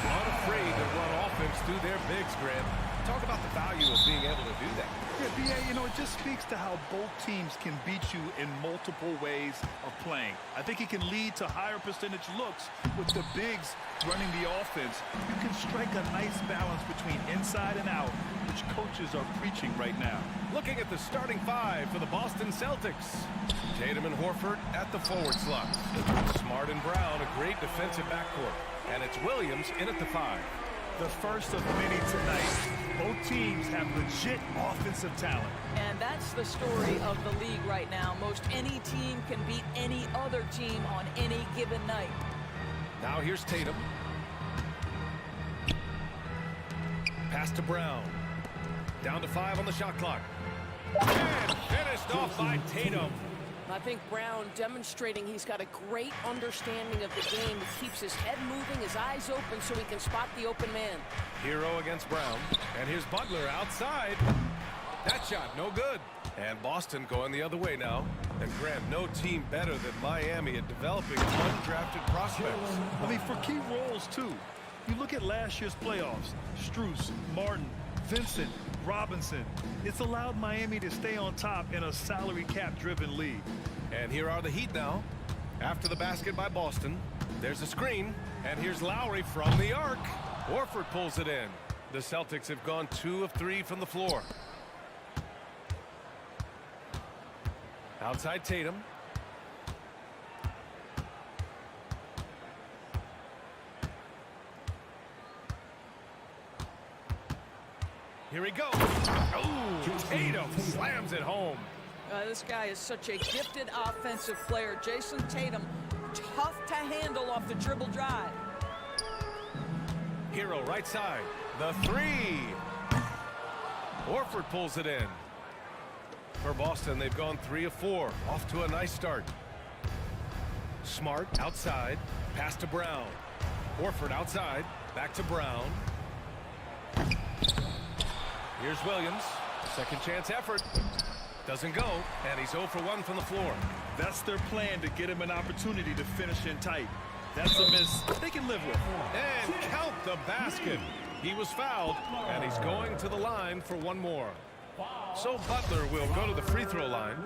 Unafraid to run offense through their bigs, Grant. Talk about the value of being able to do that. Yeah, B.A., it just speaks to how both teams can beat you in multiple ways of playing. I think he can lead to higher percentage looks with the bigs running the offense. You can strike a nice balance between inside and out, which coaches are preaching right now. Looking at the starting five for the Boston Celtics. Tatum and Horford at the forward slot. Smart and Brown, a great defensive backcourt. And it's Williams in at the five. The first of many tonight. Both teams have legit offensive talent. And that's the story of the league right now. Most any team can beat any other team on any given night. Now here's Tatum. Pass to Brown. Down to 5 on the shot clock. And finished off by Tatum. I think Brown demonstrating he's got a great understanding of the game. He keeps his head moving, his eyes open so he can spot the open man. Hero against Brown. And here's Butler outside. That shot, no good. And Boston going the other way now. And Grant, no team better than Miami at developing undrafted prospects. I mean, for key roles, too. You look at last year's playoffs. Strus, Martin, Vincent, Robinson. It's allowed Miami to stay on top in a salary cap-driven league. And here are the Heat now. After the basket by Boston, there's a screen. And here's Lowry from the arc. Horford pulls it in. The Celtics have gone 2 of 3 from the floor. Outside Tatum. Here he goes. Oh, Tatum slams it home. This guy is such a gifted offensive player. Jason Tatum, tough to handle off the dribble drive. Hero right side. The three. Horford pulls it in. For Boston, they've gone 3 of 4. Off to a nice start. Smart outside. Pass to Brown. Horford outside. Back to Brown. Here's Williams. Second chance effort. Doesn't go. And he's 0 for 1 from the floor. That's their plan, to get him an opportunity to finish in tight. That's a miss they can live with. And count the basket. He was fouled, and he's going to the line for one more. So Butler will go to the free throw line.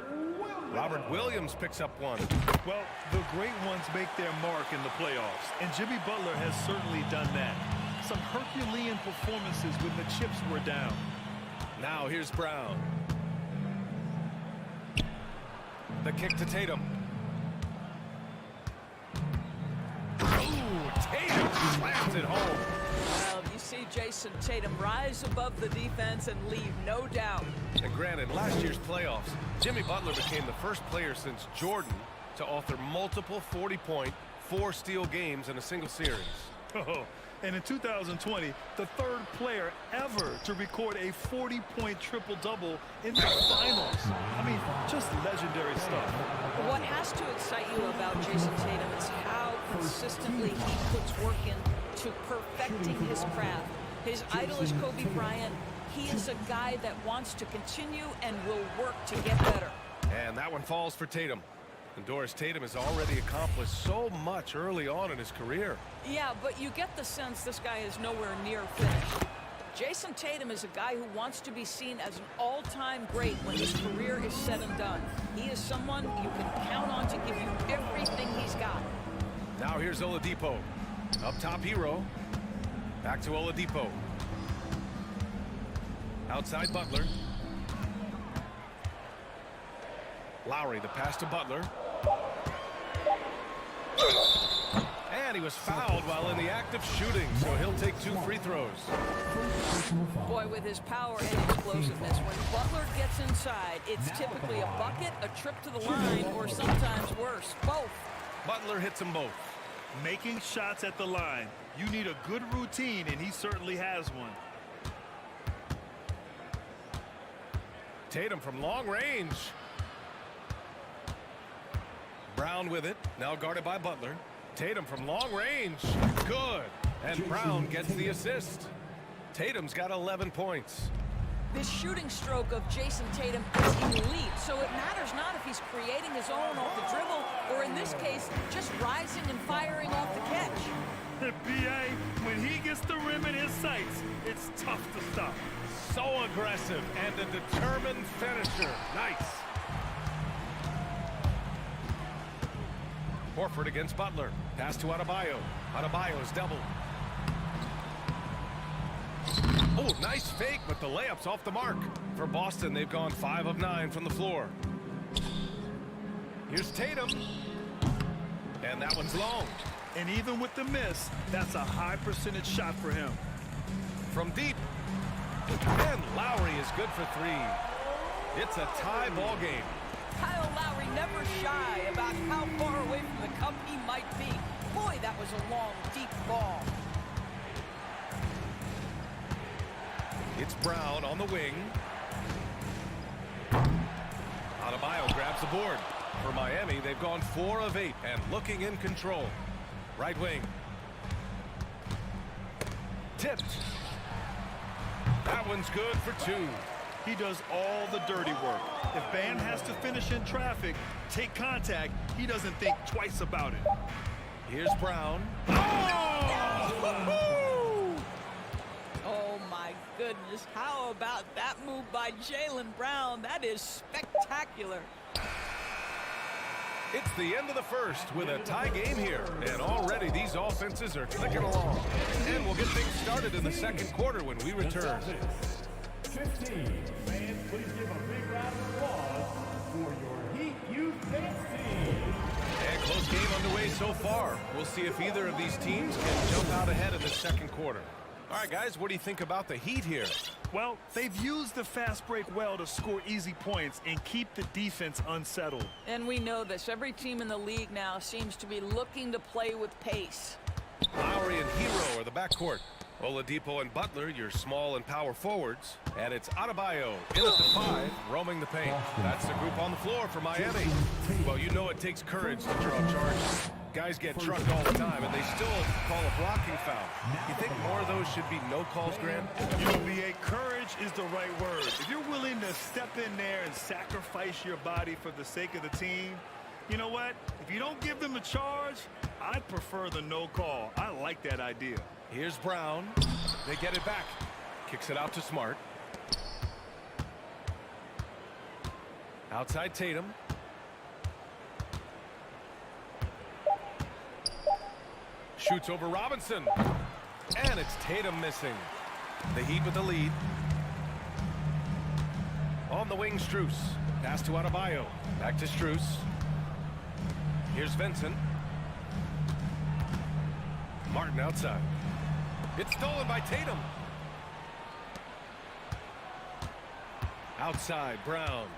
Robert Williams picks up one. Well, the great ones make their mark in the playoffs, and Jimmy Butler has certainly done that. Some Herculean performances when the chips were down. Now here's Brown. The kick to Tatum. Ooh, Tatum slams it home. Well, you see Jason Tatum rise above the defense and leave no doubt. And granted, last year's playoffs, Jimmy Butler became the first player since Jordan to author multiple 40-point, 4-steal games in a single series. Oh, and in 2020, the third player ever to record a 40-point triple-double in the finals. I mean, just legendary stuff. What has to excite you about Jason Tatum is how consistently he puts work into perfecting his craft. His idol is Kobe Bryant. He is a guy that wants to continue and will work to get better. And that one falls for Tatum. And Doris, Tatum has already accomplished so much early on in his career. Yeah, but you get the sense this guy is nowhere near finished. Jason Tatum is a guy who wants to be seen as an all-time great when his career is said and done. He is someone you can count on to give you everything he's got. Now here's Oladipo. Up top, Hero. Back to Oladipo. Outside Butler. Lowry, the pass to Butler. And And he was fouled while in the act of shooting, so he'll take 2 free throws. Boy, with his power and explosiveness, when Butler gets inside, it's typically a bucket, a trip to the line, or sometimes worse, both. Butler hits them both. Making shots at the line. You need a good routine, and he certainly has one. Tatum from long range. Brown with it, now guarded by Butler. Tatum from long range, good. And Brown gets the assist. Tatum's got 11 points. This shooting stroke of Jason Tatum is elite, so it matters not if he's creating his own off the dribble, or in this case, just rising and firing off the catch. B.A., when he gets the rim in his sights, it's tough to stop. So aggressive and a determined finisher. Nice. Horford against Butler. Pass to Adebayo. Adebayo's double. Oh, nice fake, but the layup's off the mark. For Boston, they've gone 5 of 9 from the floor. Here's Tatum. And that one's long. And even with the miss, that's a high percentage shot for him. From deep. And Lowry is good for 3. It's a tie ball game. Kyle Lowry never shy about how far away from the cup he might be. Boy, that was a long, deep ball. It's Brown on the wing. Adebayo grabs the board. For Miami, they've gone 4 of 8 and looking in control. Right wing. Tipped. That one's good for 2. He does all the dirty work. If Bam has to finish in traffic, take contact, he doesn't think twice about it. Here's Brown. Oh, my goodness. How about that move by Jaylen Brown? That is spectacular. It's the end of the first with a tie game here. And already these offenses are clicking along. And we'll get things started in the second quarter when we return. 15. Fans, please give a big round of applause for your Heat Youth Dance Team. And close game underway so far. We'll see if either of these teams can jump out ahead in the second quarter. All right, guys, what do you think about the Heat here? Well, they've used the fast break well to score easy points and keep the defense unsettled. And we know this. Every team in the league now seems to be looking to play with pace. Lowry and Hero are the backcourt. Oladipo and Butler, your small and power forwards. And it's Adebayo in at the 5, roaming the paint. That's the group on the floor for Miami. Well, you know it takes courage to draw charges. Guys get trucked all the time, and they still call a blocking foul. You think more of those should be no calls, Grant? You know, B.A., courage is the right word. If you're willing to step in there and sacrifice your body for the sake of the team, you know what? If you don't give them a charge, I'd prefer the no call. I like that idea. Here's Brown. They get it back. Kicks it out to Smart. Outside Tatum. Shoots over Robinson. And it's Tatum missing. The Heat with the lead. On the wing, Strus. Pass to Adebayo. Back to Strus. Here's Vincent. Martin outside. It's stolen by Tatum. Outside, Brown.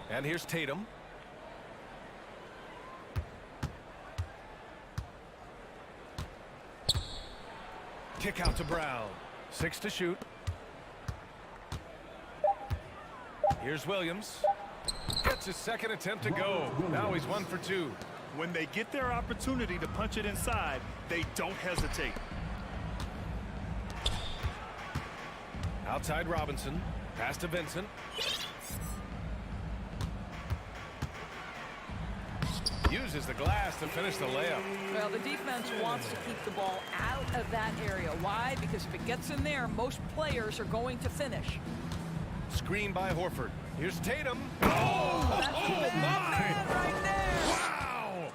And here's Tatum. Kick out to Brown. 6 to shoot. Here's Williams. Gets his second attempt to go. Now he's 1 for 2. When they get their opportunity to punch it inside, they don't hesitate. Outside Robinson. Pass to Vincent. Uses the glass to finish the layup. Well, the defense wants to keep the ball out of that area. Why? Because if it gets in there, most players are going to finish. Screen by Horford. Here's Tatum. That's man right there. Wow!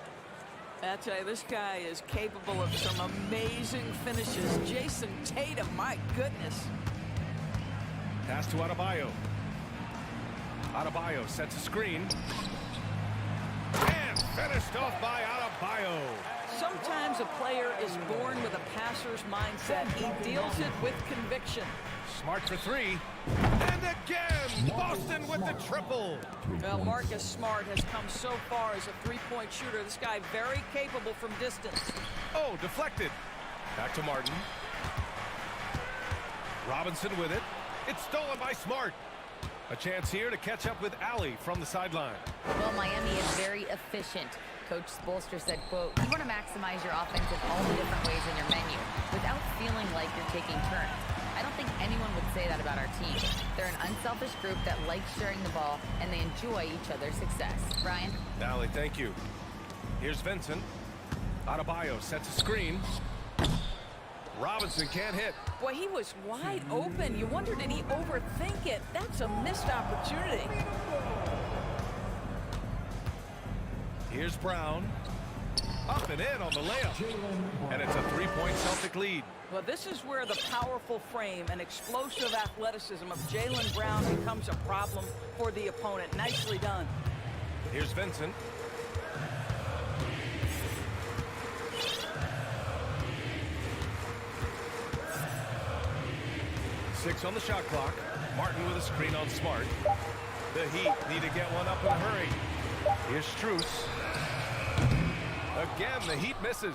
I tell you, this guy is capable of some amazing finishes. Jason Tatum, my goodness. Pass to Adebayo. Adebayo sets a screen. And finished off by Adebayo. Sometimes a player is born with a passer's mindset. He deals it with conviction. Smart for three. And again, Boston with the triple. Well, Marcus Smart has come so far as a three-point shooter. This guy very capable from distance. Oh, deflected. Back to Martin. Robinson with it. It's stolen by Smart. A chance here to catch up with Alley from the sideline. Well, Miami is very efficient. Coach Spoelstra said, quote, "You want to maximize your offense in all the different ways in your menu without feeling like you're taking turns." I don't think anyone would say that about our team. They're an unselfish group that likes sharing the ball, and they enjoy each other's success. Brian? Alley, thank you. Here's Vincent. Adebayo sets a screen. Robinson can't hit. Boy, he was wide open. You wonder, did he overthink it? That's a missed opportunity. Here's Brown. Up and in on the layup. And it's a three-point Celtic lead. Well, this is where the powerful frame and explosive athleticism of Jaylen Brown becomes a problem for the opponent. Nicely done. Here's Vincent. Six on the shot clock. Martin with a screen on Smart. The Heat need to get one up in a hurry. Here's Strus. Again, the Heat misses.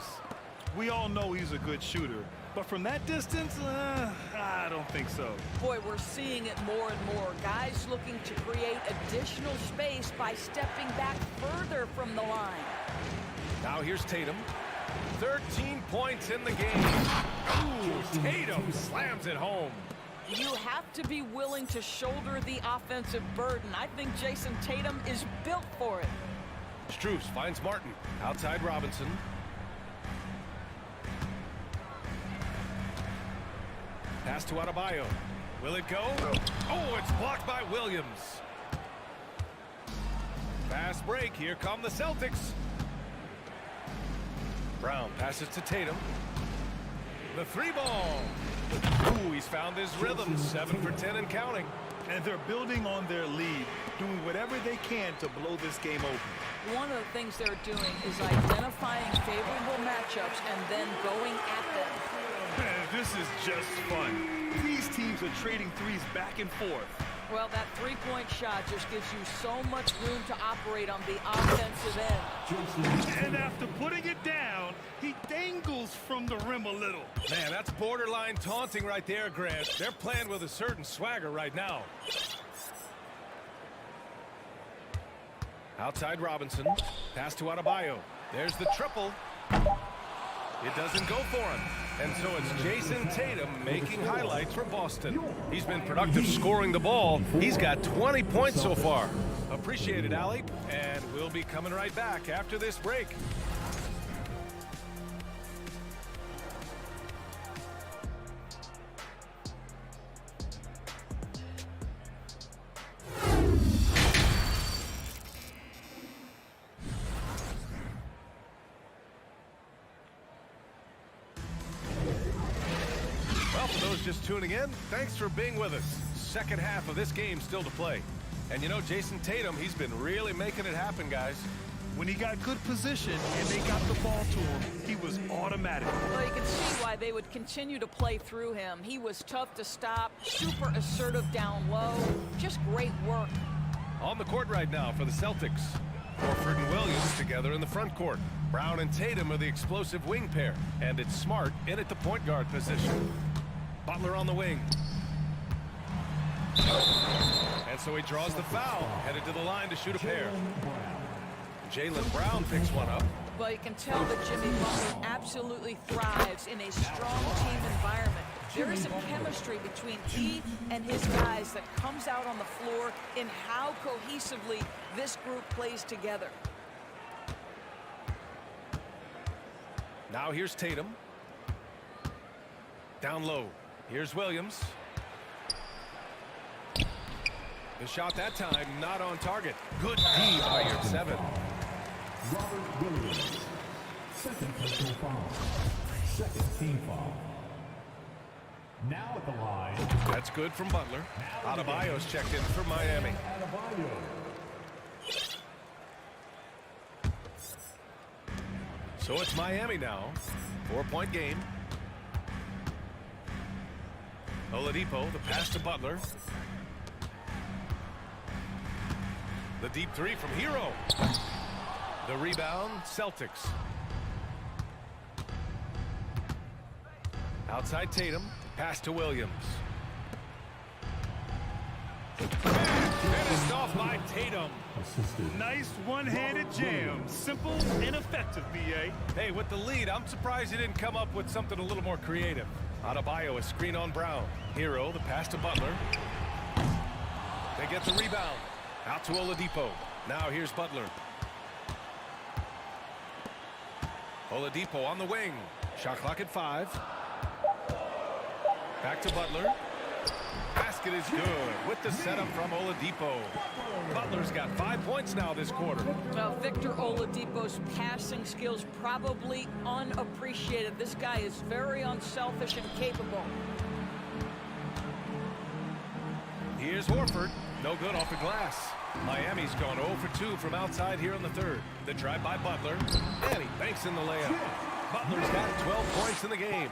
We all know he's a good shooter, but from that distance, I don't think so. Boy, we're seeing it more and more. Guys looking to create additional space by stepping back further from the line. Now here's Tatum. 13 points in the game. Ooh, Tatum slams it home. You have to be willing to shoulder the offensive burden. I think Jason Tatum is built for it. Strus finds Martin. Outside Robinson. Pass to Adebayo. Will it go? Oh, it's blocked by Williams. Fast break. Here come the Celtics. Brown passes to Tatum. The three ball. Ooh, he's found his rhythm. 7 for 10 and counting. And they're building on their lead, doing whatever they can to blow this game open. One of the things they're doing is identifying favorable matchups and then going at them. Man, this is just fun. These teams are trading threes back and forth. Well, that three-point shot just gives you so much room to operate on the offensive end. And after putting it down, he dangles from the rim a little. Man, that's borderline taunting right there, Grant. They're playing with a certain swagger right now. Outside Robinson. Pass to Adebayo. There's the triple. It doesn't go for him. And so it's Jason Tatum making highlights for Boston. He's been productive scoring the ball. He's got 20 points so far. Appreciate it, Allie. And we'll be coming right back after this break. Just tuning in, thanks for being with us. Second half of this game still to play. And you know, Jason Tatum, he's been really making it happen, guys. When he got good position and they got the ball to him, he was automatic. Well, you can see why they would continue to play through him. He was tough to stop, super assertive down low, just great work. On the court right now for the Celtics. Horford and Williams together in the front court. Brown and Tatum are the explosive wing pair. And it's Smart in at the point guard position. Butler on the wing. And so he draws the foul, headed to the line to shoot a pair. Jaylen Brown picks one up. Well, you can tell that Jimmy Butler absolutely thrives in a strong team environment. There is a chemistry between he and his guys that comes out on the floor in how cohesively this group plays together. Now here's Tatum. Down low. Here's Williams. The shot that time not on target. Good D by your 7. Robert Williams. Second personal foul. Second team foul. Now at the line. That's good from Butler. Adebayo's checked in for Miami. So it's Miami now. 4-point game. Oladipo, the pass to Butler. The deep three from Hero. The rebound, Celtics. Outside Tatum, pass to Williams. Finished off by Tatum. Nice one-handed jam. Simple and effective, B.A. Hey, with the lead, I'm surprised he didn't come up with something a little more creative. Adebayo, a screen on Brown. Hero, the pass to Butler. They get the rebound. Out to Oladipo. Now here's Butler. Oladipo on the wing. Shot clock at 5. Back to Butler. Basket is good with the setup from Oladipo. Butler's got 5 points now this quarter. Well, Victor Oladipo's passing skills probably unappreciated. This guy is very unselfish and capable. Here's Horford. No good off the glass. Miami's gone 0 for 2 from outside here in the third. The drive by Butler. And he banks in the layup. Butler's got 12 points in the game.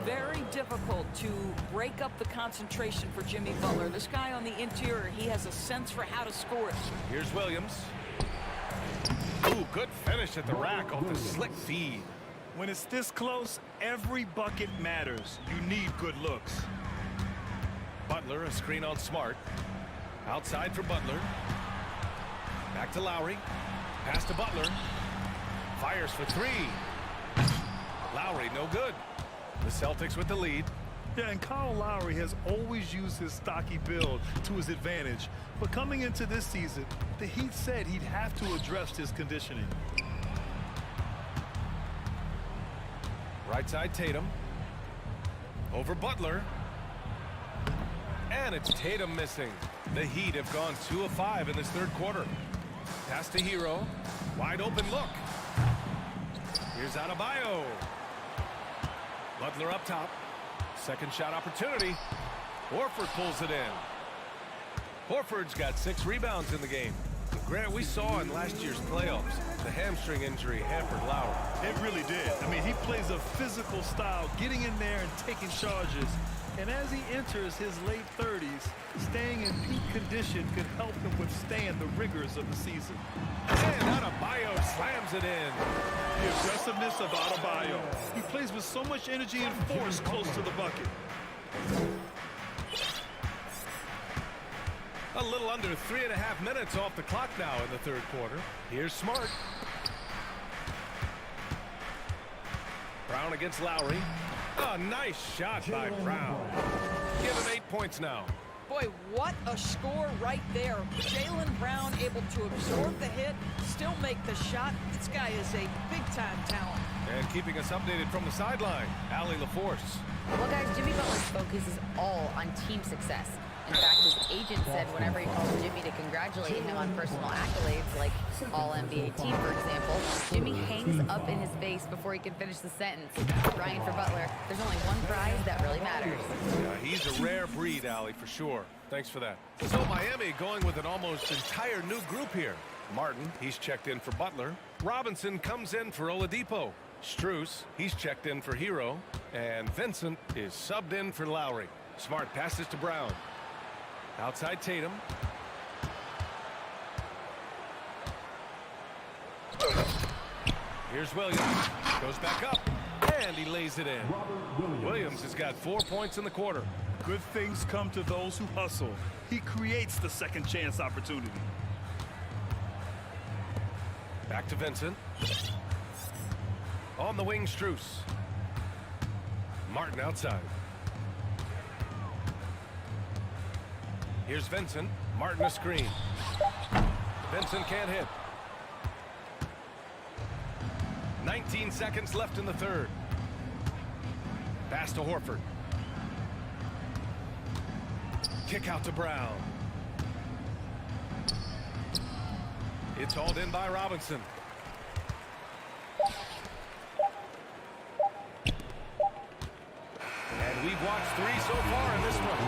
Very difficult to break up the concentration for Jimmy Butler. This guy on the interior, he has a sense for how to score it. Here's Williams. Ooh, good finish at the rack off the slick feed. When it's this close, every bucket matters. You need good looks. Butler, a screen on Smart. Outside for Butler. Back to Lowry. Pass to Butler. Fires for 3. Lowry, no good. The Celtics with the lead. Yeah, and Kyle Lowry has always used his stocky build to his advantage. But coming into this season, the Heat said he'd have to address his conditioning. Right side Tatum. Over Butler. And it's Tatum missing. The Heat have gone 2 of 5 in this third quarter. Pass to Hero. Wide open look. Here's Adebayo. Butler up top. Second shot opportunity. Horford pulls it in. Horford's got 6 rebounds in the game. Grant, we saw in last year's playoffs, the hamstring injury hampered Lowry. It really did. I mean, he plays a physical style, getting in there and taking charges. And as he enters his late 30s, staying in peak condition could help him withstand the rigors of the season. And Adebayo slams it in. The aggressiveness of Adebayo. He plays with so much energy and force close to the bucket. A little under 3.5 minutes off the clock now in the third quarter. Here's Smart. Brown against Lowry. A nice shot by Brown. Give him 8 points now. Boy, what a score right there. Jaylen Brown able to absorb the hit, still make the shot. This guy is a big-time talent. And keeping us updated from the sideline, Allie LaForce. Well, guys, Jimmy Butler's focus is all on team success. In fact, his agent said whenever he calls Jimmy to congratulate him on personal accolades, like All-NBA team, for example, Jimmy hangs up in his face before he can finish the sentence. Ryan, for Butler, there's only one prize that really matters. Yeah, he's a rare breed, Allie, for sure. Thanks for that. So Miami going with an almost entire new group here. Martin, he's checked in for Butler. Robinson comes in for Oladipo. Strus, he's checked in for Hero. And Vincent is subbed in for Lowry. Smart passes to Brown. Outside Tatum. Here's Williams. Goes back up. And he lays it in. Williams has got 4 points in the quarter. Good things come to those who hustle. He creates the second chance opportunity. Back to Vincent. On the wing, Strus. Martin outside. Here's Vincent. Martin a screen. Vincent can't hit. 19 seconds left in the third. Pass to Horford. Kick out to Brown. It's hauled in by Robinson. And we've watched 3 so far in this one.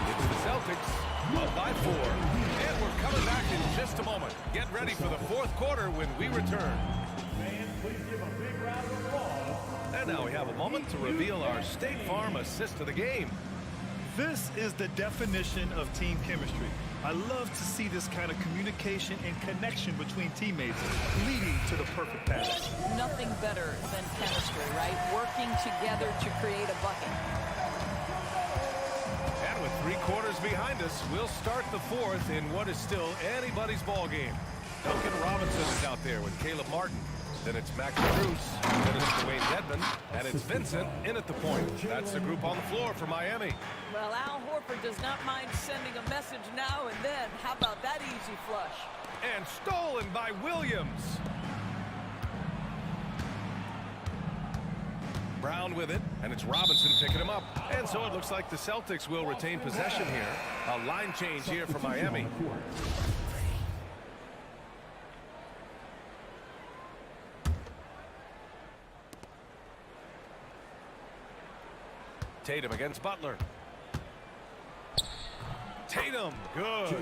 It's the Celtics up by 4. And we're coming back in just a moment. Get ready for the fourth quarter when we return. please give a big round of applause. And now we have a moment to reveal our State Farm assist of the game. This is the definition of team chemistry. I love to see this kind of communication and connection between teammates leading to the perfect pass. Nothing better than chemistry, right? Working together to create a bucket. And with 3 quarters behind us, we'll start the 4th in what is still anybody's ball game. Duncan Robinson is out there with Caleb Martin. Then it's Max Bruce, then it's Dwayne Dedman, and it's Vincent in at the point. That's the group on the floor for Miami. Well, Al Horford does not mind sending a message now and then. How about that easy flush? And stolen by Williams. Brown with it, and it's Robinson picking him up. And so it looks like the Celtics will retain possession here. A line change here for Miami. Tatum against Butler. Tatum, good.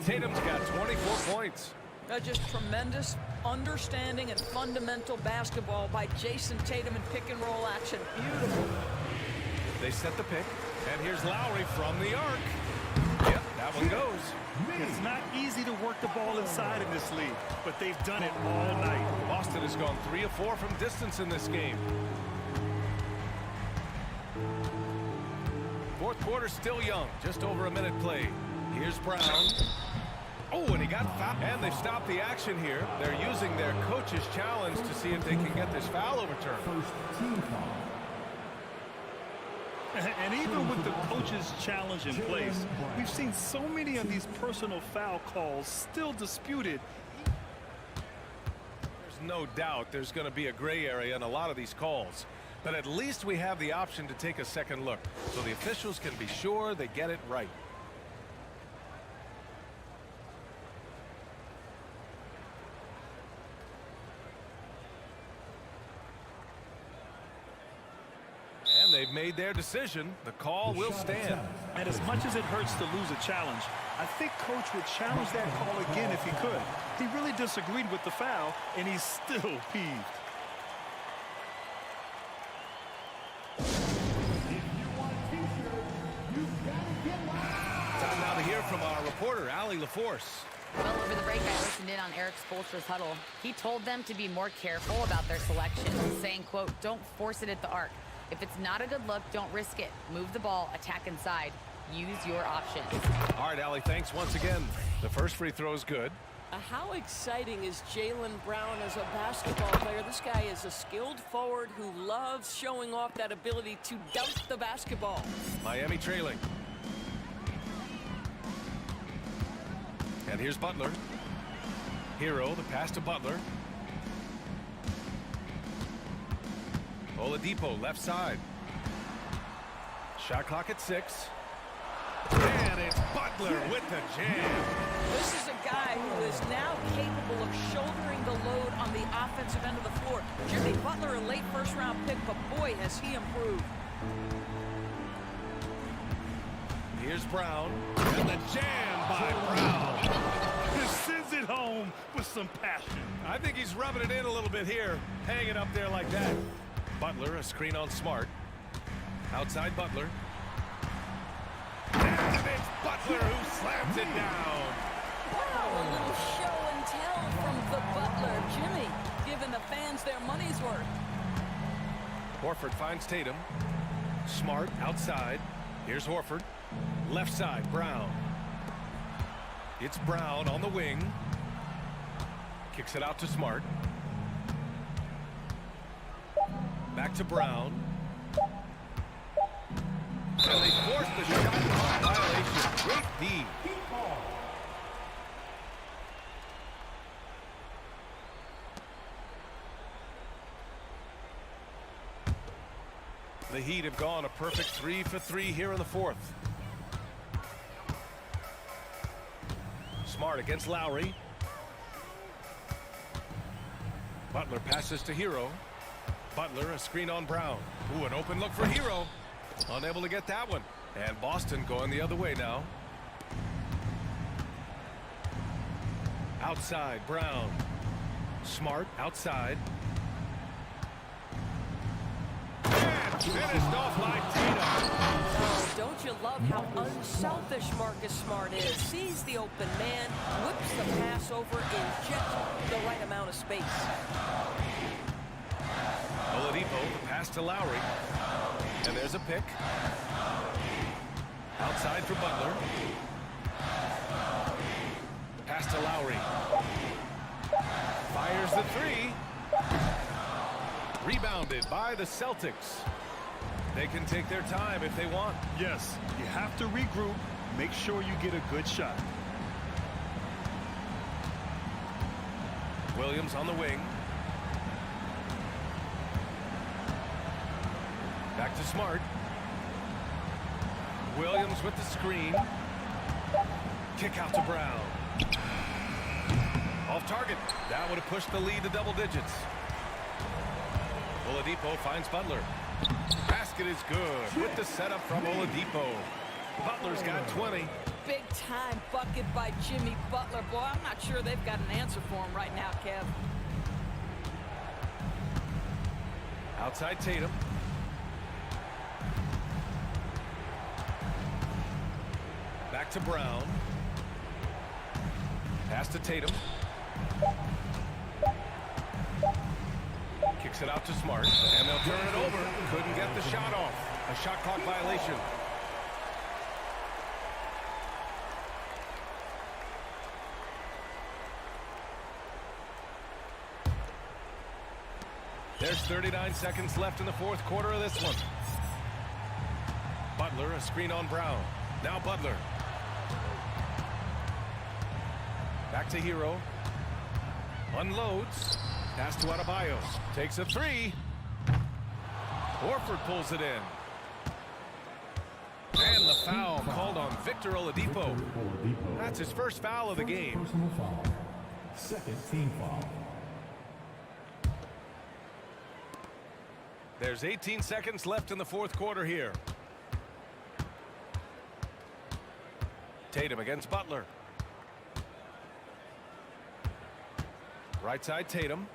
Tatum's got 24 points. Just tremendous understanding and fundamental basketball by Jason Tatum in pick-and-roll action. Beautiful. They set the pick, and here's Lowry from the arc. Yep, that one goes. It's not easy to work the ball inside in this league, but they've done it all night. Boston has gone 3 of 4 from distance in this game. 4th quarter still young, just over a minute played. Here's Brown. Oh, and he got fouled. And they've stopped the action here. They're using their coach's challenge to see if they can get this foul overturned. First team foul. And even with the coach's challenge in place, we've seen so many of these personal foul calls still disputed. There's no doubt there's going to be a gray area in a lot of these calls. But at least we have the option to take a second look, so the officials can be sure they get it right. And they've made their decision. The call will stand. And as much as it hurts to lose a challenge, I think Coach would challenge that call again if he could. He really disagreed with the foul, and he's still peeved. Time now to hear from our reporter, Allie LaForce. Well, over the break, I listened in on Eric Spoelstra's huddle. He told them to be more careful about their selection, saying, quote, don't force it at the arc. If it's not a good look, don't risk it. Move the ball, attack inside. Use your options. All right, Allie, thanks once again. The first free throw is good. How exciting is Jaylen Brown as a basketball player? This guy is a skilled forward who loves showing off that ability to dunk the basketball. Miami trailing. And here's Butler. Hero, the pass to Butler. Oladipo, left side. Shot clock at 6. And it's Butler with the jam. This is a guy who is now capable of shouldering the load on the offensive end of the floor. Jimmy Butler, a late first-round pick, but boy, has he improved. Here's Brown. And the jam by Brown. He sends it home with some passion. I think he's rubbing it in a little bit here. Hanging up there like that. Butler, a screen on Smart. Outside Butler. And it's Butler who slams it down. Wow, a little show and tell from the Butler. Jimmy giving the fans their money's worth. Horford finds Tatum. Smart outside. Here's Horford. Left side, Brown. It's Brown on the wing. Kicks it out to Smart. Back to Brown. And they force the shot clock violation. Great D. The Heat have gone a perfect 3 for 3 here in the 4th. Smart against Lowry. Butler passes to Hero. Butler, a screen on Brown. Ooh, an open look for Hero. Unable to get that one. And Boston going the other way now. Outside, Brown. Smart outside. Finished off by Tatum. Oh, don't you love how unselfish Marcus Smart is? Sees the open man, whips the pass over in just the right amount of space. Oladipo, the pass to Lowry. And there's a pick. Outside for Butler. Pass to Lowry. Fires the three. Rebounded by the Celtics. They can take their time if they want. Yes, you have to regroup. Make sure you get a good shot. Williams on the wing. Back to Smart. Williams with the screen. Kick out to Brown. Off target. That would have pushed the lead to double digits. Oladipo finds Butler. Basket is good with the setup from Oladipo. Butler's got 20. Big time bucket by Jimmy Butler. Boy, I'm not sure they've got an answer for him right now, Kev. Outside Tatum. Back to Brown. Pass to Tatum. Kicks it out to Smart, and they'll turn it over. Couldn't get the shot off. A shot clock violation. There's 39 seconds left in the fourth quarter of this one. Butler, a screen on Brown. Now Butler. Back to Hero. Unloads. Pass to Adebayo. Takes a three. Horford pulls it in. And the foul called on Victor Oladipo. That's his first foul of the game. Personal foul. Second team foul. There's 18 seconds left in the fourth quarter here. Tatum against Butler. Right side Tatum.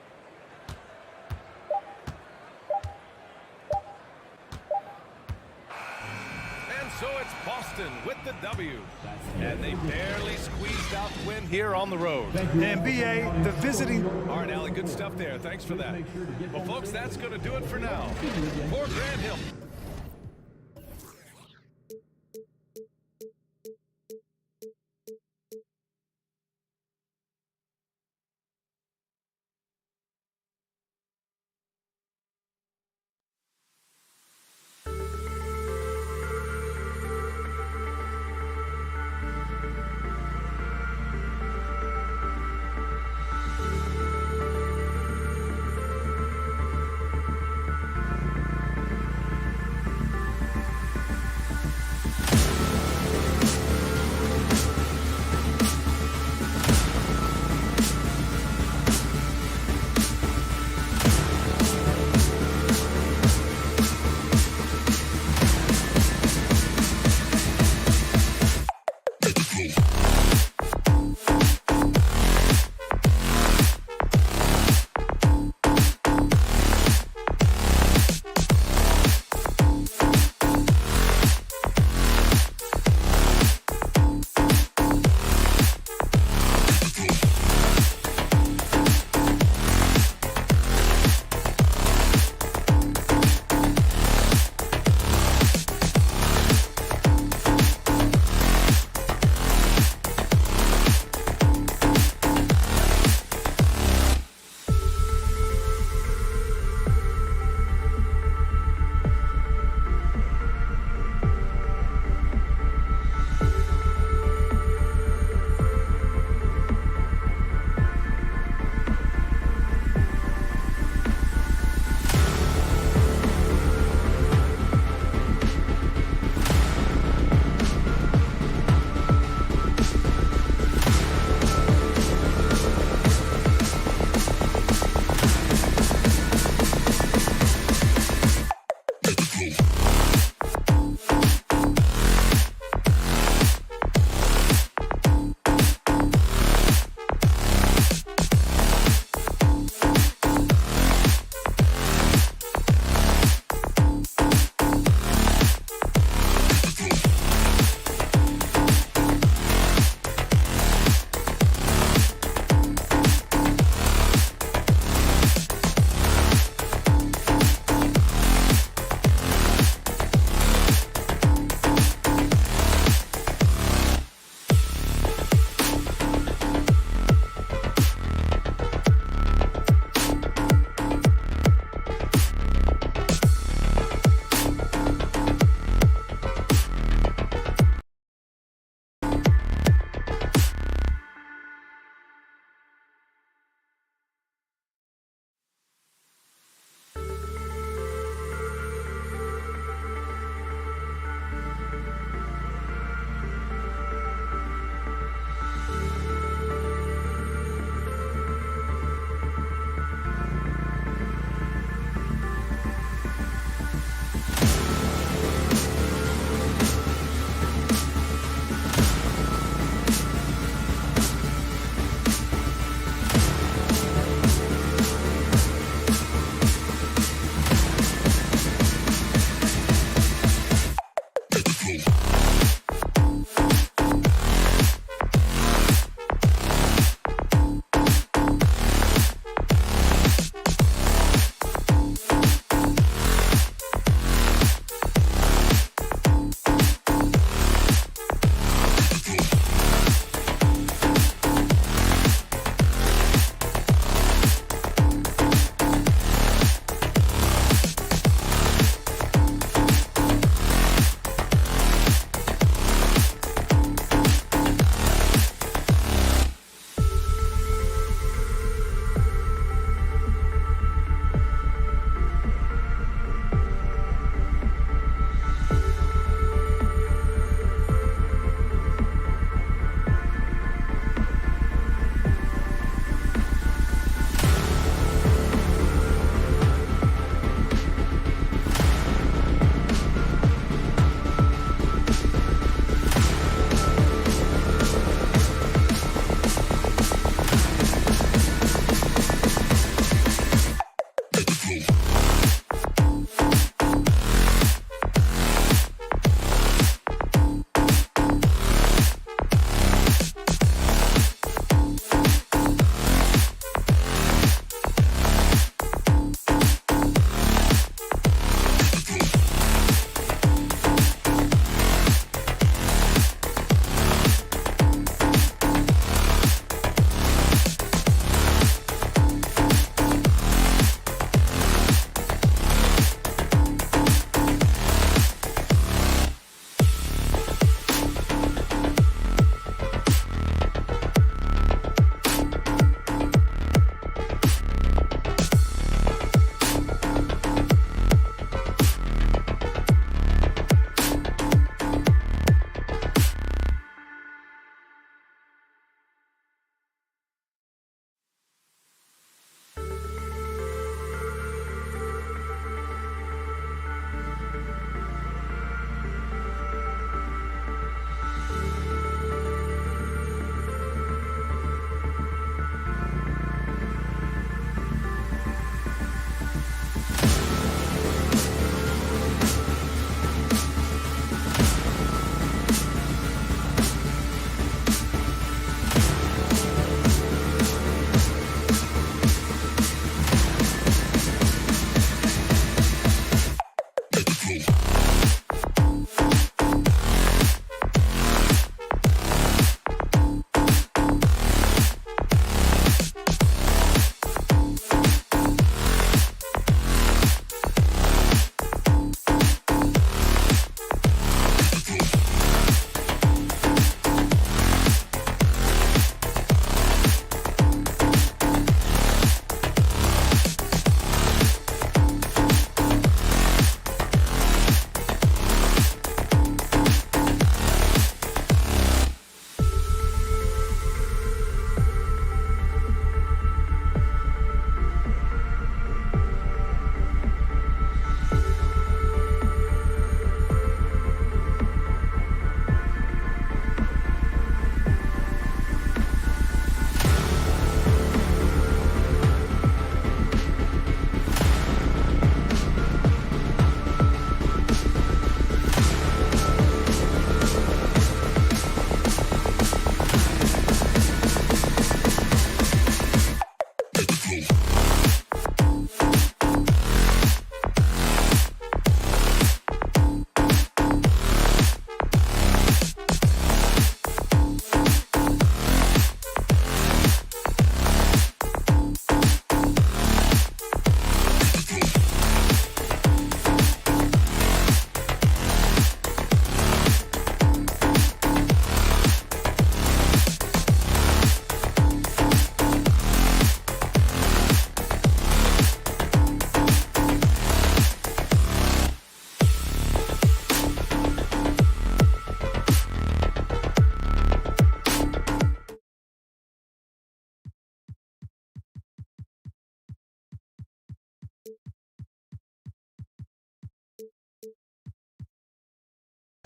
And so it's Boston with the W. And they barely squeezed out the win here on the road. NBA, the visiting. All right, Allie, good stuff there. Thanks for that. Well, folks, that's going to do it for now. For Grant Hill.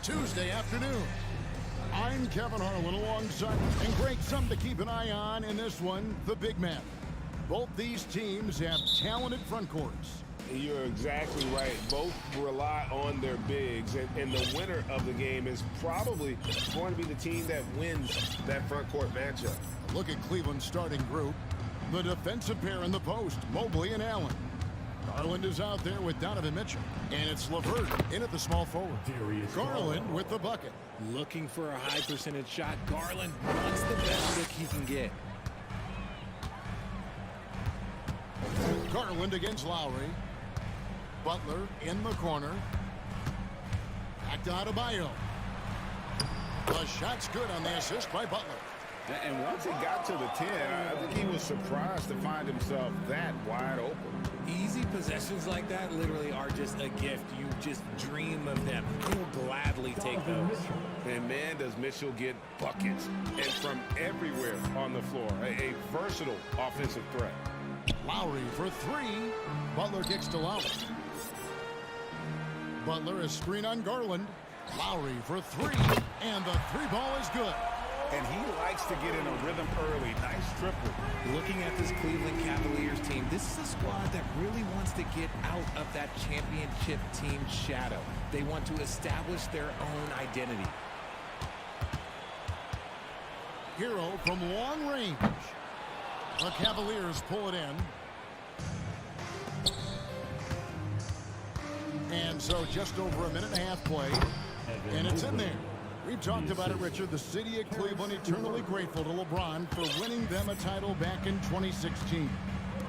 Tuesday afternoon. I'm Kevin Harlan alongside, and great something to keep an eye on in this one, the big man. Both these teams have talented front courts. You're exactly right. Both rely on their bigs, and the winner of the game is probably going to be the team that wins that front court matchup. Look at Cleveland's starting group. The defensive pair in the post, Mobley and Allen. Garland is out there with Donovan Mitchell. And it's LeVert in at the small forward. Garland with the bucket. Looking for a high percentage shot. Garland wants the best look he can get. Garland against Lowry. Butler in the corner. Back to Adebayo. The shot's good on the assist by Butler. And once he got to the 10, I think he was surprised to find himself that wide open. Easy possessions like that literally are just a gift. You just dream of them. He'll gladly take those. And man, does Mitchell get buckets. And from everywhere on the floor. A versatile offensive threat. Lowry for three. Butler kicks to Lowry. Butler is screen on Garland. Lowry for three. And the three ball is good. And he likes to get in a rhythm early. Nice triple. Looking at this Cleveland Cavaliers team, this is a squad that really wants to get out of that championship team shadow. They want to establish their own identity. Hero from long range. The Cavaliers pull it in. And so just over a minute and a half play. And it's in there. We've talked about it, Richard. The city of Cleveland eternally grateful to LeBron for winning them a title back in 2016.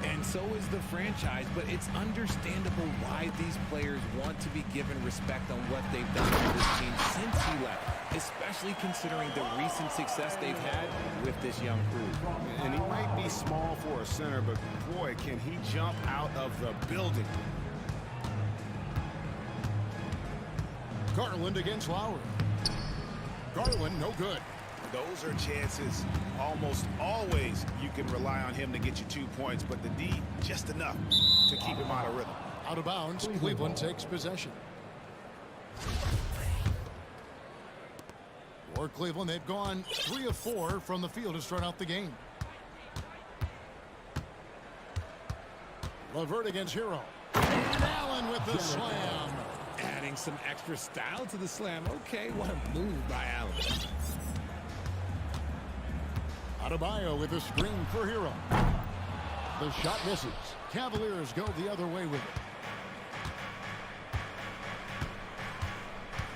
And so is the franchise, but it's understandable why these players want to be given respect on what they've done for this team since he left, especially considering the recent success they've had with this young crew. And he might be small for a center, but boy, can he jump out of the building. Garland against Lowry. Garland, no good. Those are chances almost always you can rely on him to get you 2 points, but the D, just enough to keep him out of rhythm. Out of bounds, Cleveland takes possession. For Cleveland, they've gone 3 of 4 from the field to start out the game. LeVert against Hero. And Allen with the slam. Adding some extra style to the slam. Okay, what a move by Allen. Adebayo with a screen for Hero. The shot misses. Cavaliers go the other way with it.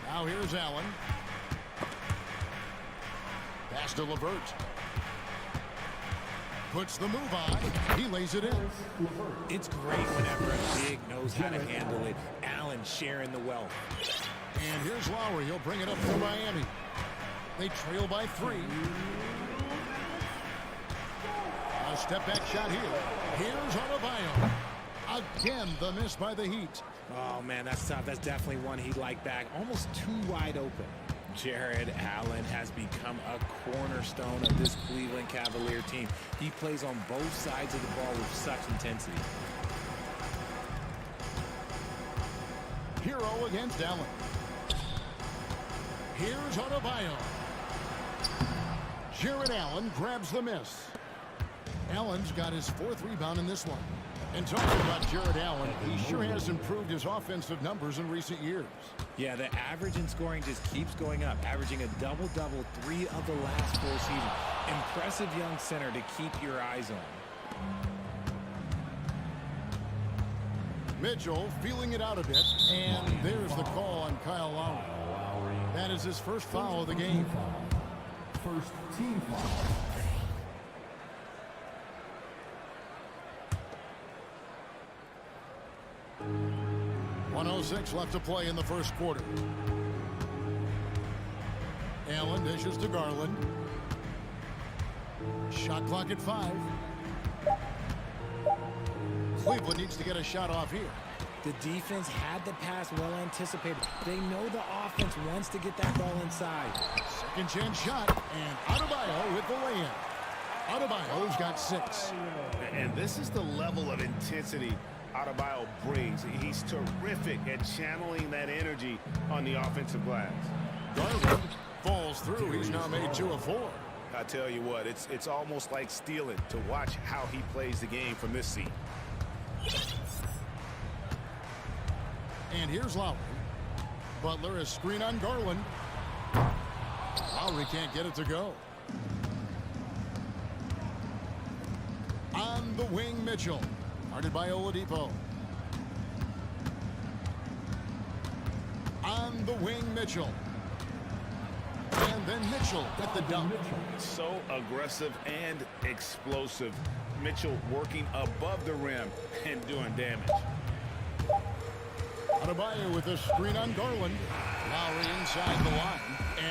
Now here's Allen. Pass to LeVert. Puts the move on. He lays it in. It's great whenever a big knows how to handle it. Allen sharing the wealth. And here's Lowry. He'll bring it up for Miami. They trail by 3. A step back shot here. Here's Adebayo. Again, the miss by the Heat. Oh, man, that's tough. That's definitely one he'd like back. Almost too wide open. Jared Allen has become a cornerstone of this Cleveland Cavalier team. He plays on both sides of the ball with such intensity. Hero against Allen. Here's Adebayo. Jared Allen grabs the miss. Allen's got his 4th rebound in this one. And talking about Jared Allen, he sure has improved his offensive numbers in recent years. Yeah, the average in scoring just keeps going up, averaging a double-double 3 of the last 4 seasons. Impressive young center to keep your eyes on. Mitchell feeling it out a bit, and there's the call on Kyle Lowry. That is his first foul of the game. First team foul. 1:06 left to play in the first quarter. Allen dishes to Garland. Shot clock at 5. Cleveland needs to get a shot off here. The defense had the pass well anticipated. They know the offense wants to get that ball inside. Second chance shot, and Adebayo with the lay-in. Adebayo's got 6. And this is the level of intensity Adebayo brings. He's terrific at channeling that energy on the offensive glass. Garland falls through. He's now made 2 of 4. I tell you what, it's almost like stealing to watch how he plays the game from this seat. And here's Lowry. Butler is screen on Garland. Lowry can't get it to go. On the wing, Mitchell. Guarded by Oladipo. On the wing, Mitchell. And then Mitchell with the dunk. So aggressive and explosive. Mitchell working above the rim and doing damage. Adebayo with a screen on Garland. Lowry inside the line.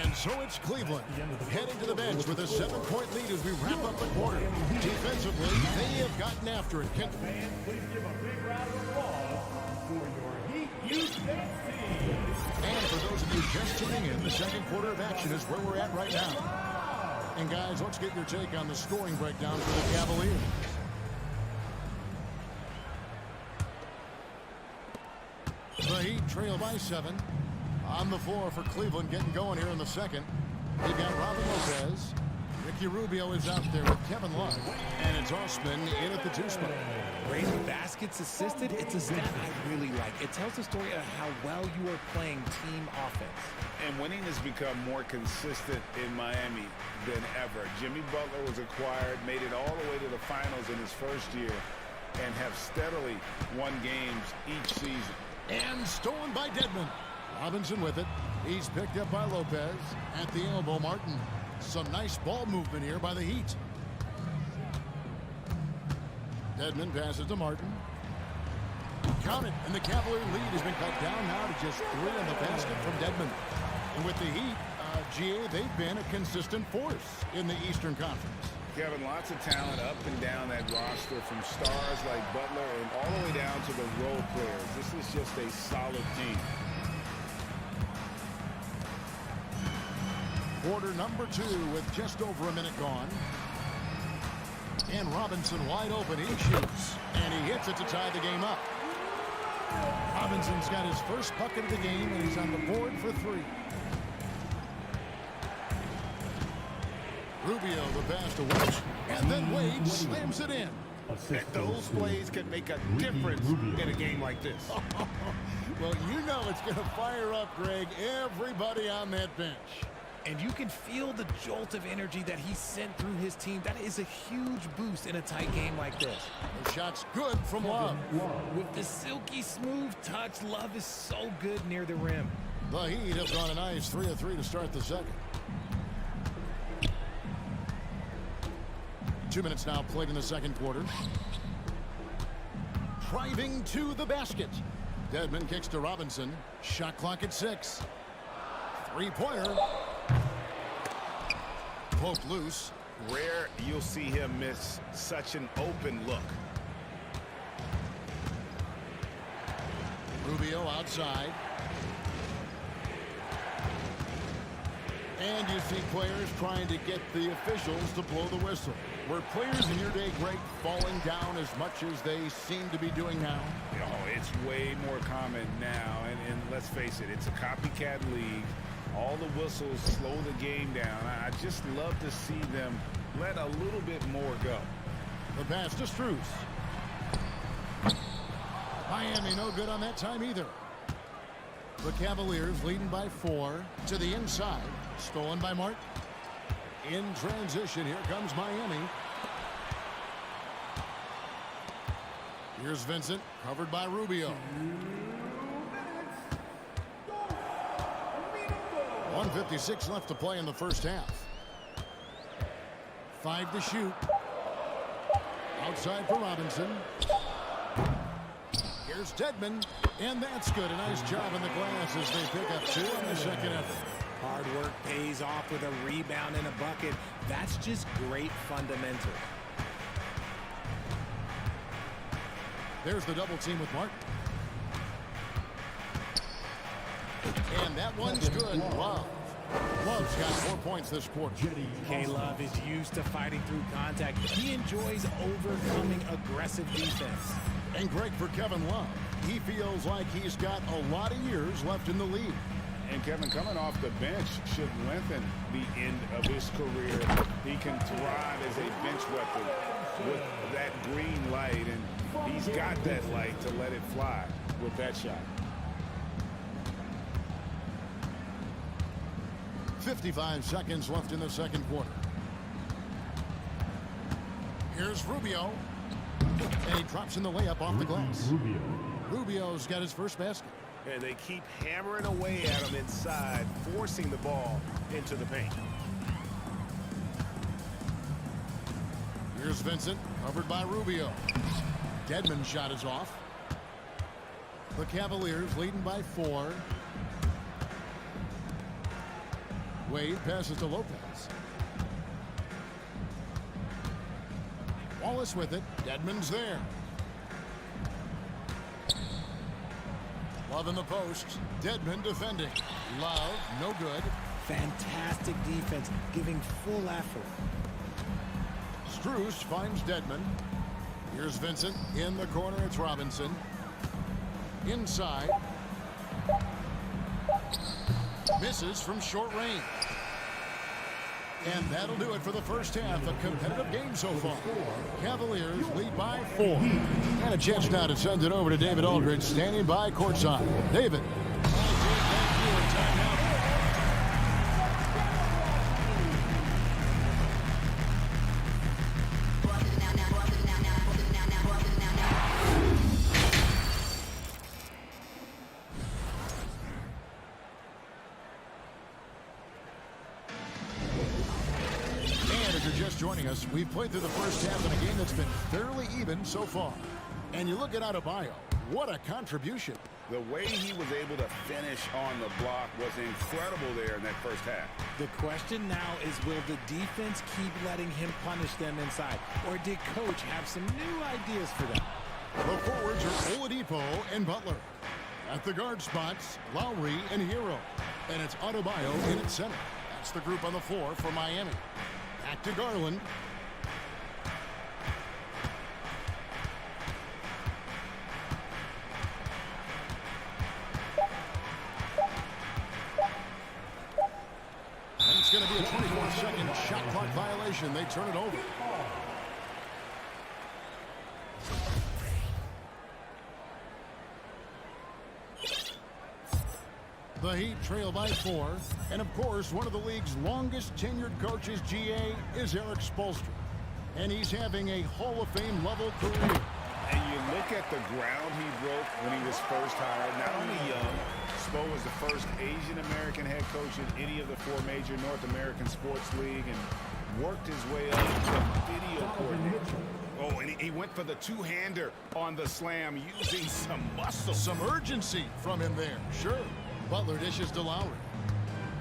And so it's Cleveland heading to the bench with a 7-point lead as we wrap up the quarter. Defensively, they have gotten after it. Fans, please give a big round of applause for your Heat Youth Dance Team. And for those of you just tuning in, the second quarter of action is where we're at right now. And guys, let's get your take on the scoring breakdown for the Cavaliers. The Heat trail by 7. On the floor for Cleveland, getting going here in the second. They got Robin Lopez. Ricky Rubio is out there with Kevin Love. And it's Osman in at the 2 spot. Brady, baskets assisted, it's a stat I really like. It tells the story of how well you are playing team offense. And winning has become more consistent in Miami than ever. Jimmy Butler was acquired, made it all the way to the finals in his first year, and have steadily won games each season. And stolen by Dedmon. Robinson with it. He's picked up by Lopez. At the elbow, Martin. Some nice ball movement here by the Heat. Dedmon passes to Martin. Count it, and the Cavalier lead has been cut down now to just 3 on the basket from Dedmon. And with the Heat, GA, they've been a consistent force in the Eastern Conference. Kevin, lots of talent up and down that roster, from stars like Butler and all the way down to the role players. This is just a solid team. Quarter number 2 with just over a minute gone. And Robinson wide open. He shoots. And he hits it to tie the game up. Robinson's got his first bucket of the game, and he's on the board for 3. Rubio the pass to Wade. And then Wade slams it in. Those plays can make a difference in a game like this. Well, you know it's going to fire up, Greg, everybody on that bench. And you can feel the jolt of energy that he sent through his team. That is a huge boost in a tight game like this. The shot's good from Love. With the silky smooth touch, Love is so good near the rim. The Heat have gone a nice 3 of 3 to start the second. 2 minutes now played in the second quarter. Driving to the basket. Dedmon kicks to Robinson. Shot clock at 6. 3-pointer. Poked loose. Rare you'll see him miss such an open look. Rubio outside. And you see players trying to get the officials to blow the whistle. Were players in your day, Greg, falling down as much as they seem to be doing now? Oh, it's way more common now. And let's face it, it's a copycat league. All the whistles slow the game down. I just love to see them let a little bit more go. The pass to Strus. Miami no good on that time either. The Cavaliers leading by 4 to the inside. Stolen by Martin. In transition, here comes Miami. Here's Vincent, covered by Rubio. 1:56 left to play in the first half. 5 to shoot. Outside for Robinson. Here's Dedmon, and that's good. A nice job in the glass as they pick up 2 on the second effort. Hard work pays off with a rebound and a bucket. That's just great fundamental. There's the double team with Martin. And that one's good. Love. Love's got 4 points this quarter. K-Love is used to fighting through contact. He enjoys overcoming aggressive defense. And Greg, for Kevin Love, he feels like he's got a lot of years left in the league. And Kevin, coming off the bench should lengthen the end of his career. He can thrive as a bench weapon with that green light, and he's got that light to let it fly with that shot. 55 seconds left in the second quarter. Here's Rubio. And he drops in the layup off the glass. Rubio's got his first basket. And they keep hammering away at him inside, forcing the ball into the paint. Here's Vincent, covered by Rubio. Dedmon's shot is off. The Cavaliers leading by 4. Wade passes to Lopez. Wallace with it. Dedmon's there. Love in the post. Dedmon defending. Love, no good. Fantastic defense, giving full effort. Strus finds Dedmon. Here's Vincent. In the corner, it's Robinson. Inside. Misses from short range. And that'll do it for the first half. A competitive game so far. Cavaliers lead by 4. And a chance now to send it over to David Aldridge, standing by courtside. David. Joining us, we've played through the first half in a game that's been fairly even so far. And you look at Adebayo, what a contribution. The way he was able to finish on the block was incredible there in that first half. The question now is, will the defense keep letting him punish them inside? Or did coach have some new ideas for them? The forwards are Oladipo and Butler. At the guard spots, Lowry and Hero. And it's Adebayo in its center. That's the group on the floor for Miami. Back to Garland. And it's going to be a 24-second shot clock violation. They turn it over. The Heat trail by 4. And, of course, one of the league's longest tenured coaches, GA, is Eric Spoelstra. And he's having a Hall of Fame level career. And you look at the ground he broke when he was first hired. Not only young, Spo was the first Asian-American head coach in any of the 4 major North American sports league and worked his way up to video coordinator. Oh, and he went for the two-hander on the slam using some muscle. Some urgency from him there, sure. Butler dishes to Lowry.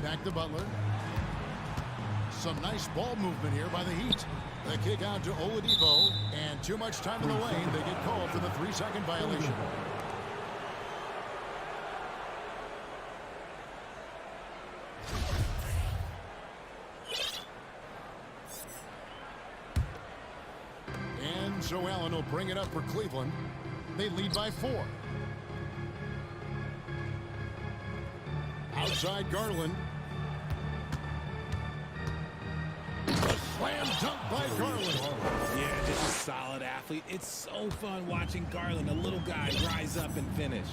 Back to Butler. Some nice ball movement here by the Heat. The kick out to Oladipo, and too much time in the lane. They get called for the 3-second violation. And so Allen will bring it up for Cleveland. They lead by 4. Outside Garland. A slam dunk by Garland. Yeah, just a solid athlete. It's so fun watching Garland, a little guy, rise up and finish.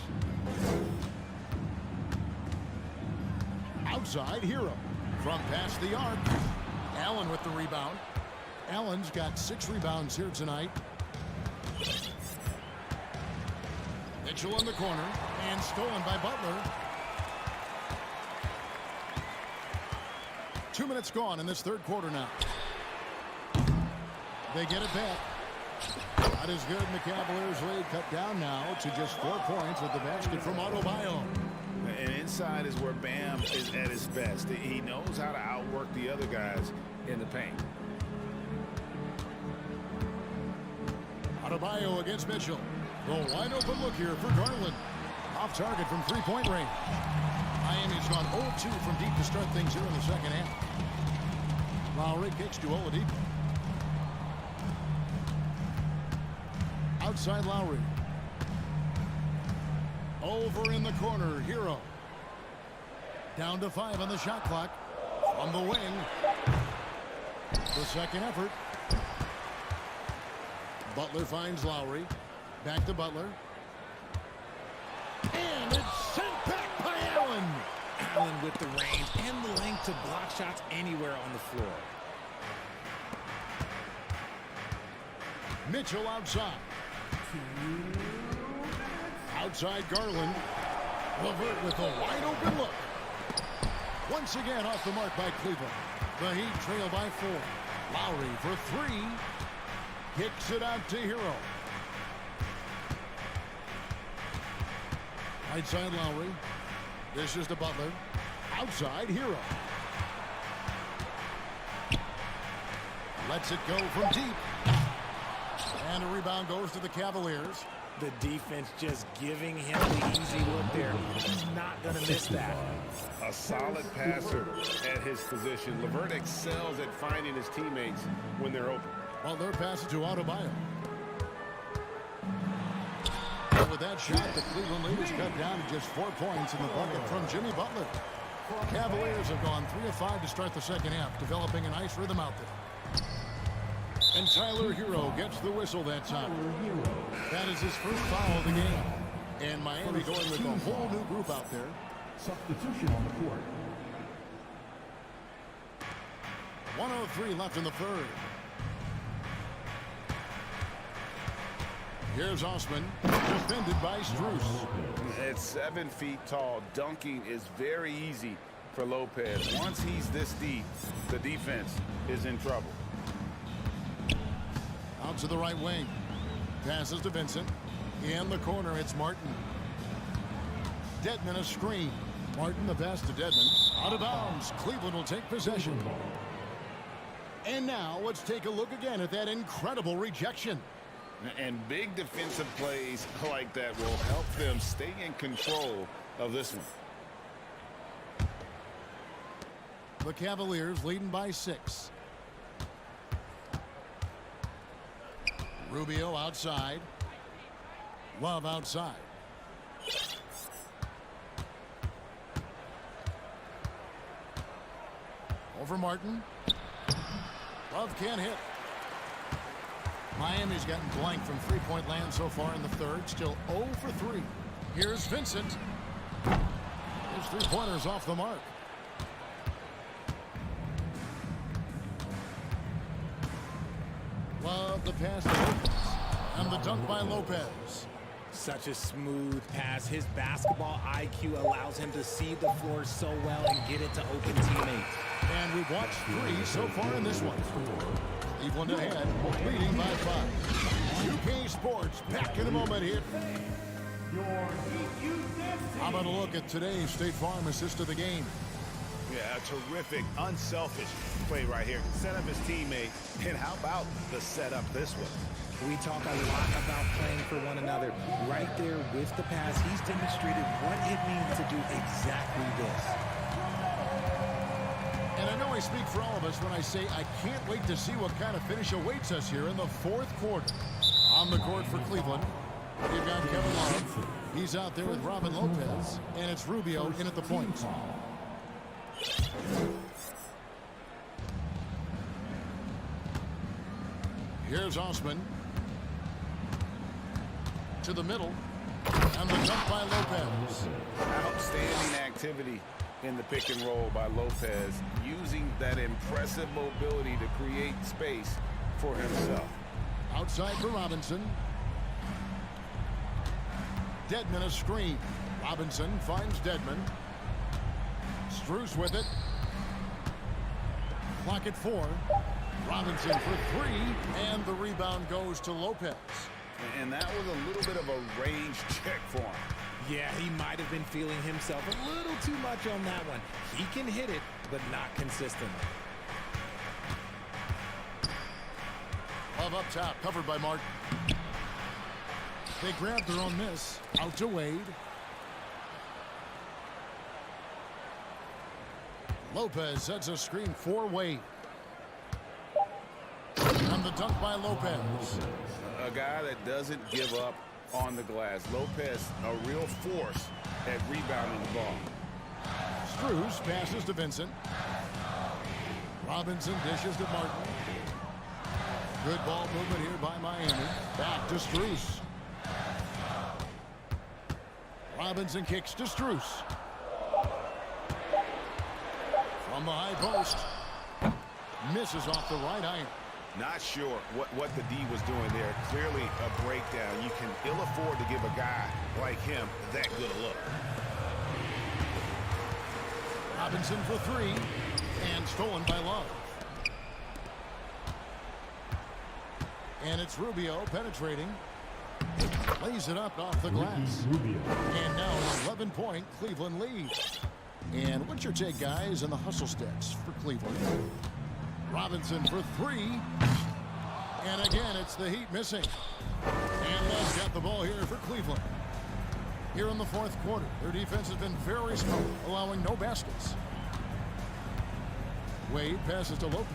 Outside Hero. From past the arc. Allen with the rebound. Allen's got 6 rebounds here tonight. Mitchell in the corner. And stolen by Butler. 2 minutes gone in this third quarter now. They get it back. Not as good, and the Cavaliers lead cut down now to just 4 points with the basket from Adebayo. And inside is where Bam is at his best. He knows how to outwork the other guys in the paint. Adebayo against Mitchell. The wide open look here for Garland. Off target from 3-point range. Miami's gone 0-2 from deep to start things here in the second half. Lowry kicks to Oladipo. Outside Lowry. Over in the corner, Hero. Down to 5 on the shot clock. From the wing. The second effort. Butler finds Lowry. Back to Butler. And it's sent back by Allen. Allen with the range and the length to block shots anywhere on the floor. Mitchell outside. Outside Garland. LeVert with a wide open look. Once again off the mark by Cleveland. The Heat trail by 4. Lowry for 3. Kicks it out to Hero. Right side Lowry. This is to Butler. Outside Hero. Lets it go from deep. And a rebound goes to the Cavaliers. The defense just giving him the easy look there. He's not going to miss that. A solid passer at his position. LeVert excels at finding his teammates when they're open. Well, they're passing to Adebayo. And with that shot, the Cleveland lead is cut down to just 4 points in the bucket from Jimmy Butler. Cavaliers have gone 3 of 5 to start the second half, developing a nice rhythm out there. And Tyler Hero gets the whistle that time. That is his first foul of the game. And Miami going with a whole new group out there. Substitution on the court. 1:03 left in the third. Here's Osman, defended by Strus. At 7 feet tall, dunking is very easy for Lopez. Once he's this deep, the defense is in trouble. Out to the right wing. Passes to Vincent. In the corner, it's Martin. Dedmon a screen. Martin the pass to Dedmon. Out of bounds. Cleveland will take possession. And now let's take a look again at that incredible rejection. And big defensive plays like that will help them stay in control of this one. The Cavaliers leading by 6. Rubio outside. Love outside. Over Martin. Love can't hit. Miami's gotten blank from three-point land so far in the third. Still 0 for 3. Here's Vincent. His three-pointers off the mark. Love the pass to Lopez. And the dunk by Lopez. Such a smooth pass. His basketball IQ allows him to see the floor so well and get it to open teammates. And we've watched 3 so far in this one. Cleveland ahead, leading by 5. UK Sports back in a moment here. How about a look at today's State Farm assist of the game? Yeah, a terrific, unselfish play right here. Set up his teammate. And how about the setup this one? We talk a lot about playing for one another. Right there with the pass, he's demonstrated what it means to do exactly this. And I know I speak for all of us when I say I can't wait to see what kind of finish awaits us here in the fourth quarter. On the court for Cleveland, you've got Kevin Love. He's out there with Robin Lopez. And it's Rubio in at the point. Here's Osman. To the middle. And the dunk by Lopez. Outstanding activity in the pick and roll by Lopez, using that impressive mobility to create space for himself. Outside for Robinson. Dedmon a screen. Robinson finds Dedmon. Strus with it. Clock at 4. Robinson for 3. And the rebound goes to Lopez. And that was a little bit of a range check for him. Yeah, he might have been feeling himself a little too much on that one. He can hit it, but not consistently. Love up top, covered by Martin. They grabbed their own miss. Out to Wade. Lopez sets a screen for Wade. And the dunk by Lopez. A guy that doesn't give up on the glass. Lopez, a real force at rebounding the ball. Strus passes to Vincent. Robinson dishes to Martin. Good ball movement here by Miami. Back to Strus. Robinson kicks to Strus. From the high post. Misses off the right iron. Not sure what the D was doing there. Clearly a breakdown. You can ill afford to give a guy like him that good a look. Robinson for three. And stolen by Love. And it's Rubio penetrating. Lays it up off the glass. And now an 11-point Cleveland lead. And what's your take, guys, in the hustle stats for Cleveland? Robinson for three. And again, it's the Heat missing. And Love's got the ball here for Cleveland. Here in the fourth quarter, their defense has been very strong, allowing no baskets. Wade passes to Lopez.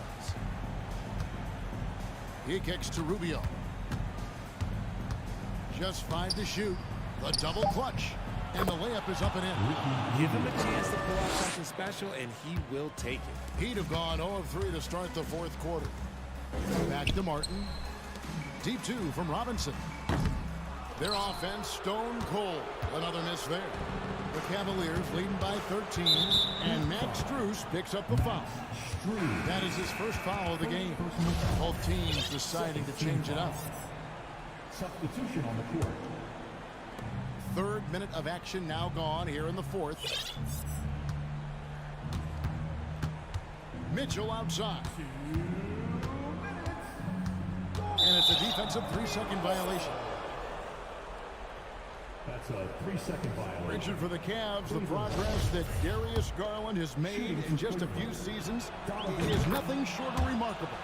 He kicks to Rubio. Just 5 to shoot. The double clutch. And the layup is up and in. Give him a chance to pull out something special, and he will take it. He'd have gone 0 of 3 to start the fourth quarter. Back to Martin. Deep 2 from Robinson. Their offense stone cold. Another miss there. The Cavaliers leading by 13. And Max Strus picks up the foul. That is his first foul of the game. Both teams deciding to change it up. Substitution on the court. Third minute of action now gone here in the fourth. Mitchell outside. And it's a defensive 3-second violation. That's a 3-second violation. Richard, for the Cavs, the progress that Darius Garland has made in just a few seasons is nothing short of remarkable.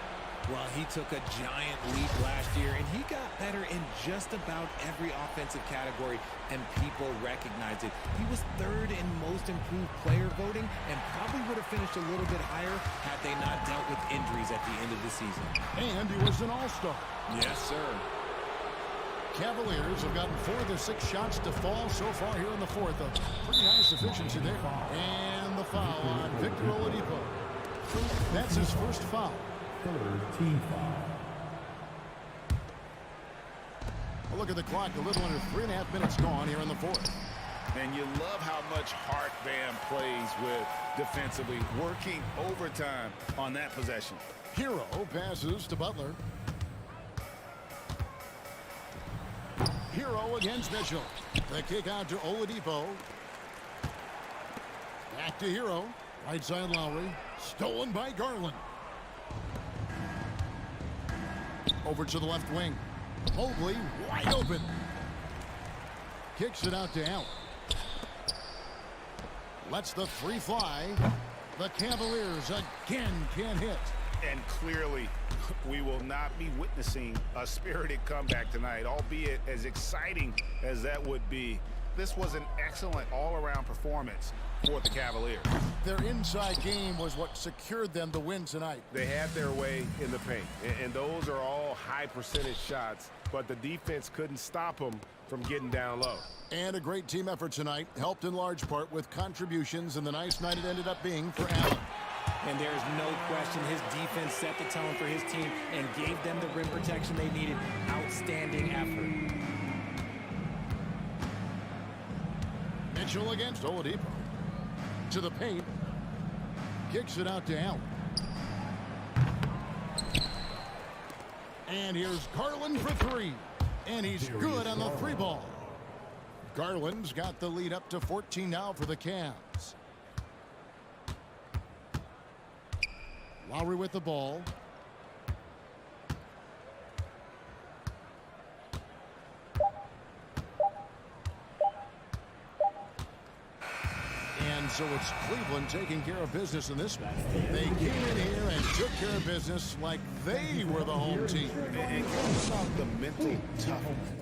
Well, he took a giant leap last year, and he got better in just about every offensive category, and people recognized it. He was third in most improved player voting and probably would have finished a little bit higher had they not dealt with injuries at the end of the season. And he was an all-star. Yes, sir. Cavaliers have gotten 4 of their 6 shots to fall so far here in the fourth. A pretty nice efficiency there. And the foul on Victor Oladipo. That's his first foul. Third team foul. A look at the clock. A little under 3.5 minutes gone here in the fourth. And you love how much heart Bam plays with defensively, working overtime on that possession. Hero passes to Butler. Hero against Mitchell. The kick out to Oladipo. Back to Hero. Right side Lowry. Stolen by Garland. Over to the left wing. Mobley wide open. Kicks it out to Allen. Lets the three fly. The Cavaliers again can't hit. And clearly, we will not be witnessing a spirited comeback tonight, albeit as exciting as that would be. This was an excellent all-around performance for the Cavaliers. Their inside game was what secured them the win tonight. They had their way in the paint, and those are all high-percentage shots, but the defense couldn't stop them from getting down low. And a great team effort tonight, helped in large part with contributions, and the nice night it ended up being for Allen. And there's no question his defense set the tone for his team and gave them the rim protection they needed. Outstanding effort. Mitchell against Oladipo. To the paint. Kicks it out to Allen. And here's Garland for three. And he's good on the three ball. Garland's got the lead up to 14 now for the Cavs. Lowry with the ball. And so it's Cleveland taking care of business in this one. They came in here and took care of business like they were the home team. And talk about the mental toughness.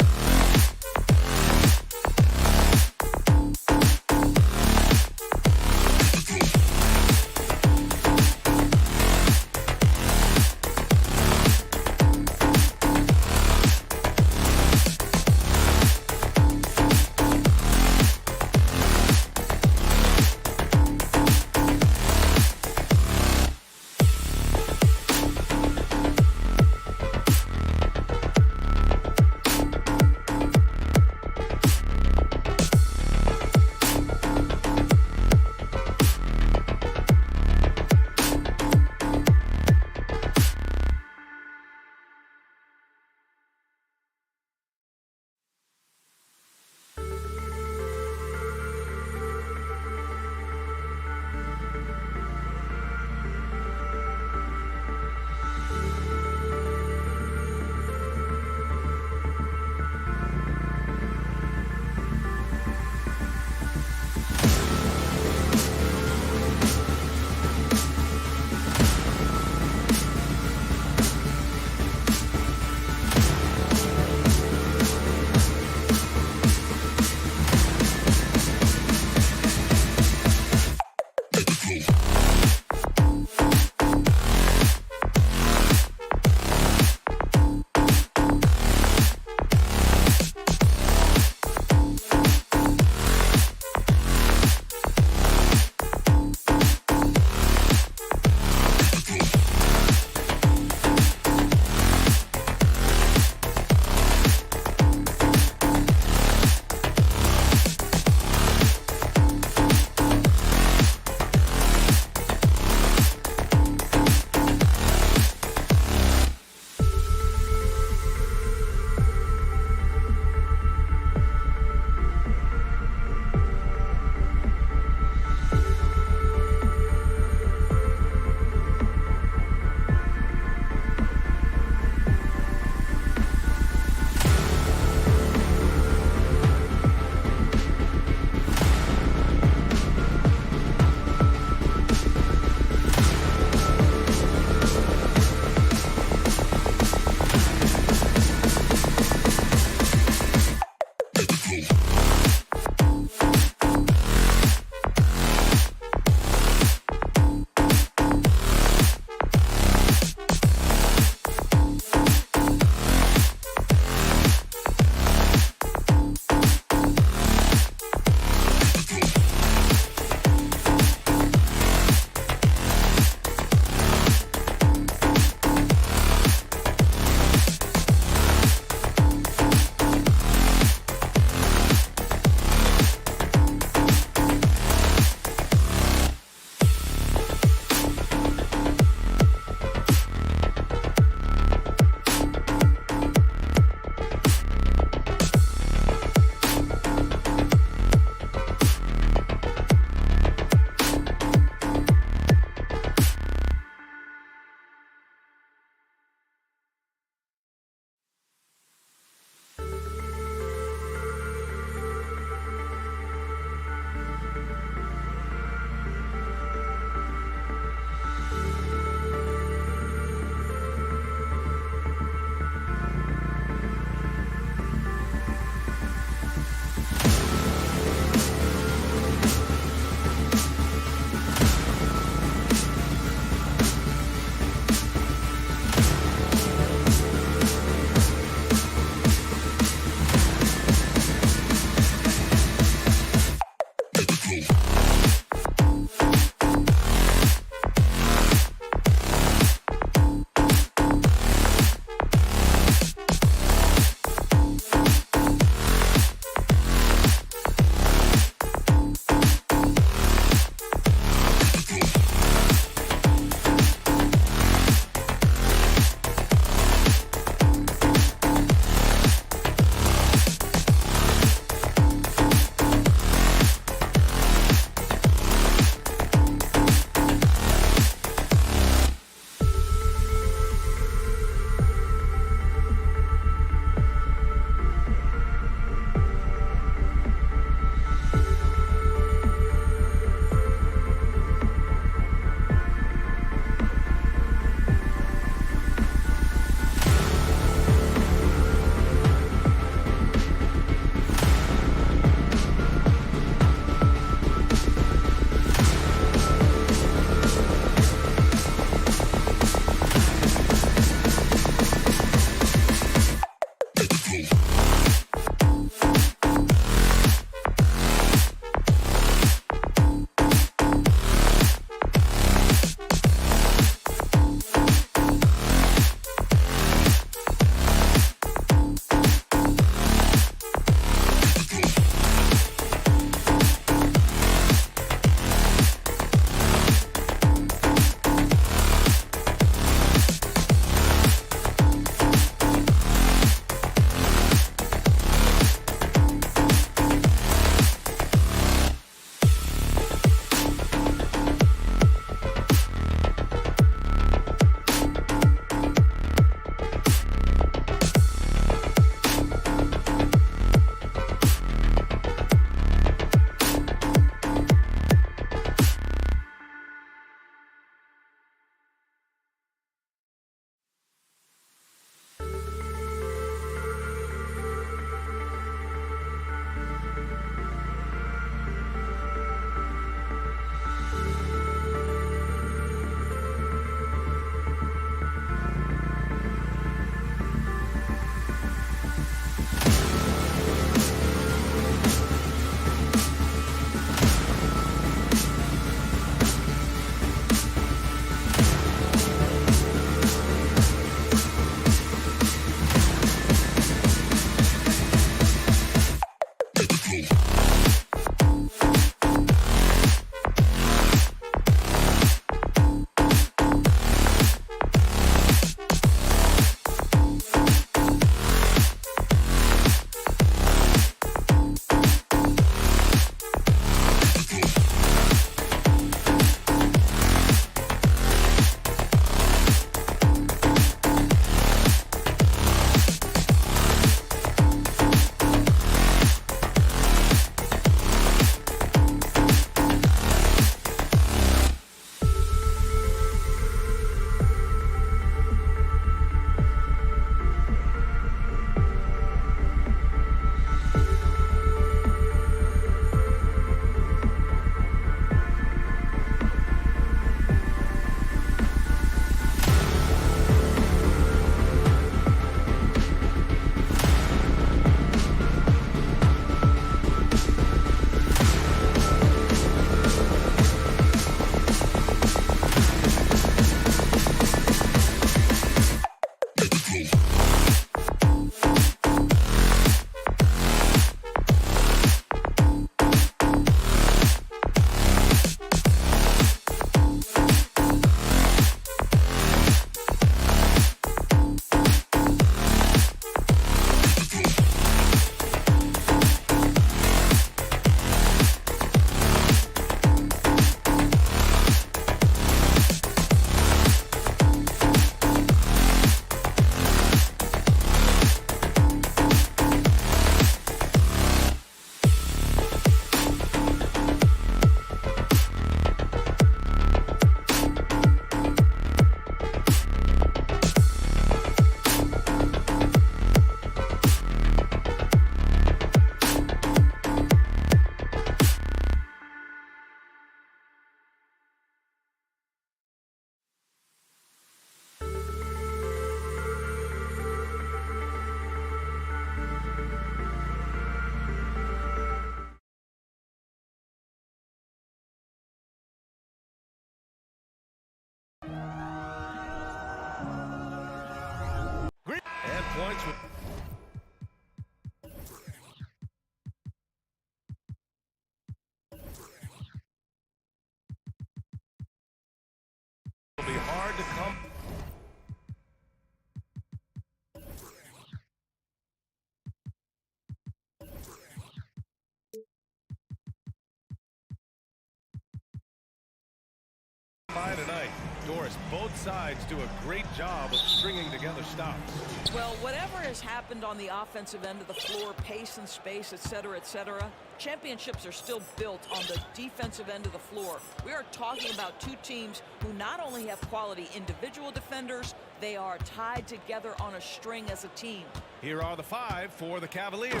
both sides do a great job of stringing together stops. Well, whatever has happened on the offensive end of the floor, pace and space, etc., championships are still built on the defensive end of the floor. We are talking about two teams who not only have quality individual defenders, they are tied together on a string as a team. Here are the five for the Cavaliers.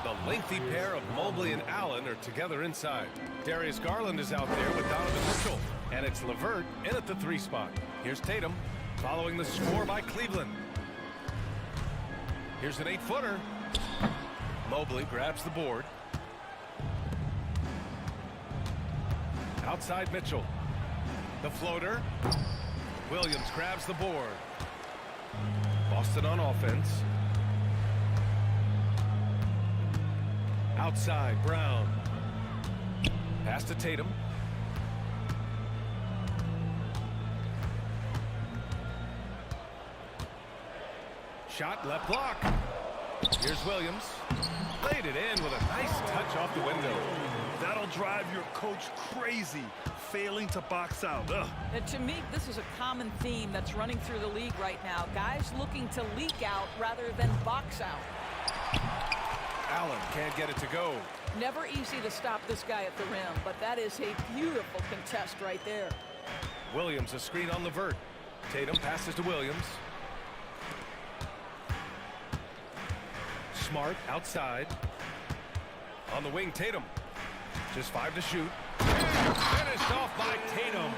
The lengthy pair of Mobley and Allen are together inside. Darius Garland is out there with Donovan Mitchell. And it's LeVert in at the 3 spot. Here's Tatum following the score by Cleveland. Here's an 8-footer. Mobley grabs the board. Outside Mitchell. The floater. Williams grabs the board. Boston on offense. Outside Brown. Pass to Tatum. Shot left block. Here's Williams. Laid it in with a nice touch off the window. That'll drive your coach crazy, failing to box out. Ugh. And to me, this is a common theme that's running through the league right now. Guys looking to leak out rather than box out. Allen can't get it to go. Never easy to stop this guy at the rim, but that is a beautiful contest right there. Williams a screen on LeVert. Tatum passes to Williams. Smart outside. On the wing, Tatum. Just 5 to shoot. And finished off by Tatum.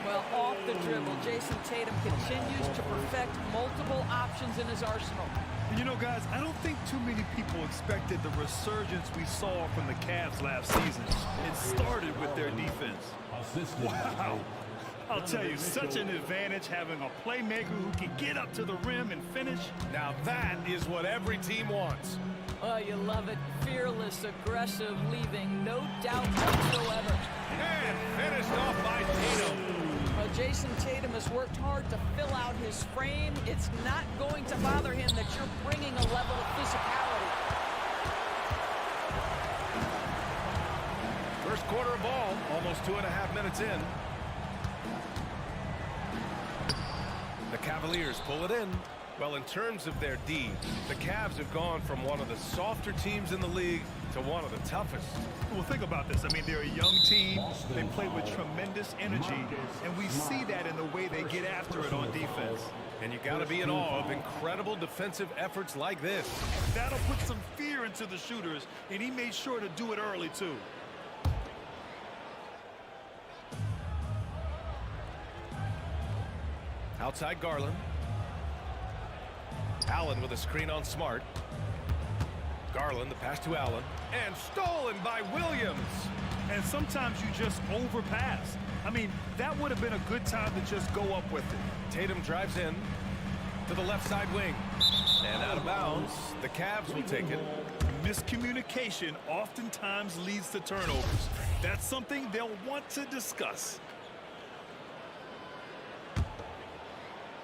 Well, off the dribble, Jason Tatum continues to perfect multiple options in his arsenal. And you know, guys, I don't think too many people expected the resurgence we saw from the Cavs last season. It started with their defense. Wow. I'll tell you, such an advantage having a playmaker who can get up to the rim and finish. Now that is what every team wants. Oh, you love it. Fearless, aggressive, leaving no doubt whatsoever. And finished off by Tatum. Well, Jason Tatum has worked hard to fill out his frame. It's not going to bother him that you're bringing a level of physicality. First quarter of ball, almost 2.5 minutes in. The Cavaliers pull it in. Well, in terms of their D, the Cavs have gone from one of the softer teams in the league to one of the toughest. Well, think about this. I mean, they're a young team. They play with tremendous energy, and we see that in the way they get after it on defense. And you got to be in awe of incredible defensive efforts like this. That'll put some fear into the shooters, and he made sure to do it early, too. Outside Garland. Allen with a screen on Smart. Garland, the pass to Allen. And stolen by Williams. And sometimes you just overpass. I mean, that would have been a good time to just go up with it. Tatum drives in to the left side wing. And out of bounds, the Cavs will take it. Miscommunication oftentimes leads to turnovers. That's something they'll want to discuss.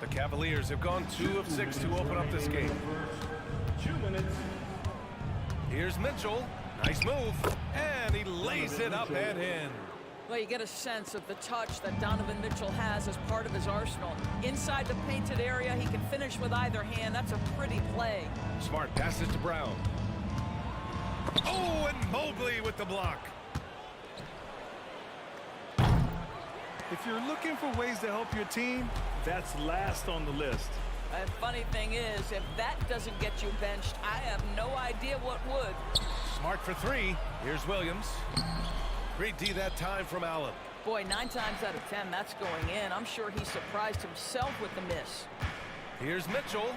The Cavaliers have gone 2 of 6 to open up this game. 2 minutes. Here's Mitchell. Nice move. And he lays it up and in. Well, you get a sense of the touch that Donovan Mitchell has as part of his arsenal. Inside the painted area, he can finish with either hand. That's a pretty play. Smart passes to Brown. Oh, and Mobley with the block. If you're looking for ways to help your team, that's last on the list. The funny thing is, if that doesn't get you benched, I have no idea what would. Smart for 3. Here's Williams. Great D that time from Allen. Boy, 9 times out of 10, that's going in. I'm sure he surprised himself with the miss. Here's Mitchell.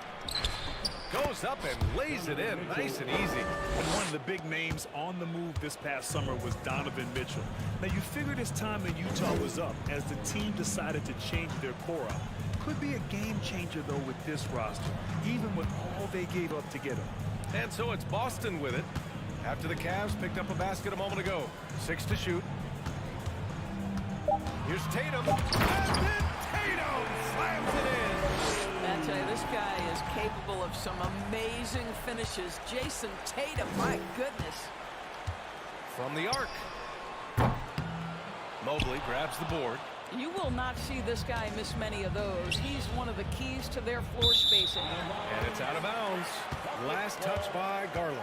Goes up and lays it in nice and easy. And one of the big names on the move this past summer was Donovan Mitchell. Now, you figured his time in Utah was up as the team decided to change their core up. Could be a game changer, though, with this roster, even with all they gave up to get him. And so it's Boston with it. After the Cavs picked up a basket a moment ago. 6 to shoot. Here's Tatum. And then Tatum slams it in. I tell you, this guy is capable of some amazing finishes. Jason Tatum, my goodness. From the arc. Mobley grabs the board. You will not see this guy miss many of those. He's one of the keys to their floor spacing. And it's out of bounds. Last touch by Garland.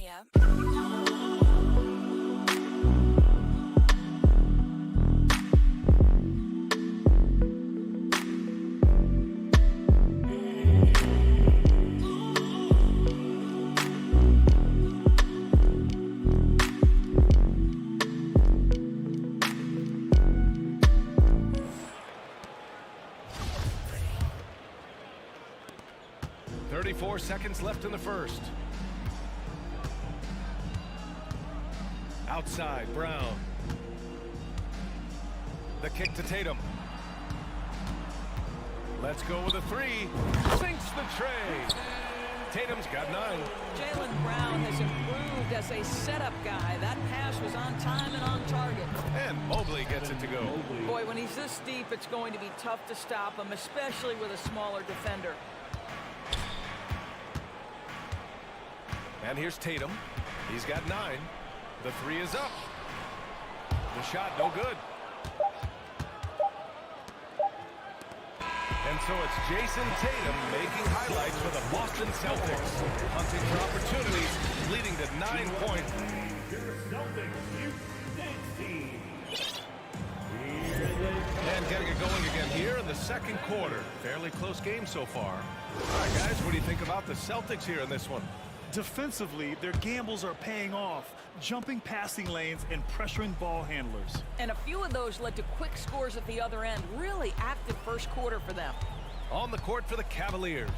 Yeah. 34 seconds left in the first. Outside, Brown. The kick to Tatum. Let's go with a three. Sinks the tray. Tatum's got 9. Jaylen Brown has improved as a setup guy. That pass was on time and on target. And Mobley gets it to go. Boy, when he's this deep, it's going to be tough to stop him, especially with a smaller defender. And here's Tatum. He's got 9. The three is up. The shot no good. And so it's Jason Tatum making highlights for the Boston Celtics. Hunting for opportunities, leading to 9 points. And getting it going again here in the second quarter. Fairly close game so far. All right, guys, what do you think about the Celtics here in this one? Defensively, their gambles are paying off, jumping passing lanes and pressuring ball handlers. And a few of those led to quick scores at the other end. Really active first quarter for them. On the court for the Cavaliers,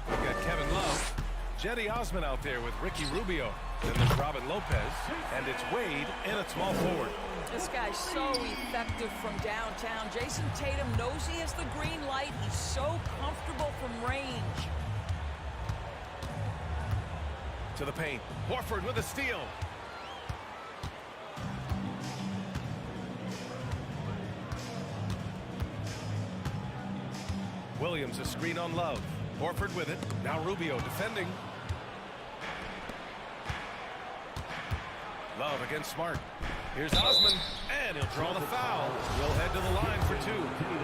we've got Kevin Love, Jetty Osman out there with Ricky Rubio. Then there's Robin Lopez, and it's Wade in at small forward. This guy's so effective from downtown. Jason Tatum knows he has the green light. He's so comfortable from range. To the paint. Horford with a steal. Williams a screen on Love. Horford with it. Now Rubio defending. Love against Smart. Here's Osman, and he'll draw the foul. We'll head to the line for 2.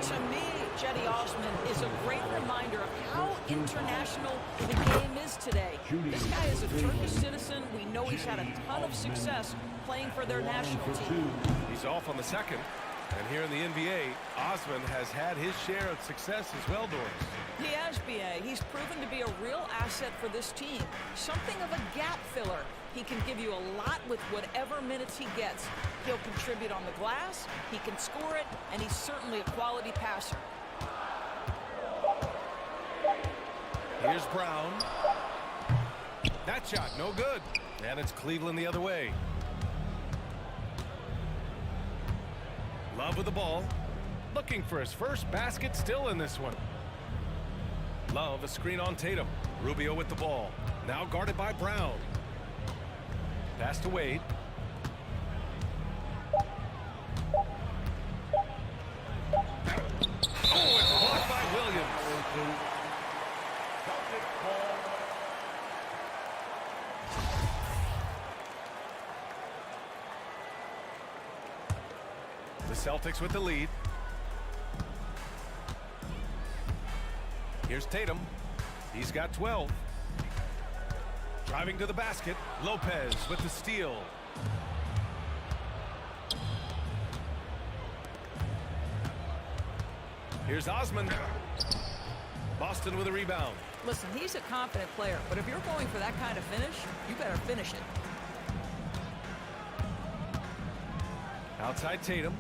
To me, Jetty Osman is a great reminder of how international the game is today. This guy is a Turkish citizen. We know he's had a ton of success playing for their national team. He's off on the second. And here in the NBA, Osman has had his share of success as well, Doris. He has, B.A. He's proven to be a real asset for this team. Something of a gap filler. He can give you a lot with whatever minutes he gets. He'll contribute on the glass, he can score it, and he's certainly a quality passer. Here's Brown. That shot, no good. And it's Cleveland the other way. Love with the ball. Looking for his first basket still in this one. Love a screen on Tatum. Rubio with the ball. Now guarded by Brown. Pass to Wade. Oh, it's blocked by Williams. The Celtics with the lead. Here's Tatum. He's got 12. Driving to the basket. Lopez with the steal. Here's Osman. Boston with a rebound. Listen, he's a confident player, but if you're going for that kind of finish, you better finish it. Outside Tatum.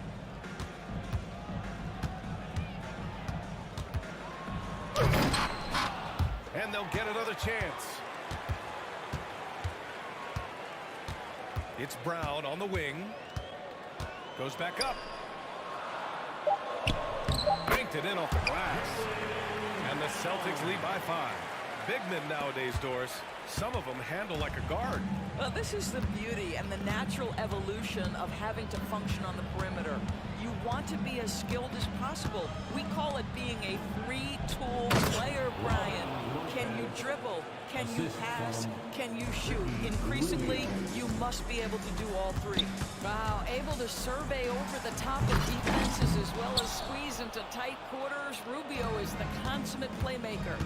they'll get another chance. It's Brown on the wing. Goes back up. Banked it in off the glass. And the Celtics lead by 5. Big men nowadays, Doris. Some of them handle like a guard. Well, this is the beauty and the natural evolution of having to function on the perimeter. You want to be as skilled as possible. We call it being a three-tool player, Brian. Can you dribble? Can you pass? Can you shoot? Increasingly, you must be able to do all three. Wow, able to survey over the top of defenses as well as squeeze into tight quarters. Rubio is the consummate playmaker.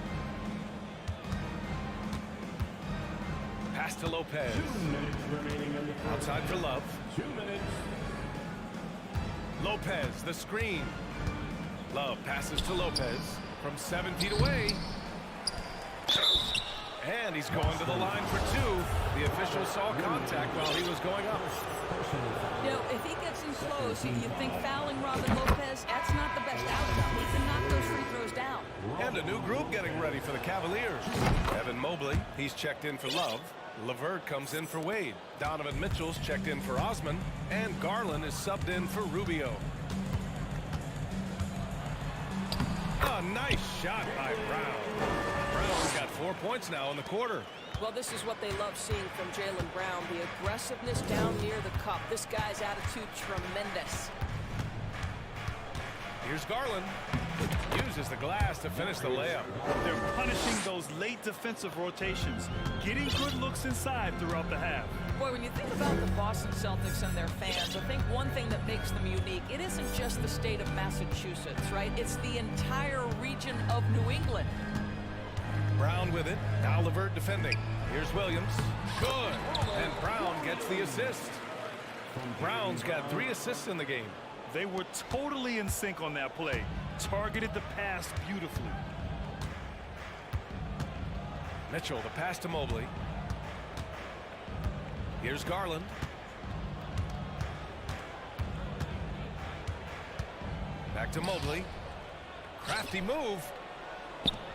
Pass to Lopez. 2 minutes remaining in the first. Outside for Love. 2 minutes. Lopez, the screen. Love passes to Lopez from 7 feet away. And he's going to the line for 2. The official saw contact while he was going up. You know, if he gets in close, you think fouling Robin Lopez, that's not the best outcome. He can knock those free throws down. And a new group getting ready for the Cavaliers. Evan Mobley, he's checked in for Love. LeVert comes in for Wade. Donovan Mitchell's checked in for Osman. And Garland is subbed in for Rubio. A nice shot by Brown. Brown's got 4 points now in the quarter. Well, this is what they love seeing from Jaylen Brown, the aggressiveness down near the cup. This guy's attitude, tremendous. Here's Garland. Uses the glass to finish the layup. They're punishing those late defensive rotations, getting good looks inside throughout the half. Boy, when you think about the Boston Celtics and their fans, I think one thing that makes them unique, it isn't just the state of Massachusetts, right? It's the entire region of New England. Brown with it. Now LeVert defending. Here's Williams. Good. And Brown gets the assist. Brown's got 3 assists in the game. They were totally in sync on that play. Targeted the pass beautifully. Mitchell, the pass to Mobley. Here's Garland. Back to Mobley. Crafty move.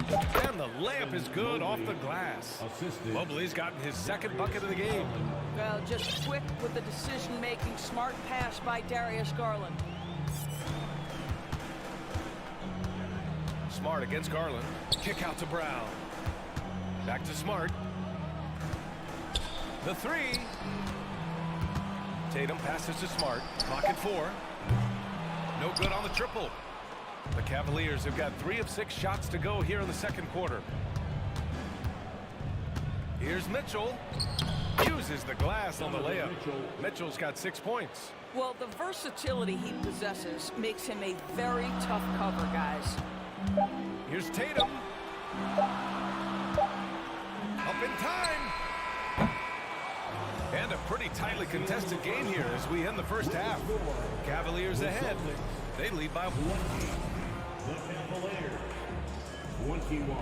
And the layup is good off the glass. Mobley's gotten his 2nd bucket of the game. Well, just quick with the decision-making, smart pass by Darius Garland. Smart against Garland. Kick out to Brown. Back to Smart. The 3. Tatum passes to Smart. Clock at 4. No good on the triple. The Cavaliers have got 3 of 6 shots to go here in the 2nd quarter. Here's Mitchell. Uses the glass on the layup. Mitchell's got 6 points. Well, the versatility he possesses makes him a very tough cover, guys. Here's Tatum. Up in time. And a pretty tightly contested game here as we end the first half. Cavaliers ahead. They lead by 1. The Cavaliers, 21.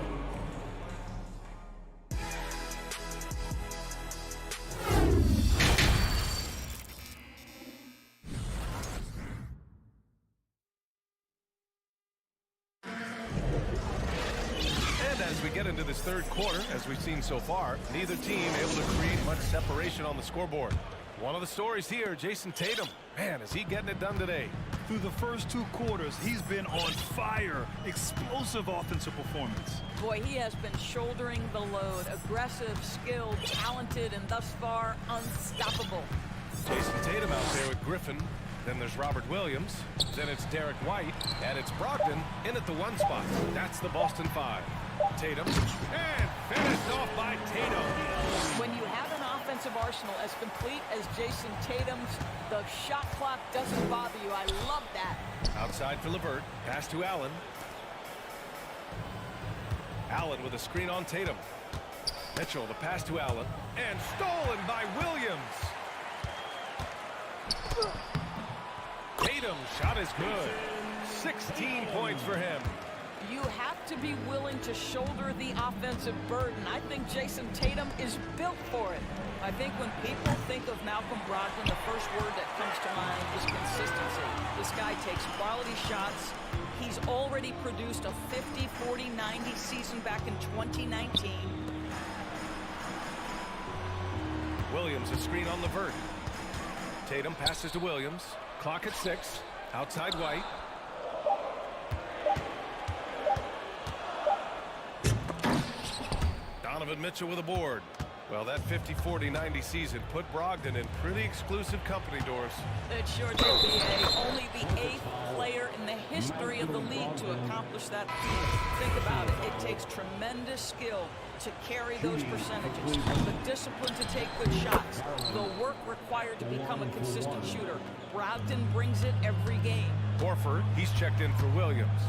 And as we get into this 3rd quarter, as we've seen so far, neither team able to create much separation on the scoreboard. One of the stories here, Jason Tatum. Man, is he getting it done today? Through the first 2 quarters, he's been on fire. Explosive offensive performance. Boy, he has been shouldering the load. Aggressive, skilled, talented, and thus far, unstoppable. Jason Tatum out there with Griffin. Then there's Robert Williams. Then it's Derek White. And it's Brogdon in at the 1 spot. That's the Boston 5. Tatum. And finished off by Tatum. When you have an offensive arsenal as complete as Jason Tatum's, the shot clock doesn't bother you. I love that. Outside for LeVert. Pass to Allen. Allen with a screen on Tatum. Mitchell, the pass to Allen. And stolen by Williams. Tatum's shot is good. 16 points for him. You have to be willing to shoulder the offensive burden. I think Jason Tatum is built for it. I think when people think of Malcolm Brogdon, the first word that comes to mind is consistency. This guy takes quality shots. He's already produced a 50, 40, 90 season back in 2019. Williams, a screen on Levert. Tatum passes to Williams. Clock at 6. Outside White. Donovan Mitchell with a board. Well, that 50, 40, 90 season put Brogdon in pretty exclusive company, Doris. It sure did, B.A. Only the 8th player in the history of the league to accomplish that feat. Think about it. It takes tremendous skill to carry those percentages, the discipline to take good shots, the work required to become a consistent shooter. Brogdon brings it every game. Horford, he's checked in for Williams.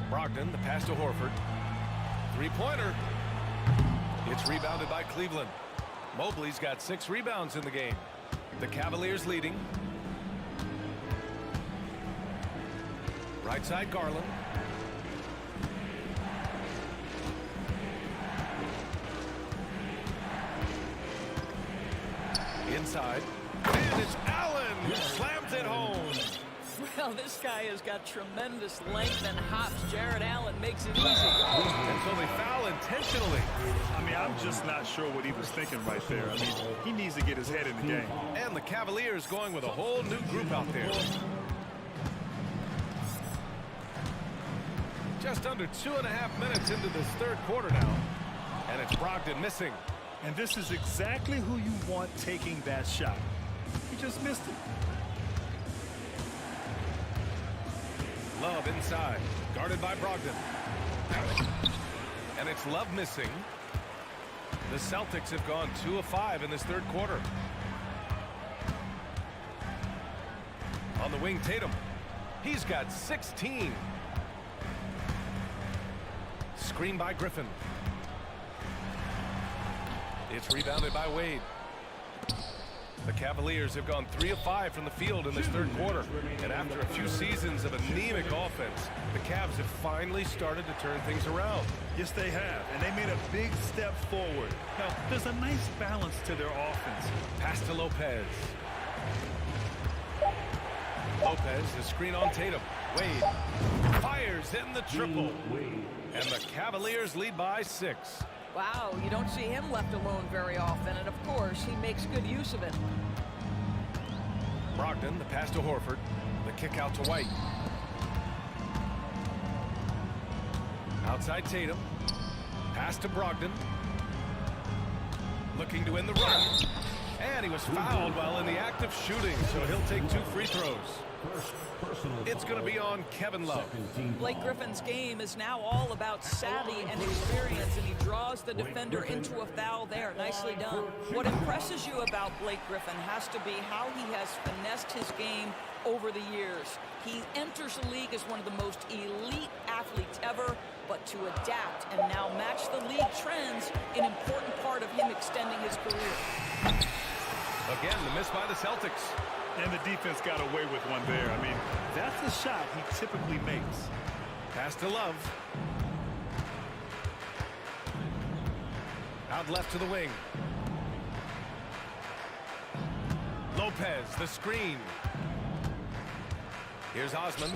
Brogdon, the pass to Horford. Three-pointer. It's rebounded by Cleveland. Mobley's got 6 rebounds in the game. The Cavaliers leading. Right side, Garland. Inside. And it's Allen who slams it home. Well, this guy has got tremendous length and hops. Jared Allen makes it easy. And so they foul intentionally. I mean, I'm just not sure what he was thinking right there. I mean, he needs to get his head in the game. And the Cavaliers going with a whole new group out there. Just under 2.5 minutes into this third quarter now. And it's Brogdon missing. And this is exactly who you want taking that shot. He just missed it. Love inside, guarded by Brogdon. And it's Love missing. The Celtics have gone 2 of 5 in this third quarter. On the wing, Tatum. He's got 16. Screen by Griffin. It's rebounded by Wade. The Cavaliers have gone 3 of 5 from the field in this third quarter. And after a few seasons of anemic offense, the Cavs have finally started to turn things around. Yes, they have. And they made a big step forward. Now, there's a nice balance to their offense. Pass to Lopez. Lopez, the screen on Tatum. Wade fires in the triple. And the Cavaliers lead by 6. Wow, you don't see him left alone very often, and of course, he makes good use of it. Brogdon, the pass to Horford. The kick out to White. Outside Tatum. Pass to Brogdon. Looking to win the run. And he was fouled while in the act of shooting, so he'll take 2 free throws. It's going to be on Kevin Love. Blake Griffin's game is now all about savvy and experience, and he draws the defender into a foul there. Nicely done. What impresses you about Blake Griffin has to be how he has finessed his game over the years. He enters the league as one of the most elite athletes ever, but to adapt and now match the league trends, an important part of him extending his career. Again, the miss by the Celtics. And the defense got away with one there. I mean, that's the shot he typically makes. Pass to Love. Out left to the wing. Lopez, the screen. Here's Osman.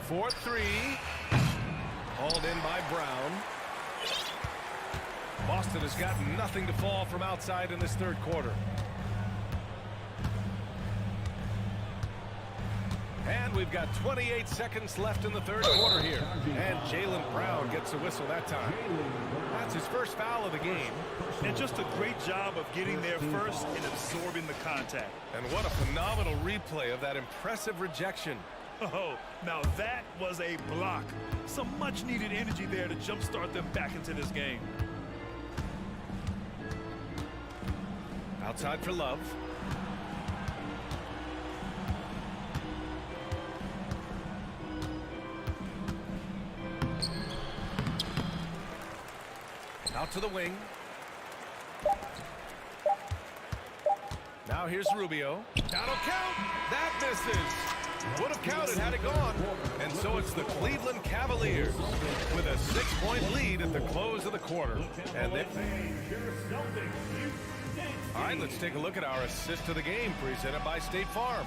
4-3. Hauled in by Brown. Boston has got nothing to fall from outside in this third quarter. And we've got 28 seconds left in the third quarter here. And Jaylen Brown gets a whistle that time. That's his first foul of the game. And just a great job of getting there first and absorbing the contact. And what a phenomenal replay of that impressive rejection. Oh, now that was a block. Some much-needed energy there to jumpstart them back into this game. Outside for Love. Out to the wing. Now here's Rubio. That'll count. That misses. Would have counted had it gone. And so it's the Cleveland Cavaliers with a 6-point lead at the close of the quarter. And they... All right, let's take a look at our assist of the game presented by State Farm.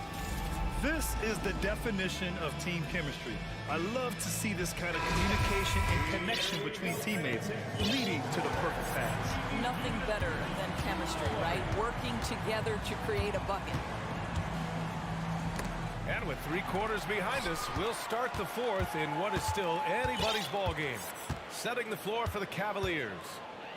This is the definition of team chemistry. I love to see this kind of communication and connection between teammates leading to the perfect pass. Nothing better than chemistry, right? Working together to create a bucket. And with 3 quarters behind us, we'll start the fourth in what is still anybody's ball game. Setting the floor for the Cavaliers.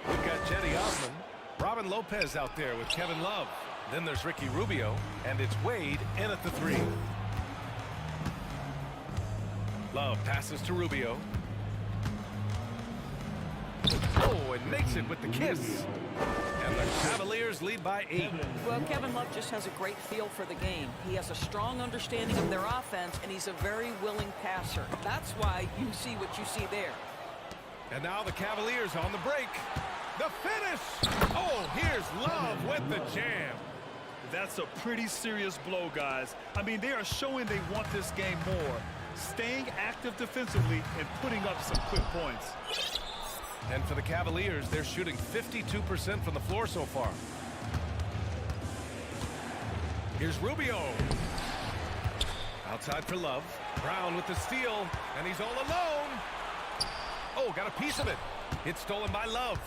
We've got Cedi Osman, Robin Lopez out there with Kevin Love. Then there's Ricky Rubio, and it's Wade in at the 3. Love passes to Rubio. Oh, and makes it with the kiss. And the Cavaliers lead by 8. Well, Kevin Love just has a great feel for the game. He has a strong understanding of their offense, and he's a very willing passer. That's why you see what you see there. And now the Cavaliers on the break. The finish! Oh, here's Love with the jam. That's a pretty serious blow, guys. I mean, they are showing they want this game more. Staying active defensively and putting up some quick points. And for the Cavaliers, they're shooting 52% from the floor so far. Here's Rubio. Outside for Love. Brown with the steal, and he's all alone. Oh, got a piece of it. It's stolen by Love.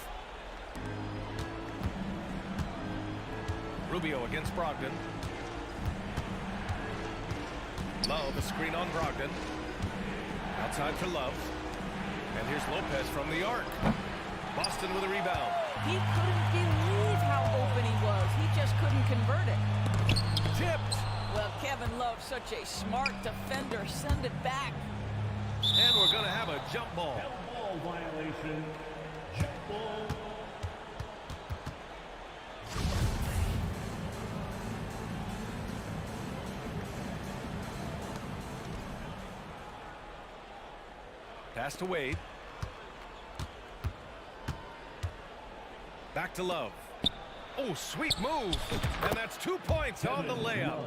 Rubio against Brogdon. Love, a screen on Brogdon. Outside for Love. And here's Lopez from the arc. Boston with a rebound. He couldn't believe how open he was. He just couldn't convert it. Tipped. Well, Kevin Love, such a smart defender. Send it back. And we're going to have a jump ball. Jump ball violation. Jump ball. Pass to Wade. Back to Love. Oh, sweet move. And that's 2 points on the layup.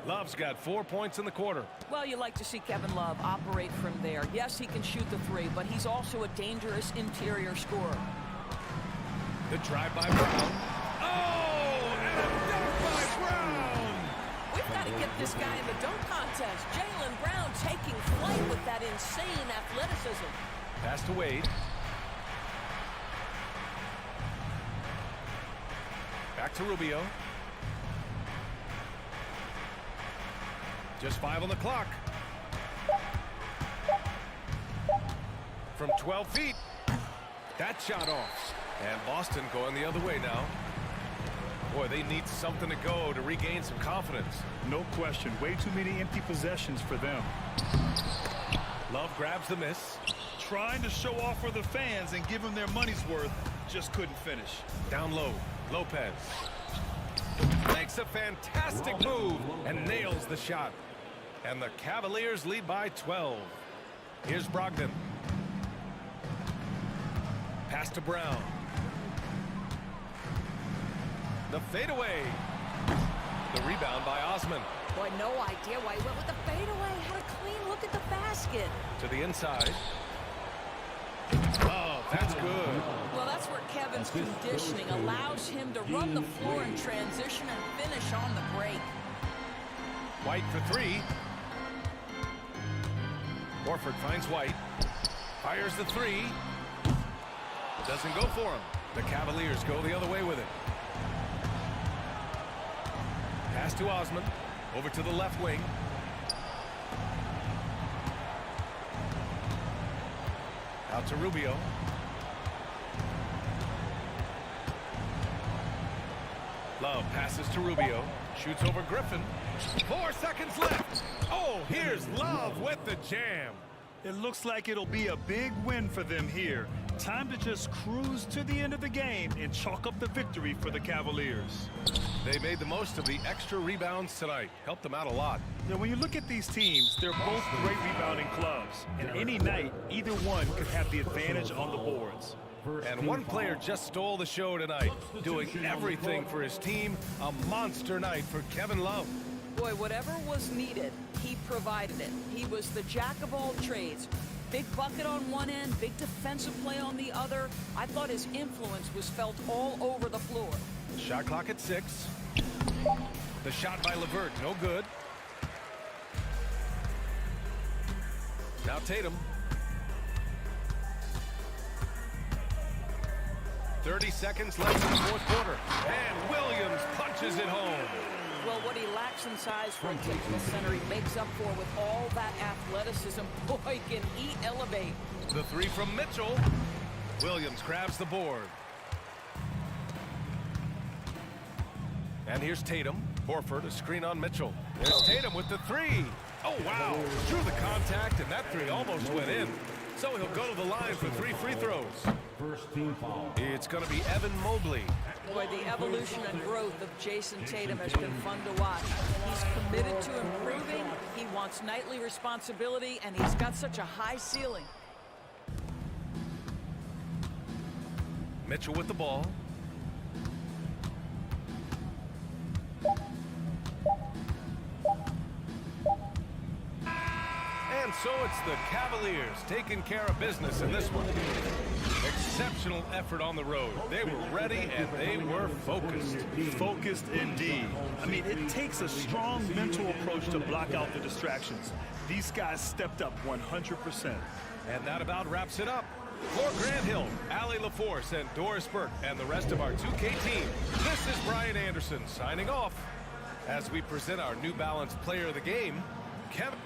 Love's got 4 points in the quarter. Well, you like to see Kevin Love operate from there. Yes, he can shoot the 3, but he's also a dangerous interior scorer. The drive by Brown. Oh, and a dunk by Brown. We've got to get this guy in the dunk contest. Jaylen Brown taking flight with that insane athleticism. Pass to Wade. Back to Rubio. Just 5 on the clock. From 12 feet. That shot off. And Boston going the other way now. Boy, they need something to go to regain some confidence. No question. Way too many empty possessions for them. Love grabs the miss. Trying to show off for the fans and give them their money's worth. Just couldn't finish. Down low. Lopez. Makes a fantastic move and nails the shot. And the Cavaliers lead by 12. Here's Brogdon. Pass to Brown. The fadeaway. The rebound by Osman. Boy, no idea why he went with the fadeaway. Had a clean look at the basket. To the inside. Oh, that's good. Well, that's where Kevin's conditioning allows him to run the floor in transition and finish on the break. White for 3. Horford finds White. Fires the 3. Doesn't go for him. The Cavaliers go the other way with it. Pass to Osman. Over to the left wing. Out to Rubio. Love passes to Rubio. Shoots over Griffin. 4 seconds left. Oh, here's Love with the jam. It looks like it'll be a big win for them here. Time to just cruise to the end of the game and chalk up the victory for the Cavaliers. They made the most of the extra rebounds tonight. Helped them out a lot. Now, when you look at these teams, they're both great rebounding clubs. And any night, either one could have the advantage on the boards. And one player just stole the show tonight, doing everything for his team. A monster night for Kevin Love. Boy, whatever was needed, he provided it. He was the jack of all trades. Big bucket on one end, big defensive play on the other. I thought his influence was felt all over the floor. Shot clock at 6. The shot by LeVert, no good. Now Tatum. 30 seconds left in the fourth quarter. And Williams punches it home. Well, what he lacks in size for a typical center, he makes up for with all that athleticism. Boy, can he elevate. The three from Mitchell. Williams grabs the board. And here's Tatum. Horford, a screen on Mitchell. There's Tatum with the three. Oh, wow. Drew the contact, and that three almost went in. So he'll go to the line for 3 free throws. First team foul. It's going to be Evan Mobley. Boy, the evolution and growth of Jason Tatum has been fun to watch. He's committed to improving. He wants nightly responsibility, and he's got such a high ceiling. Mitchell with the ball. And so it's the Cavaliers taking care of business in this one. Exceptional effort on the road. They were ready and they were focused. Focused indeed. I mean, it takes a strong mental approach to block out the distractions. These guys stepped up 100%. And that about wraps it up. For Grant Hill, Allie LaForce, and Doris Burke, and the rest of our 2K team, this is Brian Anderson signing off as we present our New Balance Player of the Game, Kevin.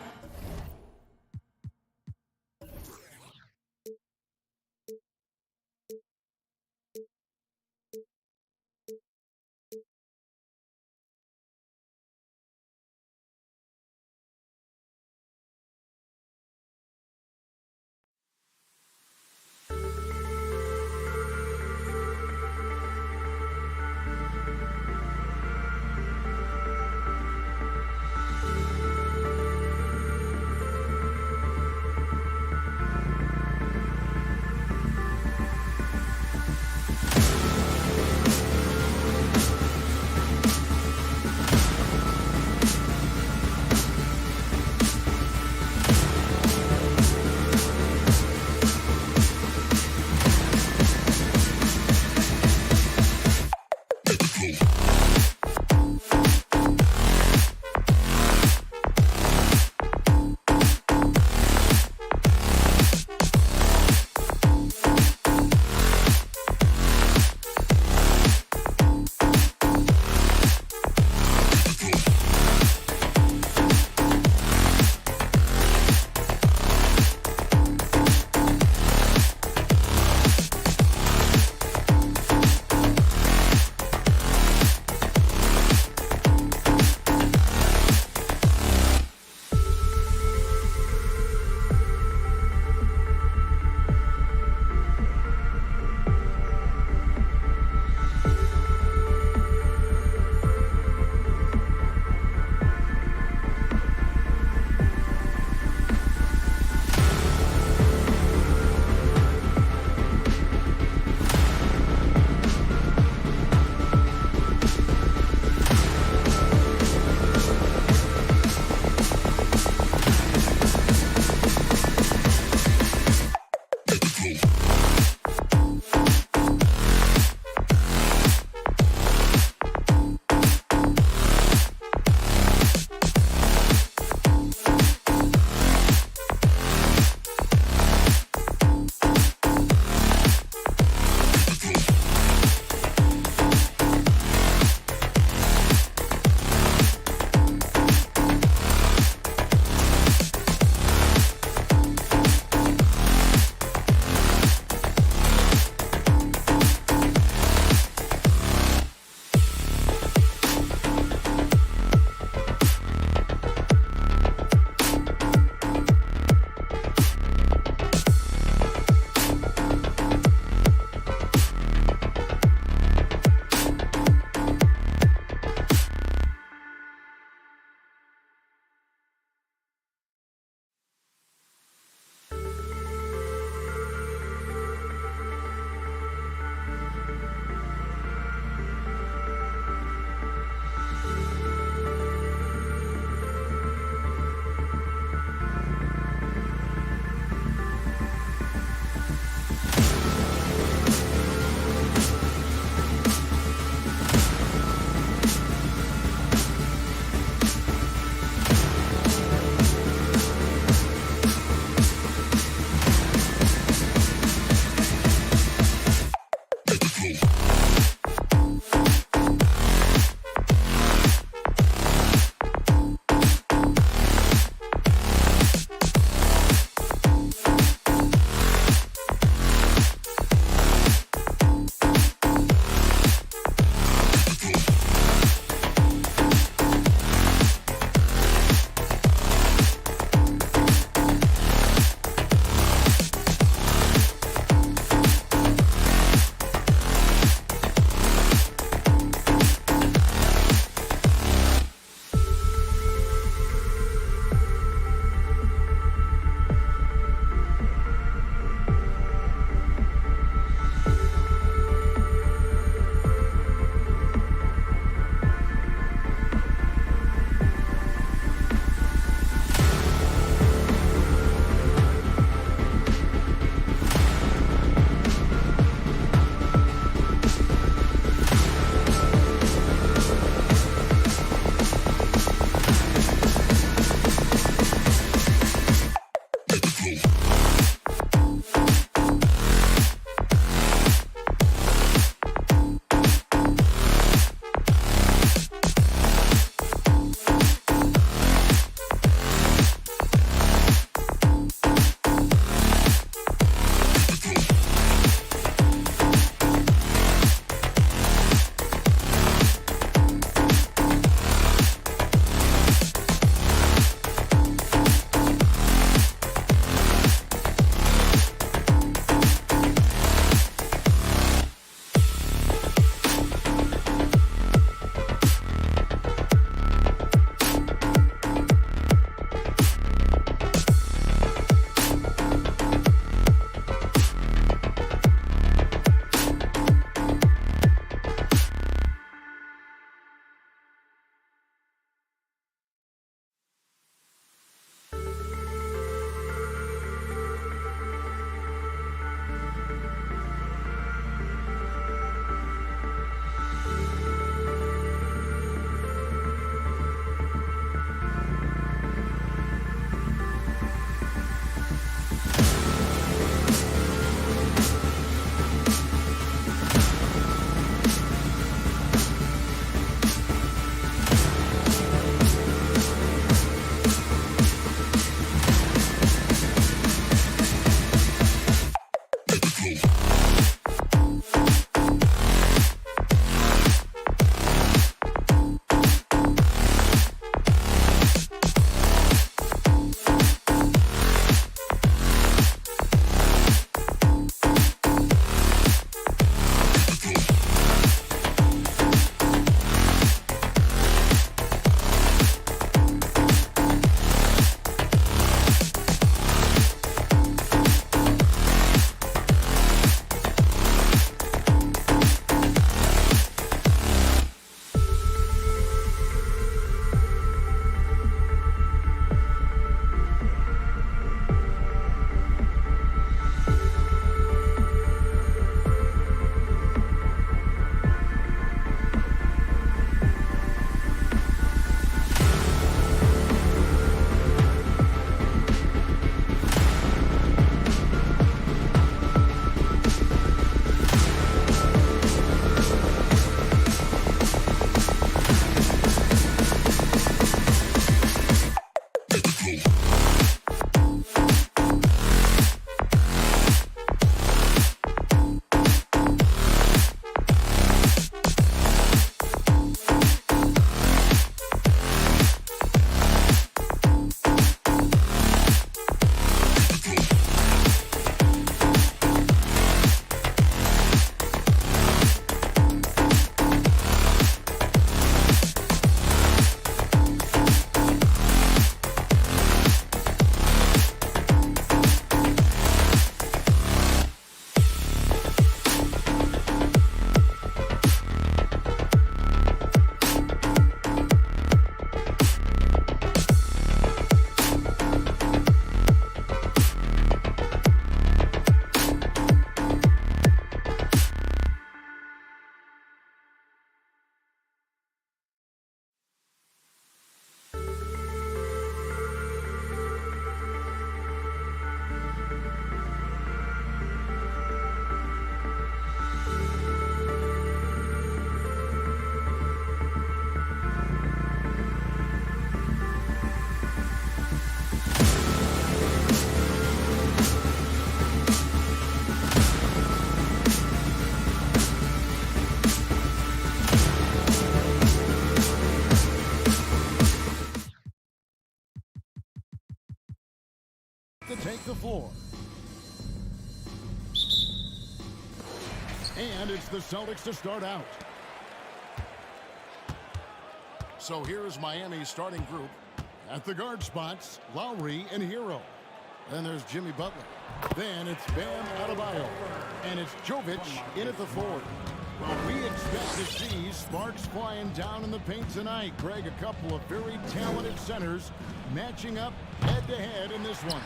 floor. And it's the Celtics to start out. So here's Miami's starting group. At the guard spots, Lowry and Hero. Then there's Jimmy Butler. Then it's Bam Adebayo. And it's Jovic in at the forward. Well, we expect to see sparks flying down in the paint tonight. Greg, a couple of very talented centers matching up head-to-head in this one.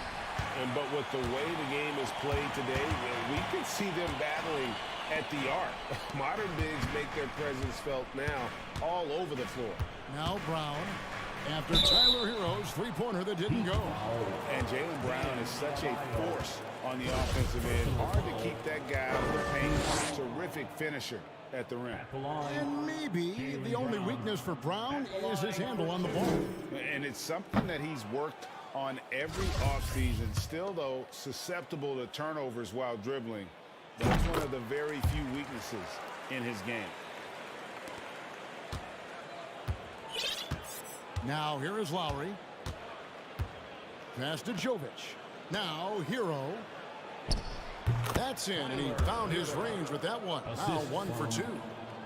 But with the way the game is played today, we could see them battling at the arc. Modern bigs make their presence felt now all over the floor. Now Brown, after Tyler Hero's three-pointer that didn't go. And Jaylen Brown is such a force on the offensive end. Hard to keep that guy out of the paint. Terrific finisher at the rim. And maybe the only weakness for Brown is his handle on the ball. And it's something that he's worked on every offseason. Still, though, susceptible to turnovers while dribbling. That's one of the very few weaknesses in his game. Now here is Lowry. Pass to Jovic. Now Hero. That's in, and he found his range with that one. Now 1 for 2.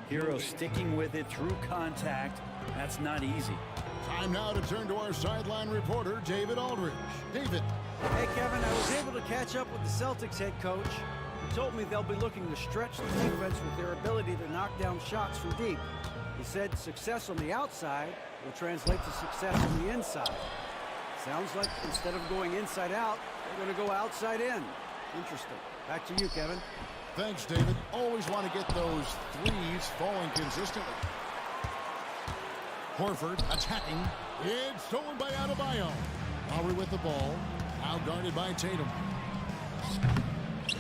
Hero sticking with it through contact. That's not easy. Time now to turn to our sideline reporter, David Aldridge. David. Hey, Kevin, I was able to catch up with the Celtics head coach. He told me they'll be looking to stretch the defense with their ability to knock down shots from deep. He said success on the outside will translate to success on the inside. Sounds like instead of going inside out, they're going to go outside in. Interesting. Back to you, Kevin. Thanks, David. Always want to get those threes falling consistently. Horford attacking. It's stolen by Adebayo. Lowry with the ball. Now guarded by Tatum.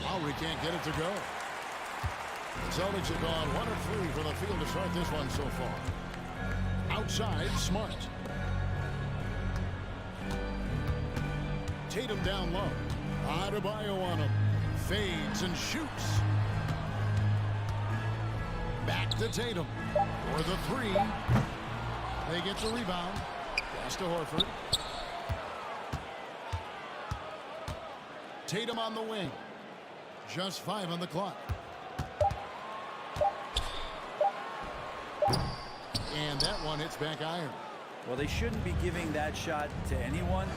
Lowry can't get it to go. Celtics have gone 1 of 3 from the field to start this one so far. Outside, Smart. Tatum down low. Adebayo on him. Fades and shoots. Back to Tatum. For the 3. They get the rebound. Pass to Horford. Tatum on the wing. Just 5 on the clock. And that one hits back iron. Well, they shouldn't be giving that shot to anyone,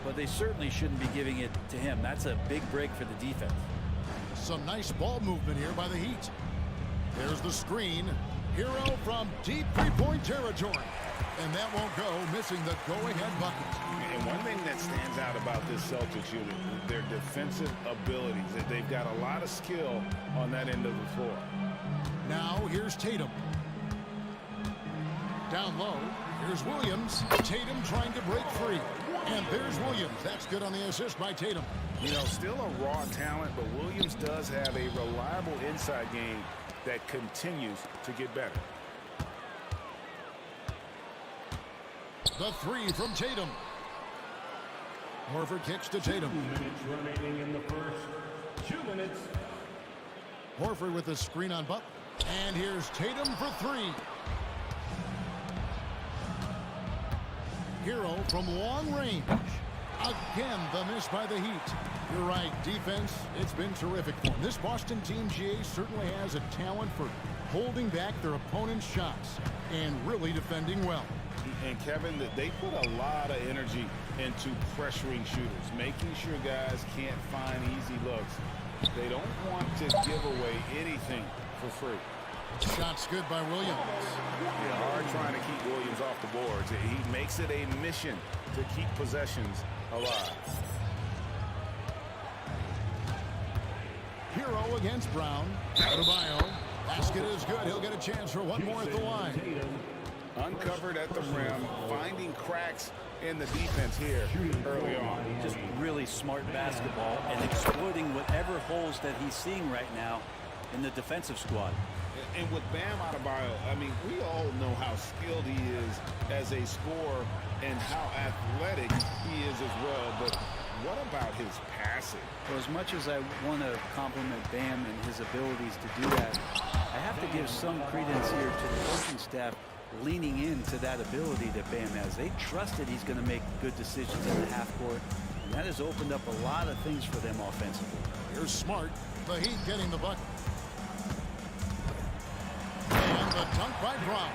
but they certainly shouldn't be giving it to him. That's a big break for the defense. Some nice ball movement here by the Heat. There's the screen. Hero from deep three-point territory. And that won't go, missing the go-ahead bucket. And one thing that stands out about this Celtics unit, their defensive abilities. They've got a lot of skill on that end of the floor. Now here's Tatum. Down low, here's Williams. Tatum trying to break free. And there's Williams. That's good on the assist by Tatum. You know, still a raw talent, but Williams does have a reliable inside game that continues to get better. The 3 from Tatum. Horford kicks to Tatum. 2 minutes remaining in the first. 2 minutes. Horford with the screen on Butler. And here's Tatum for 3. Hero from long range. Again, the miss by the Heat. You're right, defense, it's been terrific for them. This Boston team, GA, certainly has a talent for holding back their opponent's shots and really defending well. And Kevin, they put a lot of energy into pressuring shooters, making sure guys can't find easy looks. They don't want to give away anything for free. Shots good by Williams. Yeah, hard trying to keep Williams off the boards. He makes it a mission to keep possessions alive. Hero against Brown. Adebayo. Basket is good. He'll get a chance for one more at the line. Uncovered at the rim, finding cracks in the defense here early on. Just really smart basketball and exploiting whatever holes that he's seeing right now in the defensive squad. And with Bam Adebayo, I mean, we all know how skilled he is as a scorer and how athletic he is as well. But what about his passing? Well, as much as I want to compliment Bam and his abilities to do that, I have to give some credence here to the coaching staff leaning into that ability that Bam has. They trust that he's going to make good decisions in the half court, and And that has opened up a lot of things for them offensively. Here's Smart. The Heat getting the bucket. And the dunk by Brown.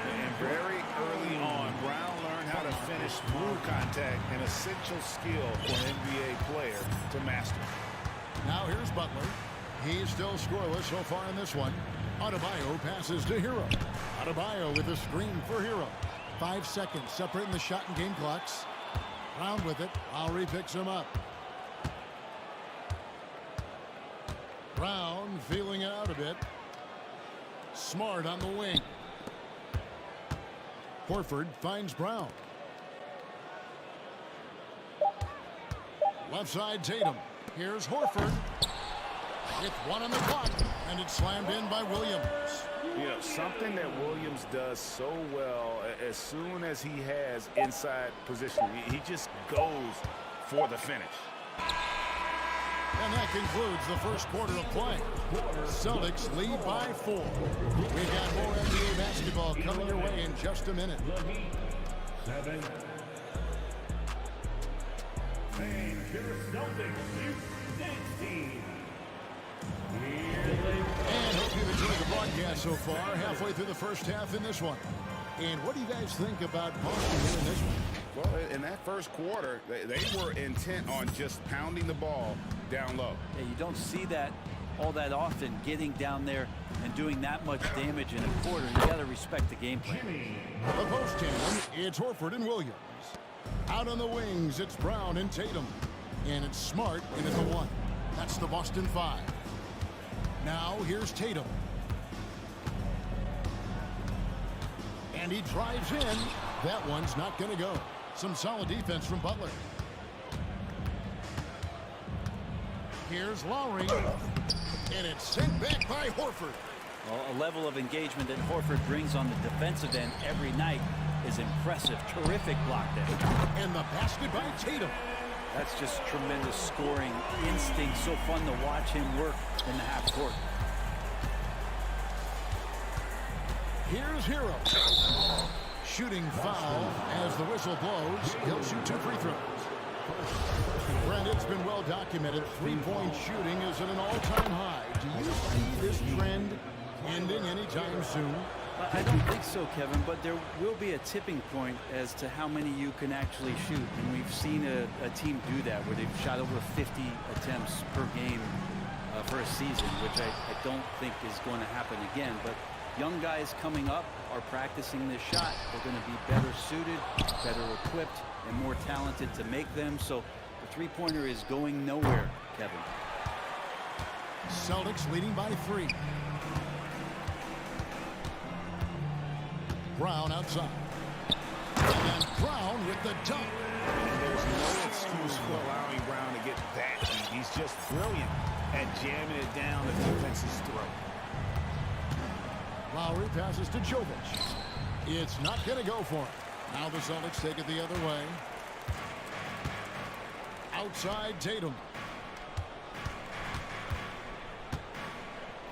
And very early on, Brown learned how to finish through contact, an essential skill for an NBA player to master. Now here's Butler. He's still scoreless so far in this one. Adebayo passes to Hero. Adebayo with a screen for Hero. 5 seconds separating the shot and game clocks. Brown with it. Lowry picks him up. Brown feeling it out a bit. Smart on the wing. Horford finds Brown. Left side Tatum. Here's Horford. With 1 on the clock. And it's slammed in by Williams. You know, something that Williams does so well, as soon as he has inside position, he just goes for the finish. And that concludes the first quarter of play. Celtics lead by 4. We got more NBA basketball coming your way in just a minute. 7. And your Celtics, 16. And hope you've enjoyed the broadcast so far. Halfway through the first half in this one. And what do you guys think about Boston here in this one? Well, in that first quarter, they were intent on just pounding the ball down low. Yeah, you don't see that all that often, getting down there and doing that much damage in a quarter. You got to respect the game plan. The post team, it's Horford and Williams. Out on the wings, it's Brown and Tatum. And it's Smart in at the 1. That's the Boston 5. Now here's Tatum. And he drives in. That one's not going to go. Some solid defense from Butler. Here's Lowry. And it's sent back by Horford. Well, a level of engagement that Horford brings on the defensive end every night is impressive. Terrific block there. And the basket by Tatum. That's just tremendous scoring instinct. So fun to watch him work in the half court. Here's Hero. Shooting foul as the whistle blows. He'll shoot 2 free throws. Brent, it's been well documented. 3-point shooting is at an all-time high. Do you see this trend ending anytime soon? I don't think so, Kevin, but there will be a tipping point as to how many you can actually shoot. And we've seen a team do that where they've shot over 50 attempts per game for a season, which I don't think is going to happen again. But young guys coming up are practicing this shot. They're going to be better suited, better equipped, and more talented to make them. So the three-pointer is going nowhere, Kevin. Celtics leading by 3. Brown outside. And then Brown with the dunk. And there's no excuse for allowing Brown to get that deep. He's just brilliant at jamming it down the defense's throat. Lowry passes to Jovic. It's not going to go for him. Now the Celtics take it the other way. Outside Tatum.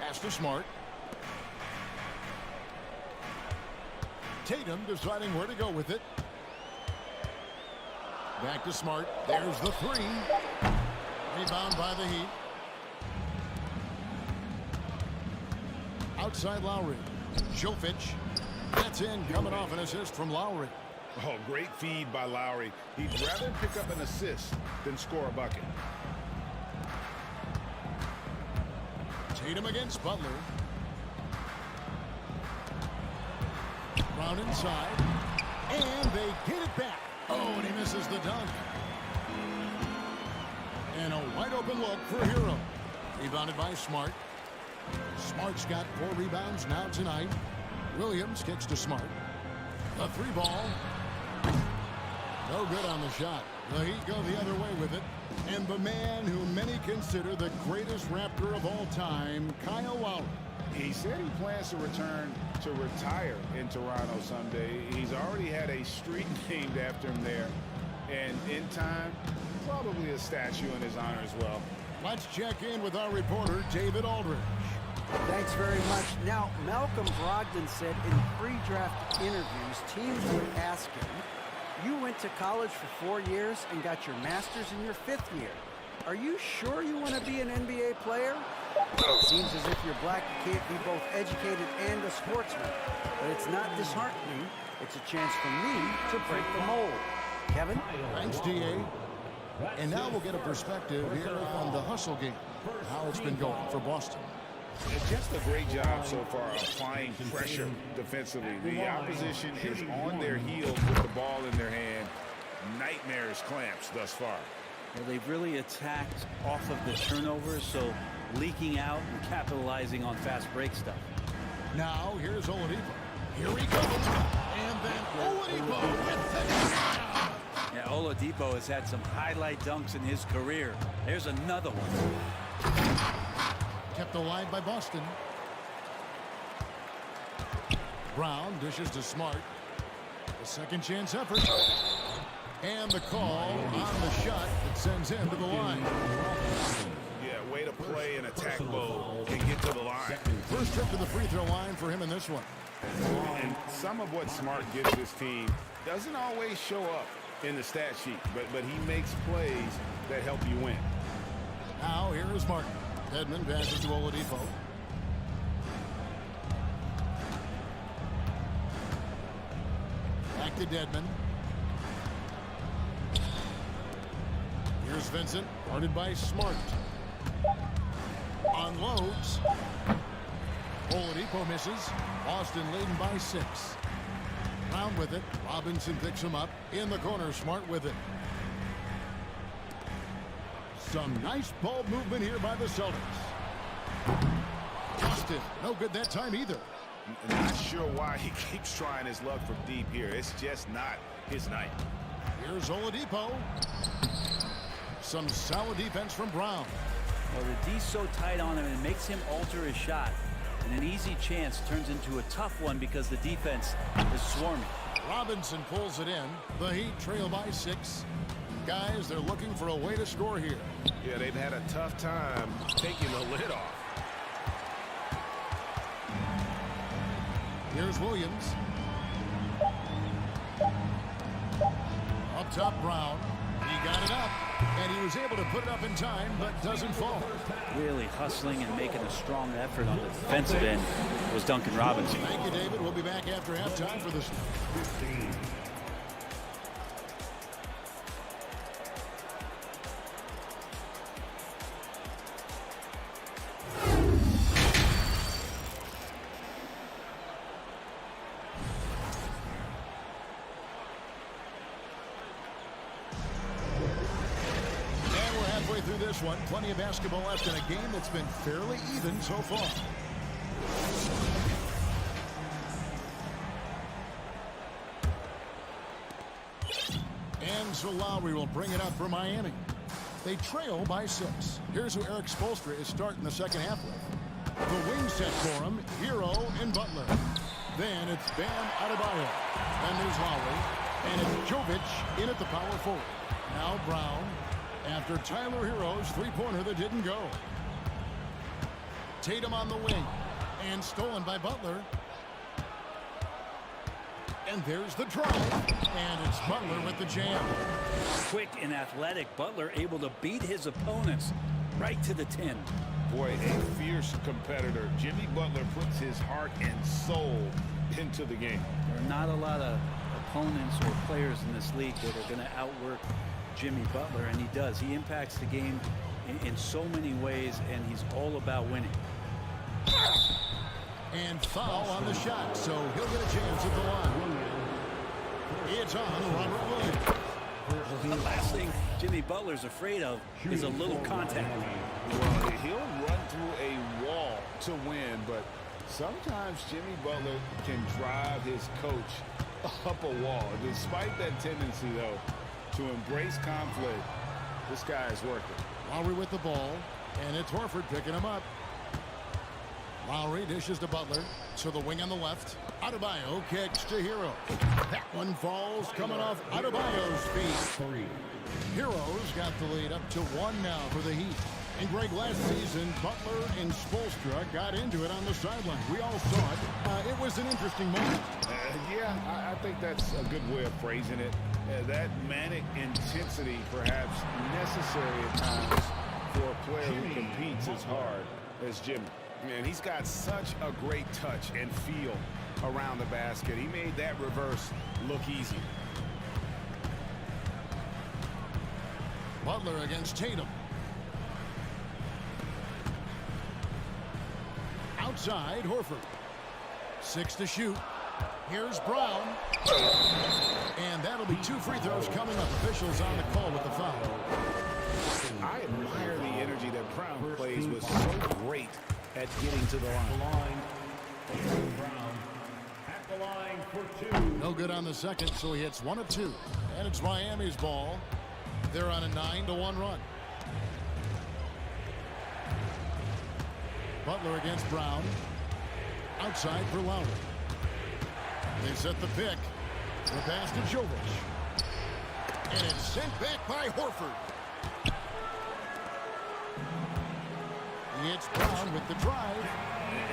Pass to Smart. Tatum deciding where to go with it. Back to Smart. There's the 3. Rebound by the Heat. Outside Lowry. Jovic. That's in, coming off an assist from Lowry. Oh, great feed by Lowry. He'd rather pick up an assist than score a bucket. Tatum against Butler. Brown inside. And they get it back. Oh, and he misses the dunk. And a wide open look for Hero. Rebounded by Smart. Smart's got 4 rebounds now tonight. Williams kicks to Smart. A 3 ball. No good on the shot. The Heat go the other way with it. And the man who many consider the greatest Raptor of all time, Kyle Lowry. He said he plans to return to retire in Toronto someday. He's already had a street named after him there. And in time, probably a statue in his honor as well. Let's check in with our reporter, David Aldridge. Thanks very much. Now, Malcolm Brogdon said in pre-draft interviews, teams would ask him You went to college for 4 years and got your master's in your 5th year. Are you sure you want to be an NBA player? It seems as if you're black, you can't be both educated and a sportsman. But it's not disheartening. It's a chance for me to break the mold. Kevin? Thanks, D.A. And now we'll get a perspective here on the hustle game, how it's been going for Boston. Just a great job so far applying pressure defensively. The opposition is on their heels with the ball in their hand. Nightmares clamps thus far. Well, they've really attacked off of the turnovers, so leaking out and capitalizing on fast break stuff. Now here's Oladipo. Here he goes. And then Oladipo with the touchdown. Yeah, Oladipo has had some highlight dunks in his career. There's another one. Kept alive by Boston. Brown dishes to Smart. A second chance effort. And the call on the shot that sends him to the line. Yeah, way to play in attack mode and get to the line. First trip to the free throw line for him in this one. And some of what Smart gives his team doesn't always show up in the stat sheet, but he makes plays that help you win. Now here is Martin. Edmond passes to Oladipo. Back to Dedmon. Here's Vincent, guarded by Smart. Unloads. Oladipo misses. Boston leading by 6. Brown with it. Robinson picks him up. In the corner, Smart with it. Some nice ball movement here by the Celtics. Boston, no good that time either. Not sure why he keeps trying his luck from deep here. It's just not his night. Here's Oladipo. Some solid defense from Brown. Well, the D's so tight on him, it makes him alter his shot. And an easy chance turns into a tough one because the defense is swarming. Robinson pulls it in. The Heat trail by 6. Guys, they're looking for a way to score here. Yeah, they've had a tough time taking the lid off. Here's Williams. Up top, Brown. He got it up, and he was able to put it up in time, but doesn't fall. Really hustling and making a strong effort on the defensive end was Duncan Robinson. Thank you, David. We'll be back after halftime for this. Through this one, plenty of basketball left in a game that's been fairly even so far. And so Lowry will bring it up for Miami. They trail by 6. Here's who Eric Spoelstra is starting the second half with. The wing set for him, Hero and Butler. Then it's Bam Adebayo. Then there's Lowry. And it's Jovic in at the power forward. Now Brown. After Tyler Hero's three-pointer that didn't go. Tatum on the wing. And stolen by Butler. And there's the drive. And it's Butler with the jam. Quick and athletic, Butler able to beat his opponents right to the 10. Boy, a fierce competitor. Jimmy Butler puts his heart and soul into the game. There are not a lot of opponents or players in this league that are going to outwork Jimmy Butler, and he does. He impacts the game in so many ways, and he's all about winning. And foul on the shot, so he'll get a chance at the line. It's on Robert Williams. The last thing Jimmy Butler's afraid of is a little contact. Well, he'll run through a wall to win, but sometimes Jimmy Butler can drive his coach up a wall. Despite that tendency, though, to embrace conflict, this guy is working. Lowry with the ball, and it's Horford picking him up. Lowry dishes to Butler, so the wing on the left. Adebayo kicks to Hero. That one falls coming off Adebayo's feet. Hero's got the lead up to 1 now for the Heat. And Greg, last season, Butler and Spoelstra got into it on the sideline. We all saw it. It was an interesting moment. Yeah, I think that's a good way of phrasing it. That manic intensity, perhaps necessary at times for a player who competes as hard as Jimmy. Man, he's got such a great touch and feel around the basket. He made that reverse look easy. Butler against Tatum. Outside, Horford. 6 to shoot. Here's Brown. And that'll be 2 free throws coming up. Officials on the call with the foul. I admire the energy that Brown plays with, so great at getting to the line. Brown at the line for 2. No good on the second, so he hits 1 of 2. And it's Miami's ball. They're on a 9-1 run. Butler against Brown. Outside for Lowry. They set the pick. The pass to Jovic. And it's sent back by Horford. It's Brown with the drive.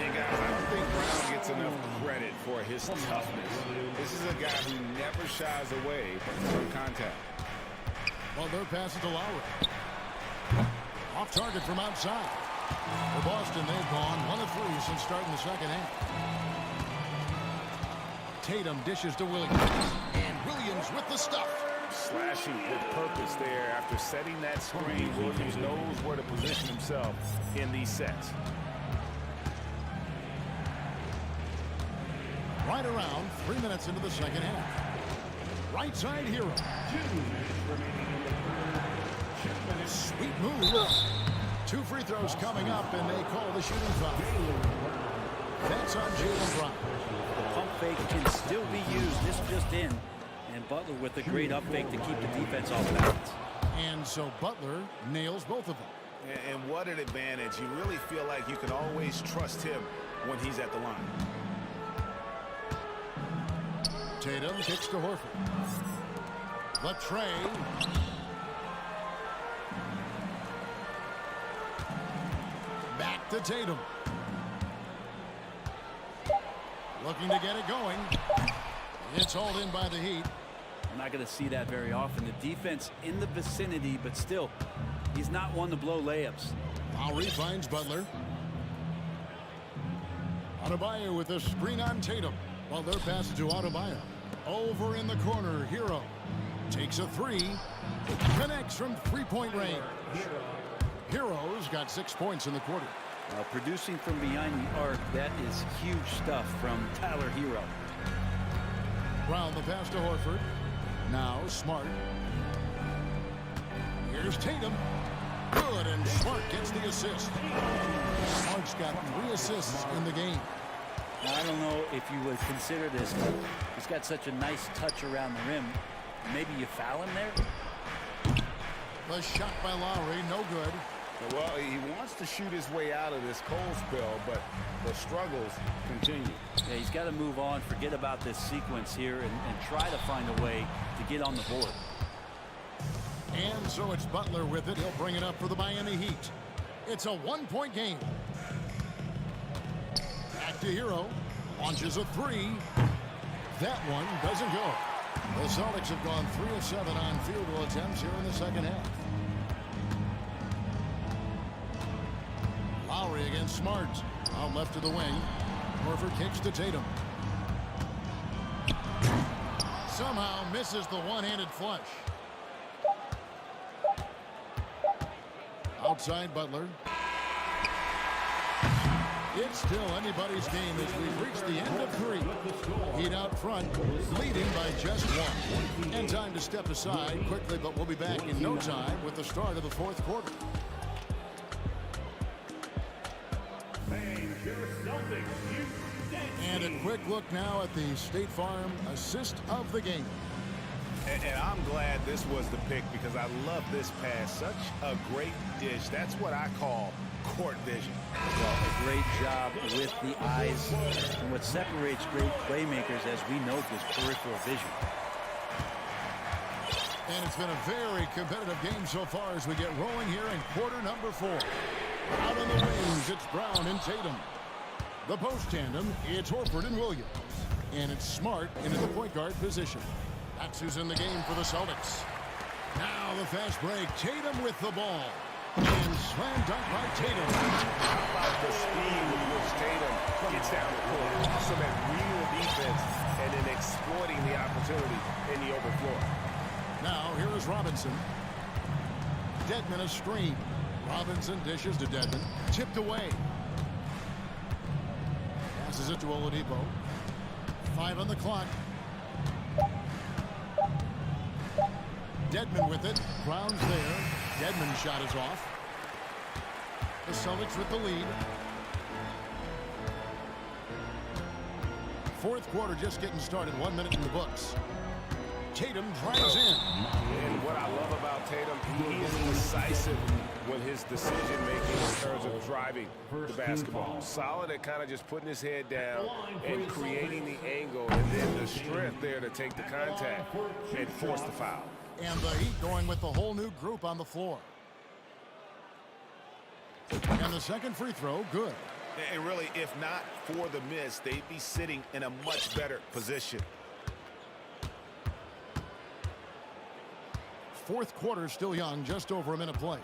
And guys, I don't think Brown gets enough credit for his toughness. This is a guy who never shies away from contact. Butler passes to Lowry. Off target from outside. For Boston, they've gone 1 of 3 since starting the second half. Tatum dishes to Williams. And Williams with the stuff. Slashing with purpose there after setting that screen. Williams knows where to position himself in these sets. Right around 3 minutes into the second half. Right side hero. 2 minutes remaining in the third. 2 minutes. Sweet move. 2 free throws coming up, and they call the shooting foul. That's on Jaylen Brown. The pump fake can still be used. This just in. And Butler with a great up fake to keep the defense off balance. And so Butler nails both of them. And what an advantage. You really feel like you can always trust him when he's at the line. Tatum kicks to Horford. Latrey. Back to Tatum. Looking to get it going. It's hauled in by the Heat. We're not going to see that very often. The defense in the vicinity, but still, he's not one to blow layups. Lowry finds Butler. Adebayo with a screen on Tatum. Butler passes to Adebayo. Over in the corner, Hero takes a 3. Connects from 3-point range. Hero's got 6 points in the quarter. Producing from behind the arc, that is huge stuff from Tyler Hero. Brown the pass to Horford. Now Smart. Here's Tatum. Good, and Smart gets the assist. Smart's got 3 assists in the game. Now, I don't know if you would consider this, but he's got such a nice touch around the rim. Maybe you foul him there? The shot by Lowry, no good. Well, he wants to shoot his way out of this cold spell, but the struggles continue. Yeah, he's got to move on, forget about this sequence here, and try to find a way to get on the board. And so it's Butler with it. He'll bring it up for the Miami Heat. It's a 1-point game. Back to Hero. Launches a 3. That one doesn't go. The Celtics have gone 3 of 7 on field goal attempts here in the second half. Lowry against Smart. Out left to the wing. Horford kicks to Tatum. Somehow misses the one-handed flush. Outside Butler. It's still anybody's game as we've reached the end of 3. Heat out front, leading by just 1. And time to step aside quickly, but we'll be back in no time with the start of the 4th quarter. And a quick look now at the State Farm assist of the game. And I'm glad this was the pick because I love this pass. Such a great dish. That's what I call court vision. Well, a great job with the eyes. And what separates great playmakers, as we know, is peripheral vision. And it's been a very competitive game so far as we get rolling here in quarter number 4. Out on the wings, it's Brown and Tatum. The post tandem, it's Horford and Williams. And it's Smart into the point guard position. That's who's in the game for the Celtics. Now the fast break. Tatum with the ball. And slam dunk by Tatum. How about the speed with which Tatum gets down the court? Some that real defense and then exploiting the opportunity in the open floor. Now here is Robinson. Dedmon a screen. Robinson dishes to Dedmon. Tipped away. Passes it to Oladipo. 5 on the clock. Dedmon with it. Brown's there. Dedmon's shot is off. The Celtics with the lead. Fourth quarter just getting started. 1 minute in the books. Tatum drives in. And what I love about Tatum, he is decisive with his decision-making in terms of driving the basketball. Solid at kind of just putting his head down and creating the angle, and then the strength there to take the contact and force the foul. And the Heat going with the whole new group on the floor. And the second free throw, good. And really, if not for the miss, they'd be sitting in a much better position. Fourth quarter still young, just over a minute play.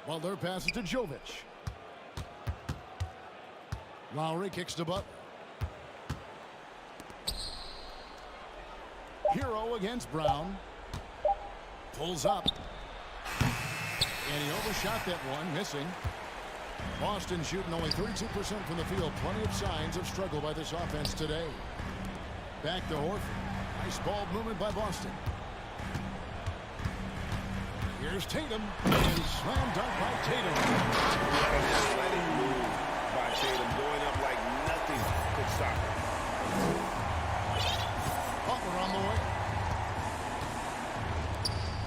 Butler passes to Jovic. Lowry kicks to Butler. Hero against Brown. Pulls up. And he overshot that one, missing. Boston shooting only 32% from the field. Plenty of signs of struggle by this offense today. Back to Horford. Nice ball movement by Boston. Here's Tatum, and slam dunk by Tatum. Athletic move by Tatum, going up like nothing could stop him. Butler on the way.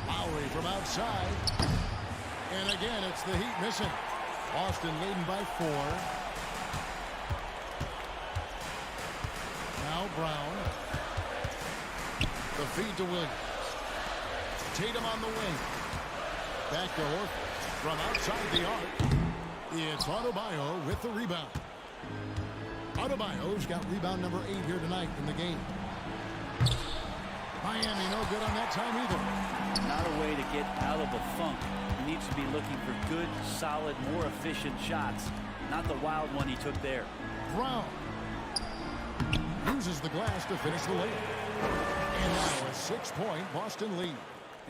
Lowry from outside. And again, it's the Heat missing. Boston leading by 4. Now Brown. The feed to Williams. Tatum on the wing. Back to Horford from outside the arc. It's Adebayo with the rebound. Adebayo's got rebound number 8 here tonight in the game. Miami no good on that time either. Not a way to get out of a funk. He needs to be looking for good, solid, more efficient shots. Not the wild one he took there. Brown uses the glass to finish the layup. And now a 6-point Boston lead.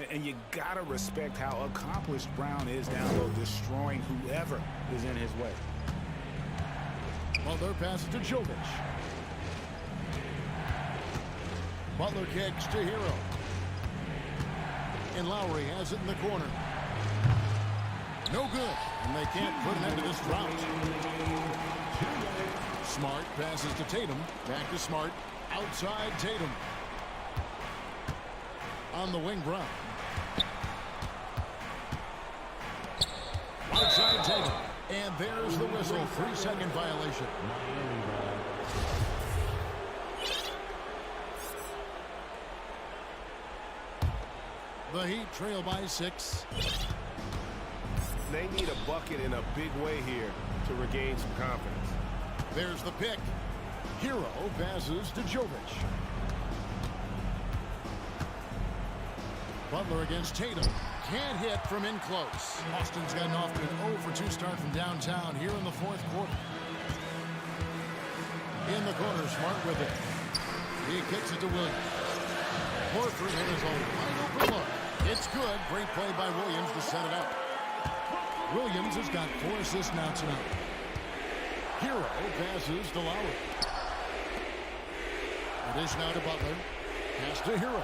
And you got to respect how accomplished Brown is down low, destroying whoever is in his way. Butler passes to Jovic. Butler kicks to Hero. And Lowry has it in the corner. No good. And they can't put an end to this drought. Smart passes to Tatum. Back to Smart. Outside Tatum. On the wing, Brown. Outside Tatum. And there's the whistle. 3-second violation. The Heat trail by 6. They need a bucket in a big way here to regain some confidence. There's the pick. Hero passes to Jovic. Butler against Tatum. Can't hit from in close. Boston's gotten off to an 0-for-2 start from downtown here in the fourth quarter. In the corner, Smart with it. He kicks it to Williams. Horford hit his own wide open look. It's good. Great play by Williams to set it up. Williams has got 4 assists now tonight. Hero passes to Lowry. It is now to Butler. Pass to Hero.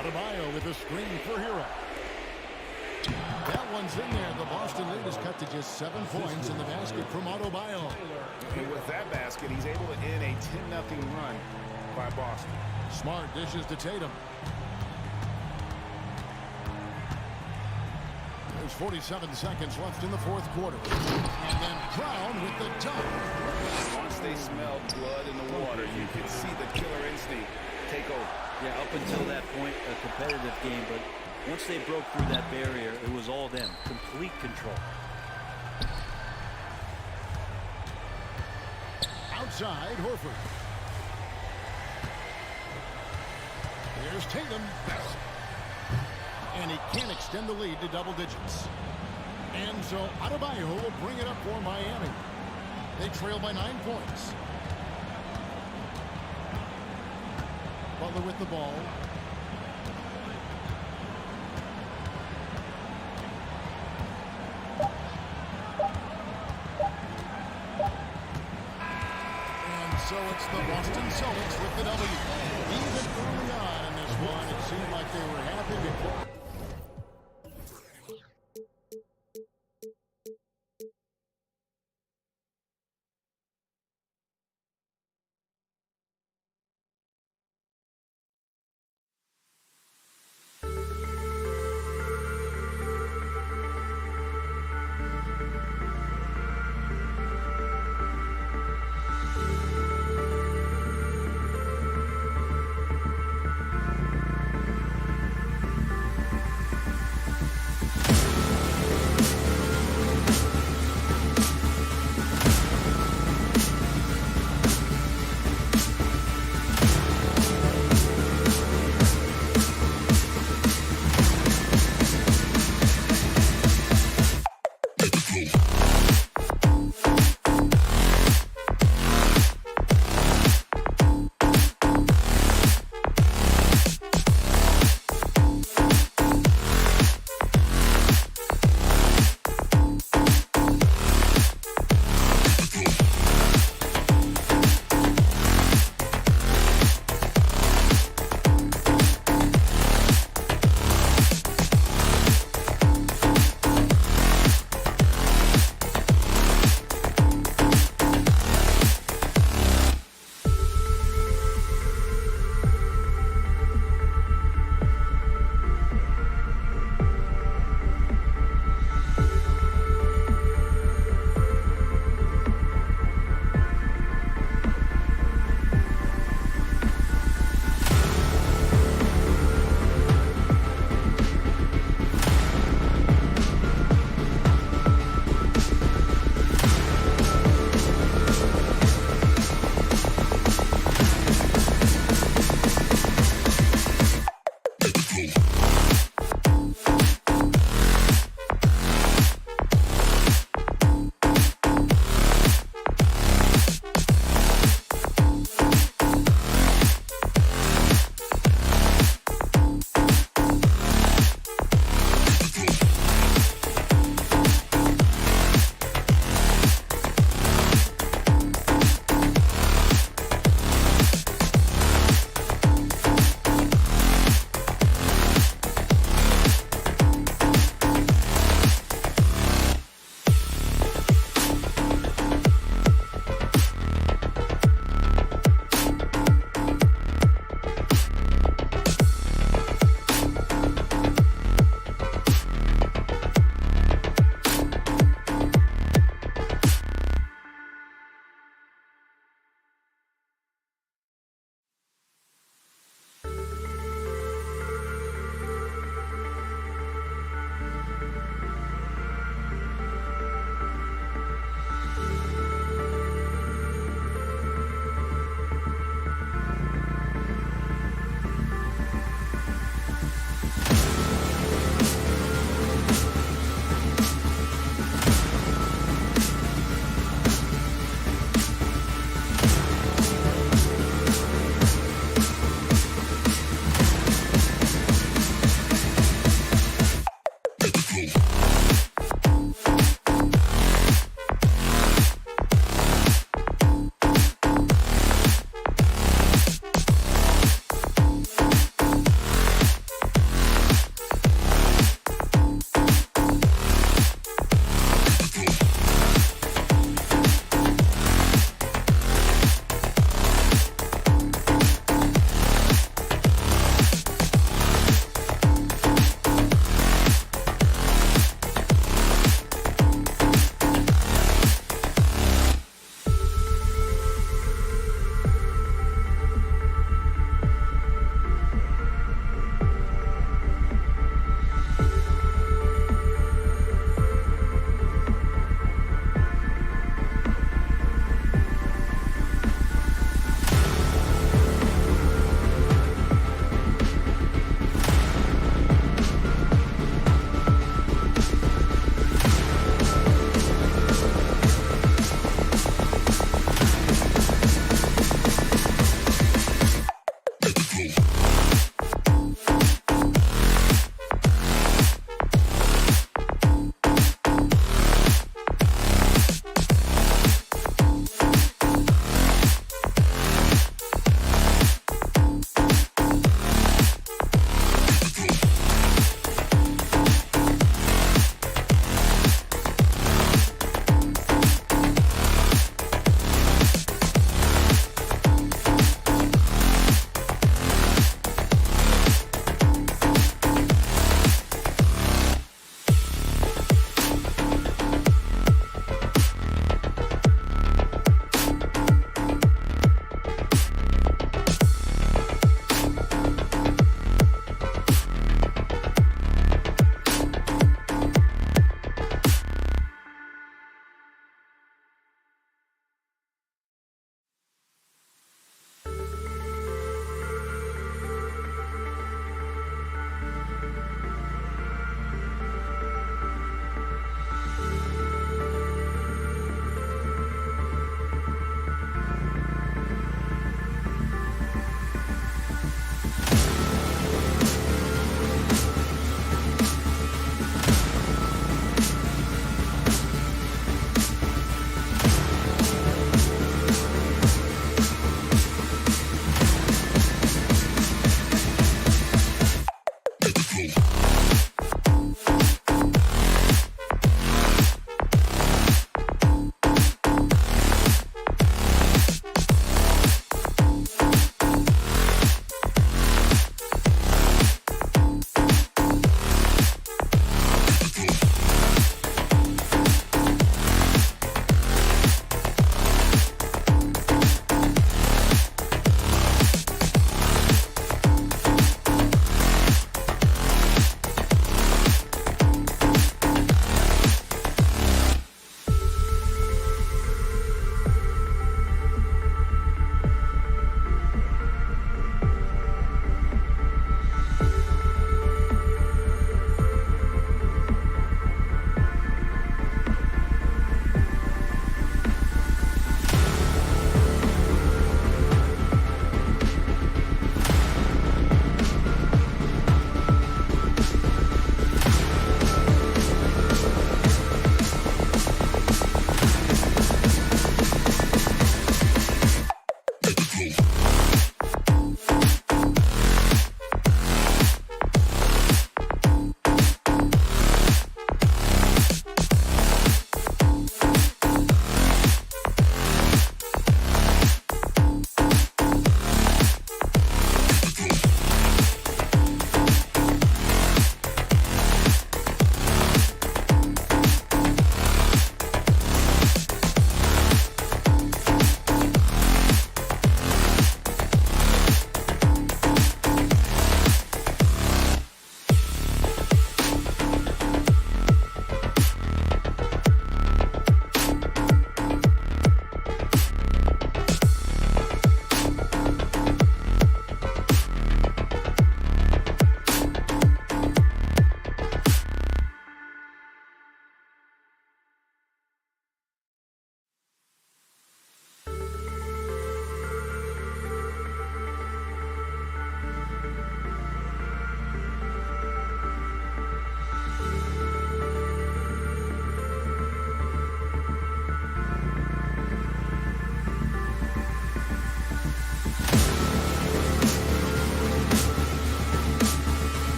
Adebayo with a screen for Hero. That one's in there. The Boston lead is cut to just 7 points in the basket from Adebayo. And with that basket, he's able to end a 10-0 run by Boston. Smart dishes to Tatum. There's 47 seconds left in the fourth quarter. And then Brown with the dunk. Once they smelled blood in the water, you could see the killer instinct take over. Yeah, up until that point, a competitive game, but once they broke through that barrier, it was all them. Complete control. Outside, Horford. Here's Tatum. And he can't extend the lead to double digits. And so Adebayo will bring it up for Miami. They trail by 9 points. Butler with the ball. And so it's the Boston Celtics with the W. Even early on in this one, it seemed like they were happy before.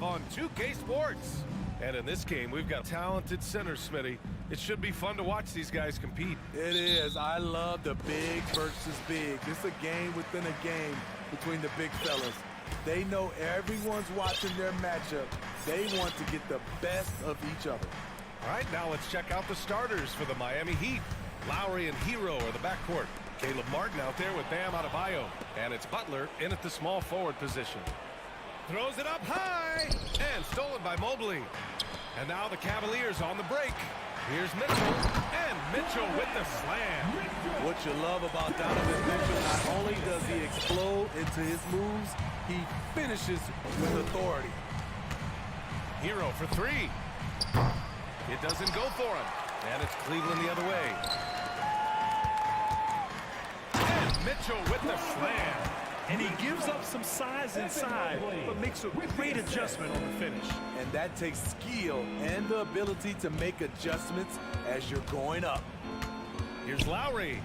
On 2K Sports. And in this game, we've got talented center, Smitty. It should be fun to watch these guys compete. It is. I love the big versus big. It's a game within a game between the big fellas. They know everyone's watching their matchup. They want to get the best of each other. All right, now let's check out the starters for the Miami Heat. Lowry and Hero are the backcourt. Caleb Martin out there with Bam Adebayo. And it's Butler in at the small forward position. Throws it up high, and stolen by Mobley. And now the Cavaliers on the break. Here's Mitchell, and Mitchell with the slam. What you love about Donovan Mitchell, not only does he explode into his moves, he finishes with authority. Hero for three. It doesn't go for him, and it's Cleveland the other way. And Mitchell with the slam. And he gives up some size inside, but makes a great adjustment on the finish. And that takes skill and the ability to make adjustments as you're going up. Here's Lowry.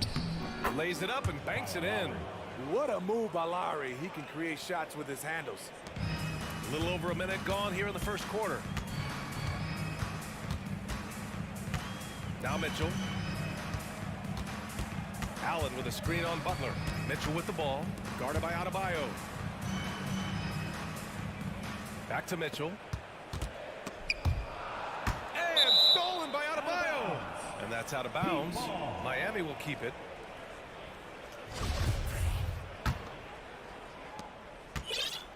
Lays it up and banks it in. What a move by Lowry. He can create shots with his handles. A little over a minute gone here in the first quarter. Now Mitchell. Allen with a screen on Butler. Mitchell with the ball. Guarded by Adebayo. Back to Mitchell. And stolen by Adebayo. And that's out of bounds. Miami will keep it.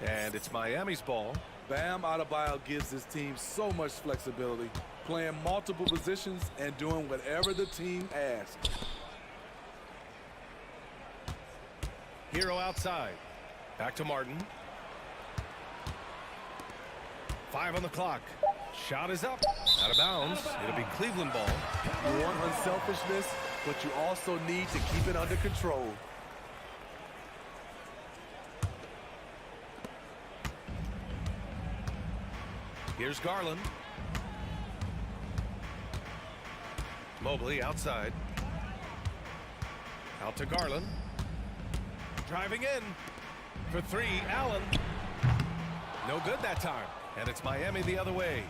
And it's Miami's ball. Bam Adebayo gives his team so much flexibility, playing multiple positions and doing whatever the team asks. Hero outside. Back to Martin. 5 on the clock. Shot is up. Out of bounds. It'll be Cleveland ball. You want unselfishness, but you also need to keep it under control. Here's Garland. Mobley outside. Out to Garland. Driving in for three, Allen. No good that time. And it's Miami the other way.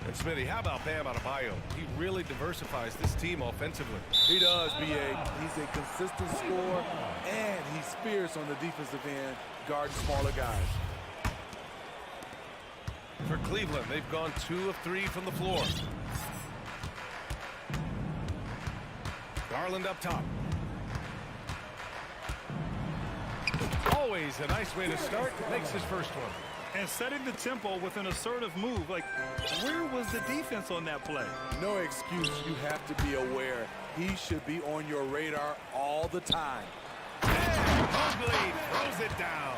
And Smitty, how about Bam Adebayo? He really diversifies this team offensively. He does, B.A. He's a consistent scorer, and he's fierce on the defensive end, guarding smaller guys. For Cleveland, they've gone 2 of 3 from the floor. Garland up top. Always a nice way to start. Makes his first one. And setting the tempo with an assertive move. Like, where was the defense on that play? No excuse. You have to be aware. He should be on your radar all the time. And Mobley throws it down.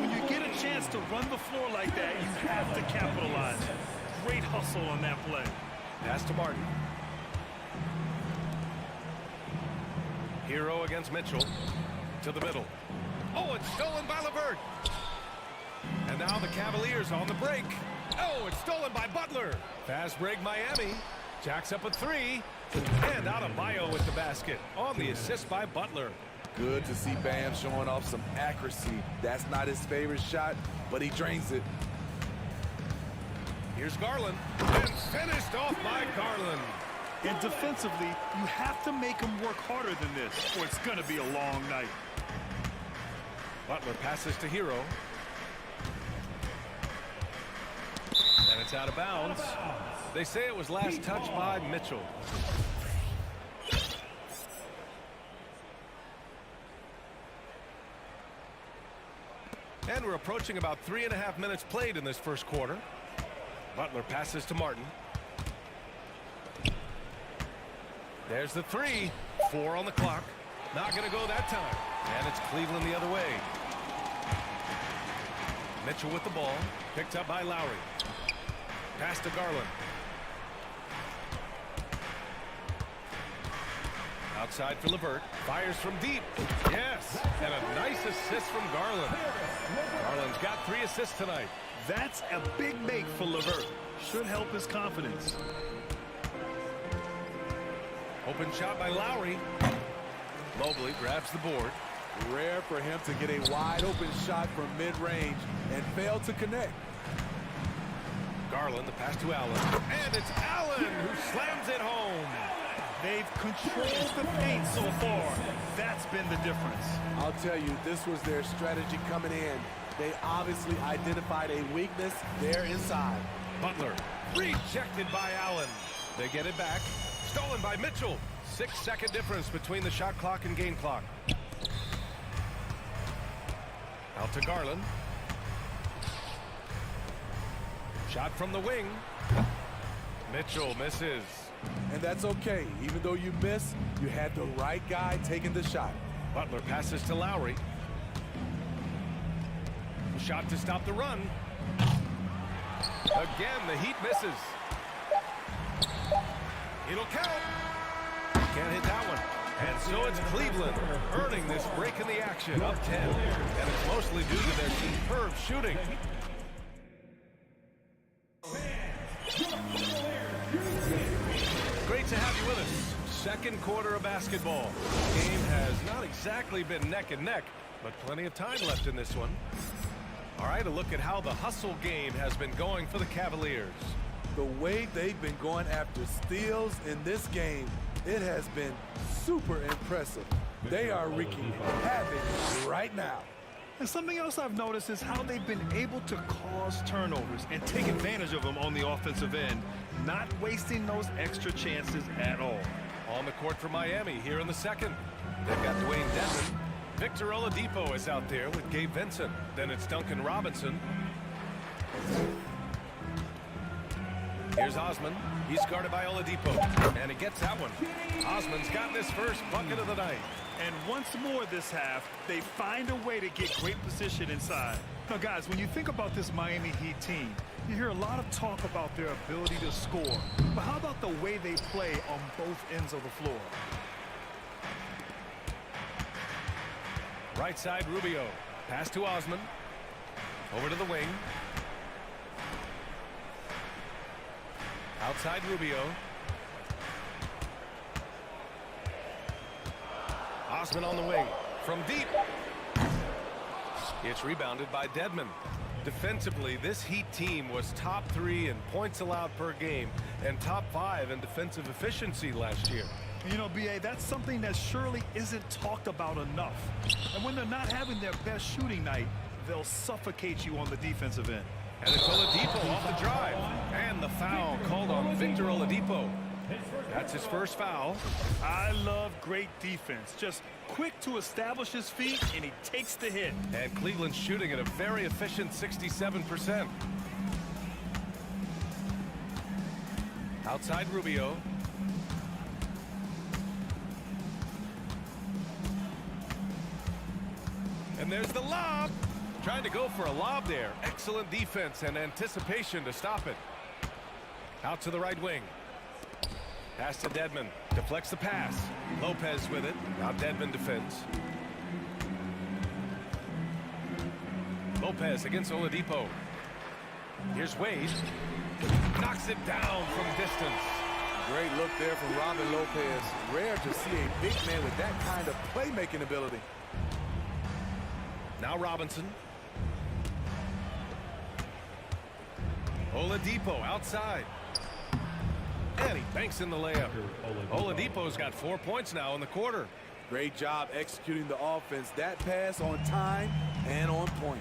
When you get a chance to run the floor like that, you have to capitalize. Great hustle on that play. Pass to Martin. Hero against Mitchell. To the middle. Oh, it's stolen by LeVert. And now the Cavaliers on the break. Oh, it's stolen by Butler. Fast break Miami. Jacks up a 3. And Adebayo with the basket on the assist by Butler. Good to see Bam showing off some accuracy. That's not his favorite shot, but he drains it. Here's Garland. And finished off by Garland. And defensively, you have to make him work harder than this, or it's going to be a long night. Butler passes to Hero. And it's out of bounds. They say it was last touched by Mitchell. And we're approaching about 3.5 minutes played in this first quarter. Butler passes to Martin. There's the 3. 4 on the clock. Not going to go that time. And it's Cleveland the other way. Mitchell with the ball. Picked up by Lowry. Pass to Garland. Outside for LeVert. Fires from deep. Yes. And a nice assist from Garland. Garland's got 3 assists tonight. That's a big make for LeVert. Should help his confidence. Open shot by Lowry. Mobley grabs the board. Rare for him to get a wide open shot from mid-range and fail to connect. Garland, the pass to Allen. And it's Allen who slams it home. They've controlled the paint so far. That's been the difference. I'll tell you, this was their strategy coming in. They obviously identified a weakness there inside. Butler rejected by Allen. They get it back. Stolen by Mitchell. 6-second difference between the shot clock and game clock. Out to Garland. Shot from the wing. Mitchell misses. And that's okay. Even though you miss, you had the right guy taking the shot. Butler passes to Lowry. Shot to stop the run. Again, the Heat misses. It'll count. Can't hit that one. And so it's Cleveland earning this break in the action, up 10. And it's mostly due to their superb shooting. Great to have you with us. Second quarter of basketball. The game has not exactly been neck and neck, but plenty of time left in this one. All right, a look at how the hustle game has been going for the Cavaliers. The way they've been going after steals in this game, it has been super impressive. They are wreaking havoc right now. And something else I've noticed is how they've been able to cause turnovers and take advantage of them on the offensive end, not wasting those extra chances at all. On the court for Miami here in the second. They've got Dwayne Dedmon. Victor Oladipo is out there with Gabe Vincent. Then it's Duncan Robinson. Here's Osman. He's guarded by Oladipo. And he gets that one. Osman's gotten his first bucket of the night. And once more this half, they find a way to get great position inside. Now, guys, when you think about this Miami Heat team, you hear a lot of talk about their ability to score. But how about the way they play on both ends of the floor? Right side, Rubio. Pass to Osman. Over to the wing. Outside, Rubio. Osman on the wing. From deep. It's rebounded by Dedmon. Defensively, this Heat team was top 3 in points allowed per game and top 5 in defensive efficiency last year. You know, B.A., that's something that surely isn't talked about enough. And when they're not having their best shooting night, they'll suffocate you on the defensive end. And it's Oladipo off the drive. And the foul called on Victor Oladipo. That's his first foul. I love great defense. Just quick to establish his feet, and he takes the hit. And Cleveland's shooting at a very efficient 67%. Outside Rubio. And there's the lob. Trying to go for a lob there. Excellent defense and anticipation to stop it. Out to the right wing. Pass to Dedmon. Deflects the pass. Lopez with it. Now Dedmon defends. Lopez against Oladipo. Here's Wade. Knocks it down from distance. Great look there from Robin Lopez. Rare to see a big man with that kind of playmaking ability. Now Robinson. Oladipo outside. And he banks in the layup. Oladipo's got 4 points now in the quarter. Great job executing the offense. That pass on time and on point.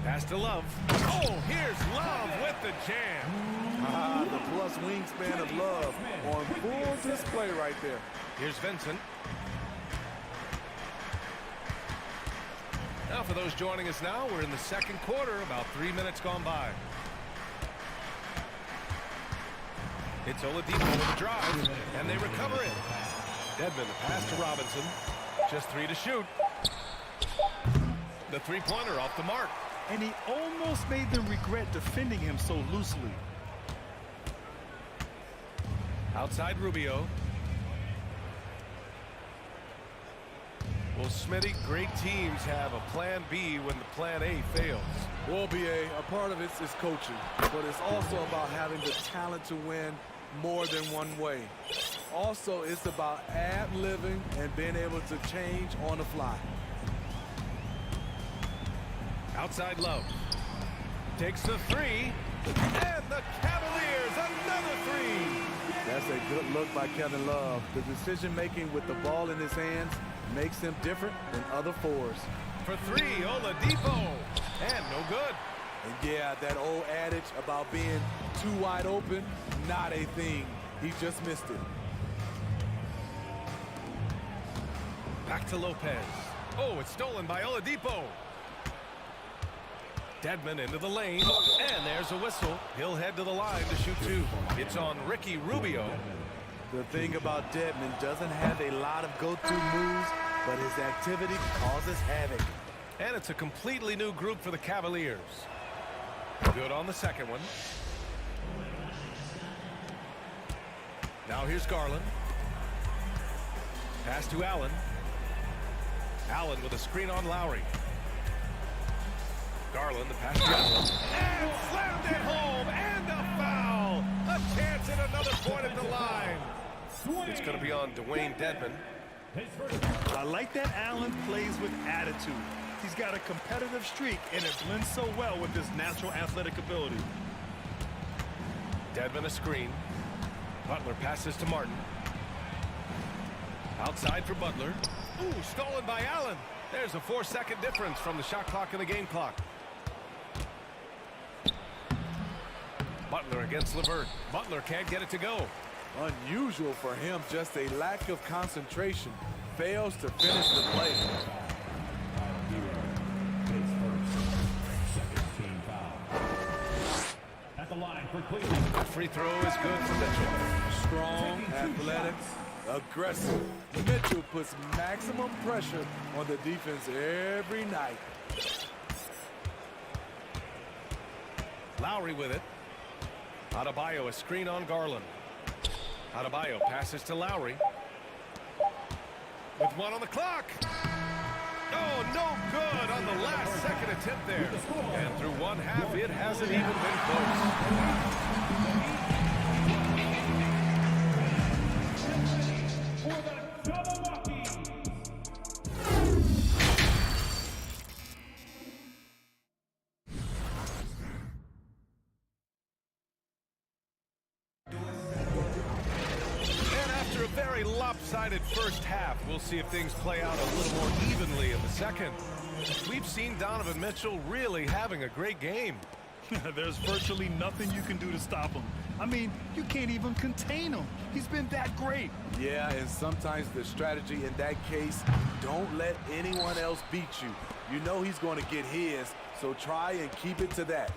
Pass to Love. Oh, here's Love with the jam. The plus wingspan of Love on full display right there. Here's Vincent. Now for those joining us now, we're in the second quarter, about 3 minutes gone by. It's Oladipo with a drive, and they recover it. Dedmon, the pass to Robinson. Just 3 to shoot. The three-pointer off the mark. And he almost made them regret defending him so loosely. Outside Rubio. Well, Smitty, great teams have a plan B when the plan A fails. Well, BA, a part of it is coaching, but it's also about having the talent to win more than one way. Also, it's about ad-libbing and being able to change on the fly. Outside Love. Takes the three. And the Cavaliers, another three. That's a good look by Kevin Love. The decision-making with the ball in his hands makes him different than other fours. For three, Oladipo. And no good. And yeah, that old adage about being too wide open, not a thing. He just missed it. Back to Lopez. Oh, it's stolen by Oladipo. Dedmon into the lane, and there's a whistle. He'll head to the line to shoot two. It's on Ricky Rubio. The thing about Dedmon, doesn't have a lot of go-to moves, but his activity causes havoc. And it's a completely new group for the Cavaliers. Good on the second one. Now here's Garland. Pass to Allen. Allen with a screen on Lowry. Garland, the pass to Allen. And slammed it home, and a foul. A chance at another point at the line. It's going to be on Dwayne Dedmon. I like that Allen plays with attitude. He's got a competitive streak, and it blends so well with his natural athletic ability. Dedmon a screen. Butler passes to Martin. Outside for Butler. Ooh, stolen by Allen. There's a 4-second difference from the shot clock and the game clock. Butler against LeVert. Butler can't get it to go. Unusual for him, just a lack of concentration. Fails to finish the play. At the line for Cleveland. The free throw is good for Mitchell. Strong, athletic, aggressive. Mitchell puts maximum pressure on the defense every night. Lowry with it. Adebayo a screen on Garland. Adebayo passes to Lowry. With one on the clock. Oh, no good on the last second attempt there. And through one half, it hasn't even been close. For the double lucky. Very lopsided first half. We'll see if things play out a little more evenly in the second. We've seen Donovan Mitchell really having a great game. There's virtually nothing you can do to stop him. I mean, you can't even contain him. He's been that great. Yeah, and sometimes the strategy in that case, don't let anyone else beat you. You know he's going to get his, so try and keep it to that.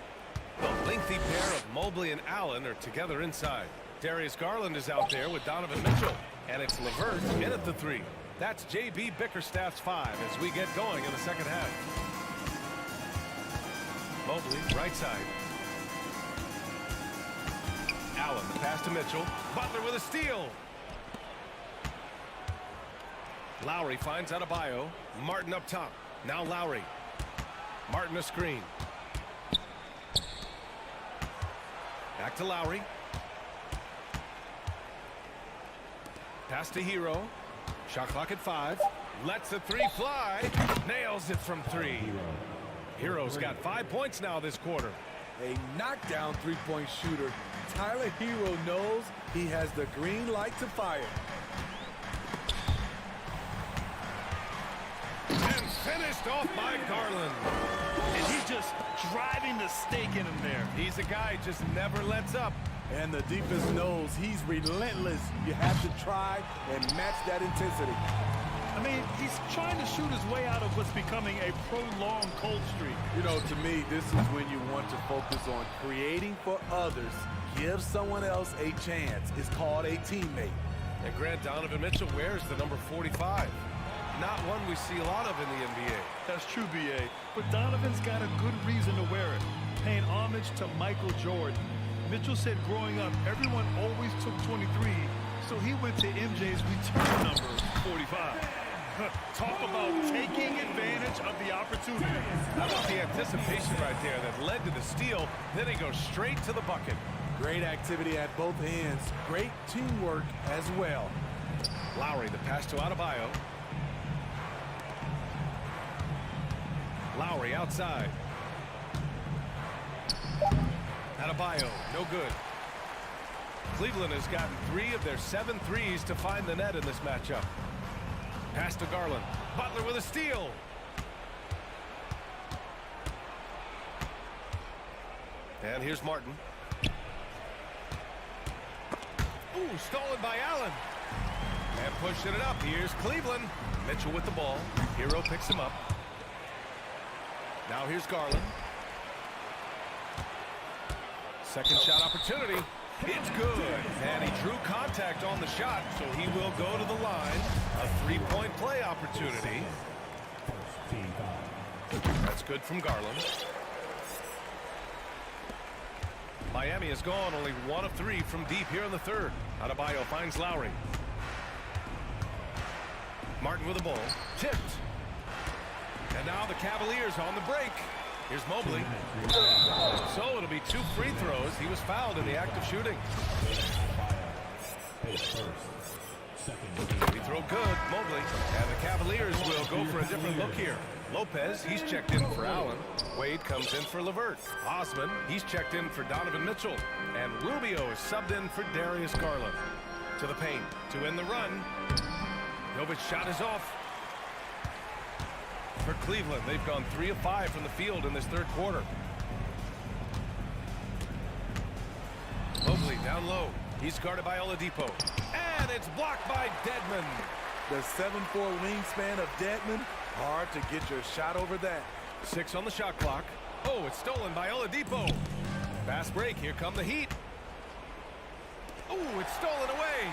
The lengthy pair of Mobley and Allen are together inside. Darius Garland is out there with Donovan Mitchell. And it's LeVert in at the three. That's J.B. Bickerstaff's 5 as we get going in the second half. Mobley, right side. Allen, the pass to Mitchell. Butler with a steal. Lowry finds Adebayo. Martin up top. Now Lowry. Martin a screen. Back to Lowry. Pass to Hero. Shot clock at 5. Lets the three fly. Nails it from 3. Hero's got 5 points now this quarter. A knockdown three-point shooter. Tyler Hero knows he has the green light to fire. And finished off by Garland. And he's just driving the stake in him there. He's a guy just never lets up. And the defense knows he's relentless. You have to try and match that intensity. I mean, he's trying to shoot his way out of what's becoming a prolonged cold streak. You know, to me, this is when you want to focus on creating for others. Give someone else a chance. It's called a teammate. And Grant, Donovan Mitchell wears the number 45. Not one we see a lot of in the NBA. That's true, B.A. But Donovan's got a good reason to wear it. Paying homage to Michael Jordan. Mitchell said growing up, everyone always took 23, so he went to MJ's return number, 45. Talk about taking advantage of the opportunity. How about the anticipation right there that led to the steal? Then he goes straight to the bucket. Great activity at both ends. Great teamwork as well. Lowry, the pass to Adebayo. Lowry outside. Adebayo, no good. Cleveland has gotten 3 of their 7 threes to find the net in this matchup. Pass to Garland. Butler with a steal. And here's Martin. Ooh, stolen by Allen. And pushing it up. Here's Cleveland. Mitchell with the ball. Hero picks him up. Now here's Garland. Second shot opportunity. It's good. And he drew contact on the shot, so he will go to the line. A 3-point play opportunity. That's good from Garland. Miami has gone only 1 of 3 from deep here in the third. Adebayo finds Lowry. Martin with the ball. Tipped. And now the Cavaliers on the break. Here's Mobley. So it'll be 2 free throws. He was fouled in the act of shooting. Free throw good, Mobley. And the Cavaliers will go for a different look here. Lopez, he's checked in for Allen. Wade comes in for LeVert. Osman, he's checked in for Donovan Mitchell. And Rubio is subbed in for Darius Garland. To the paint to end the run. Jovic's shot is off. For Cleveland, they've gone 3 of 5 from the field in this third quarter. Mobley down low. He's guarded by Oladipo. And it's blocked by Dedmon. The 7'4" wingspan of Dedmon. Hard to get your shot over that. 6 on the shot clock. Oh, it's stolen by Oladipo. Fast break. Here come the Heat. Oh, it's stolen away.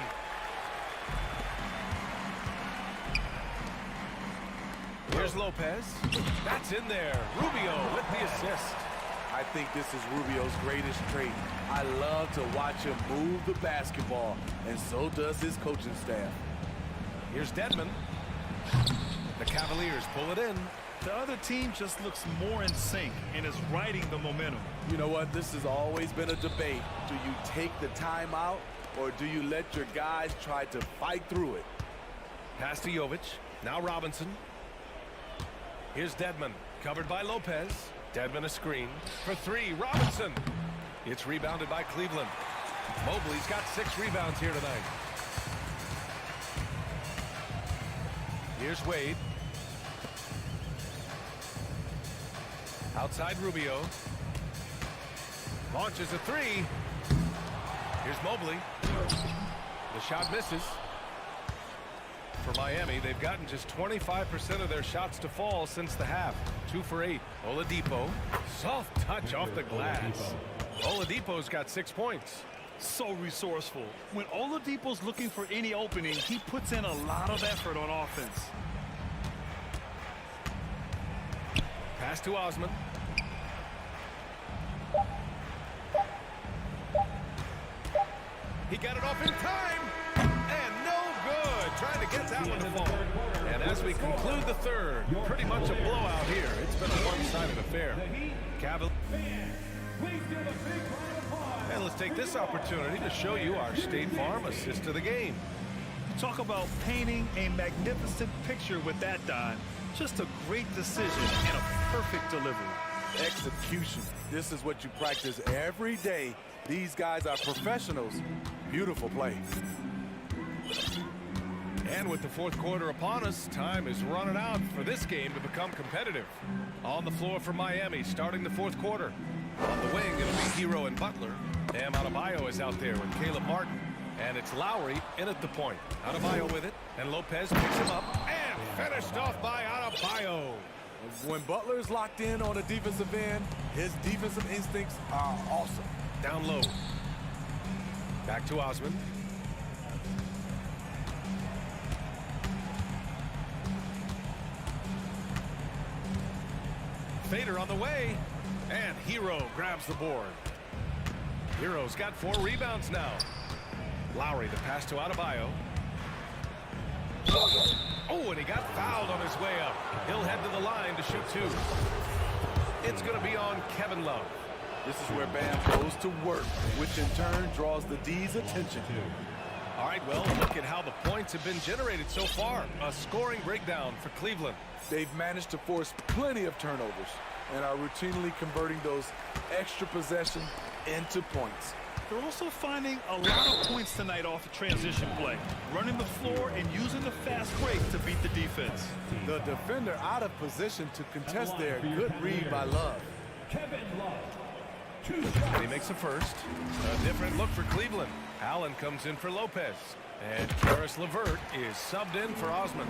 Here's Lopez. That's in there. Rubio with the assist. I think this is Rubio's greatest trait. I love to watch him move the basketball, and so does his coaching staff. Here's Dedmon. The Cavaliers pull it in. The other team just looks more in sync and is riding the momentum. You know what? This has always been a debate. Do you take the timeout, or do you let your guys try to fight through it? Pass to Jovic. Now Robinson. Here's Dedmon, covered by Lopez. Dedmon a screen for 3. Robinson. It's rebounded by Cleveland. Mobley's got 6 rebounds here tonight. Here's Wade. Outside Rubio. Launches a 3. Here's Mobley. The shot misses. For Miami, they've gotten just 25% of their shots to fall since the half. 2 for 8. Oladipo. Soft touch off the glass. Oladipo's got 6 points. So resourceful. When Oladipo's looking for any opening, he puts in a lot of effort on offense. Pass to Osman. He got it off in time. And no good. Trying to get that one to fall. And as we conclude the third, pretty much a blowout here. It's been a one-sided affair. Cavaliers. And let's take this opportunity to show you our State Farm assist to the game. Talk about painting a magnificent picture with that, Don. Just a great decision and a perfect delivery. Execution. This is what you practice every day. These guys are professionals. Beautiful play. And with the fourth quarter upon us, time is running out for this game to become competitive. On the floor for Miami, starting the fourth quarter. On the wing, it'll be Hero and Butler. Bam Adebayo is out there with Caleb Martin. And it's Lowry in at the point. Adebayo with it, and Lopez picks him up. And finished off by Adebayo. When Butler's locked in on a defensive end, his defensive instincts are awesome. Down low. Back to Osman. Fader on the way. And Hero grabs the board. Hero's got 4 rebounds now. Lowry, the pass to Adebayo. Oh, and he got fouled. way up. He'll head to the line to shoot 2. It's going to be on Kevin Love. This is where Bam goes to work, which in turn draws the D's attention. All right, well, look at how the points have been generated so far. A scoring breakdown for Cleveland. They've managed to force plenty of turnovers and are routinely converting those extra possessions into points. They're also finding a lot of points tonight off the transition play, running the floor and using the fast break to beat the defense. The defender out of position to contest there. Good read by Love. Kevin Love. And he makes a first. A different look for Cleveland. Allen comes in for Lopez. And Karis LeVert is subbed in for Osman.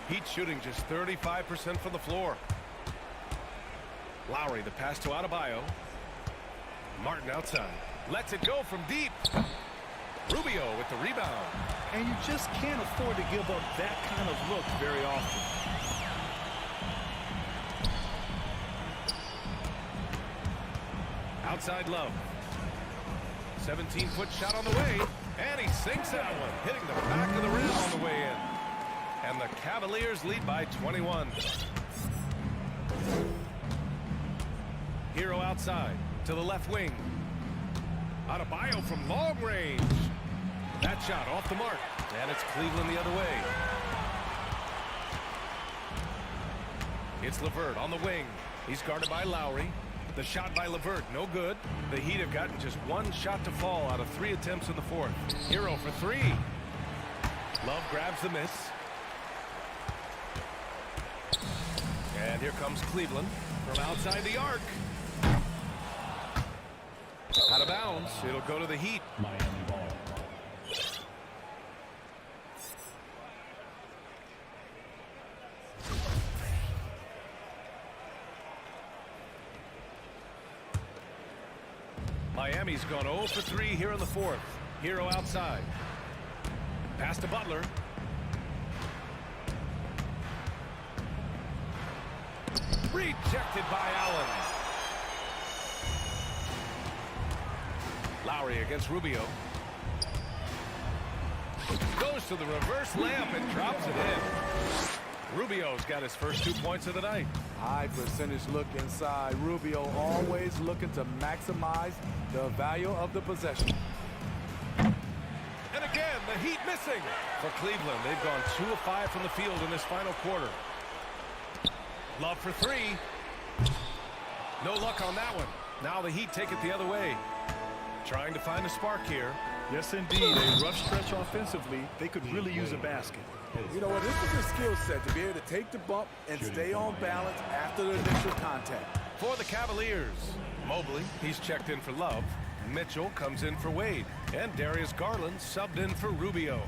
Heat shooting just 35% from the floor. Lowry, the pass to Adebayo. Martin outside. Lets it go from deep. Rubio with the rebound. And you just can't afford to give up that kind of look very often. Outside Love. 17-foot shot on the way. And he sinks that one, hitting the back of the rim on the way in. And the Cavaliers lead by 21. Hero outside to the left wing. Adebayo from long range. That shot off the mark. And it's Cleveland the other way. It's LeVert on the wing. He's guarded by Lowry. The shot by LeVert, no good. The Heat have gotten just 1 shot to fall out of 3 attempts in the 4th. Hero for 3. Love grabs the miss. And here comes Cleveland from outside the arc. Out of bounds. It'll go to the Heat. Miami ball. Miami's gone 0 for 3 here in the 4th. Hero outside. Pass to Butler. Rejected by Allen. Lowry against Rubio. Goes to the reverse layup and drops it in. Rubio's got his first 2 points of the night. High percentage look inside. Rubio always looking to maximize the value of the possession. And again, the Heat missing. For Cleveland, they've gone 2 of 5 from the field in this final quarter. Love for 3. No luck on that one. Now the Heat take it the other way. Trying to find a spark here. Yes, indeed. A rough stretch offensively. They could really use a basket. You know what? This is a skill set to be able to take the bump and stay on balance after the initial contact. For the Cavaliers, Mobley, he's checked in for Love. Mitchell comes in for Wade. And Darius Garland subbed in for Rubio.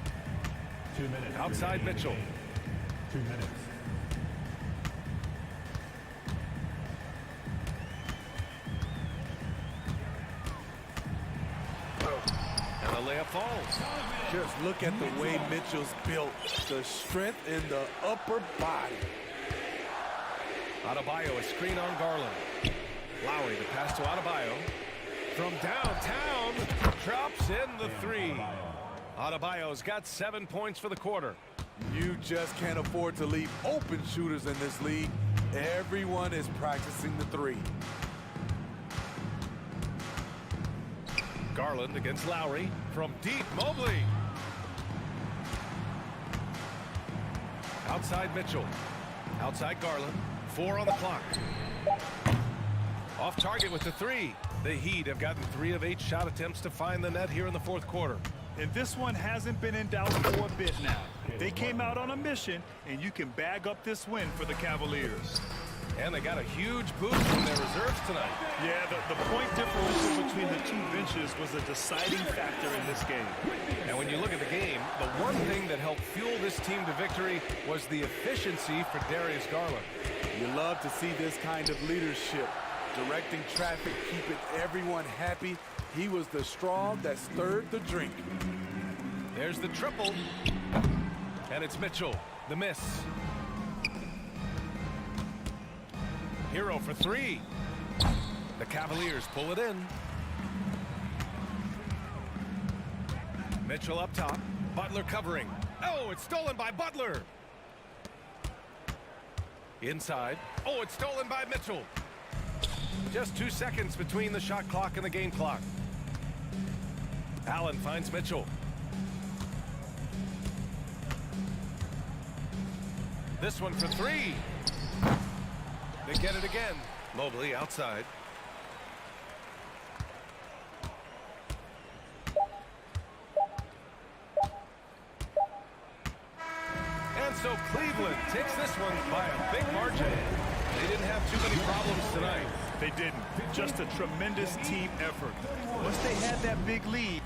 2 minutes. Outside Mitchell. 2 minutes. And the layup falls. Just look at the way Mitchell's built. The strength in the upper body. Adebayo, a screen on Garland. Lowry, the pass to Adebayo. From downtown, drops in the 3. Adebayo's got 7 points for the quarter. You just can't afford to leave open shooters in this league. Everyone is practicing the 3. Garland against Lowry. From deep, Mobley. Outside Mitchell. Outside Garland. 4 on the clock. Off target with the 3. The Heat have gotten 3 of 8 shot attempts to find the net here in the 4th quarter. And this one hasn't been in doubt for a bit now. They came out on a mission, and you can bag up this win for the Cavaliers. And they got a huge boost from their reserves tonight. Yeah, the point differential between the 2 benches was a deciding factor in this game. And when you look at the game, the one thing that helped fuel this team to victory was the efficiency for Darius Garland. You love to see this kind of leadership. Directing traffic, keeping everyone happy. He was the straw that stirred the drink. There's the triple. And it's Mitchell, the miss. Hero for 3. The Cavaliers pull it in. Mitchell up top. Butler covering. Oh, it's stolen by Butler. Inside. Oh, it's stolen by Mitchell. Just 2 seconds between the shot clock and the game clock. Allen finds Mitchell. This one for three. They get it again. Mobley outside. And so Cleveland takes this one by a big margin. They didn't have too many problems tonight. They didn't. Just a tremendous team effort. Once they had that big lead.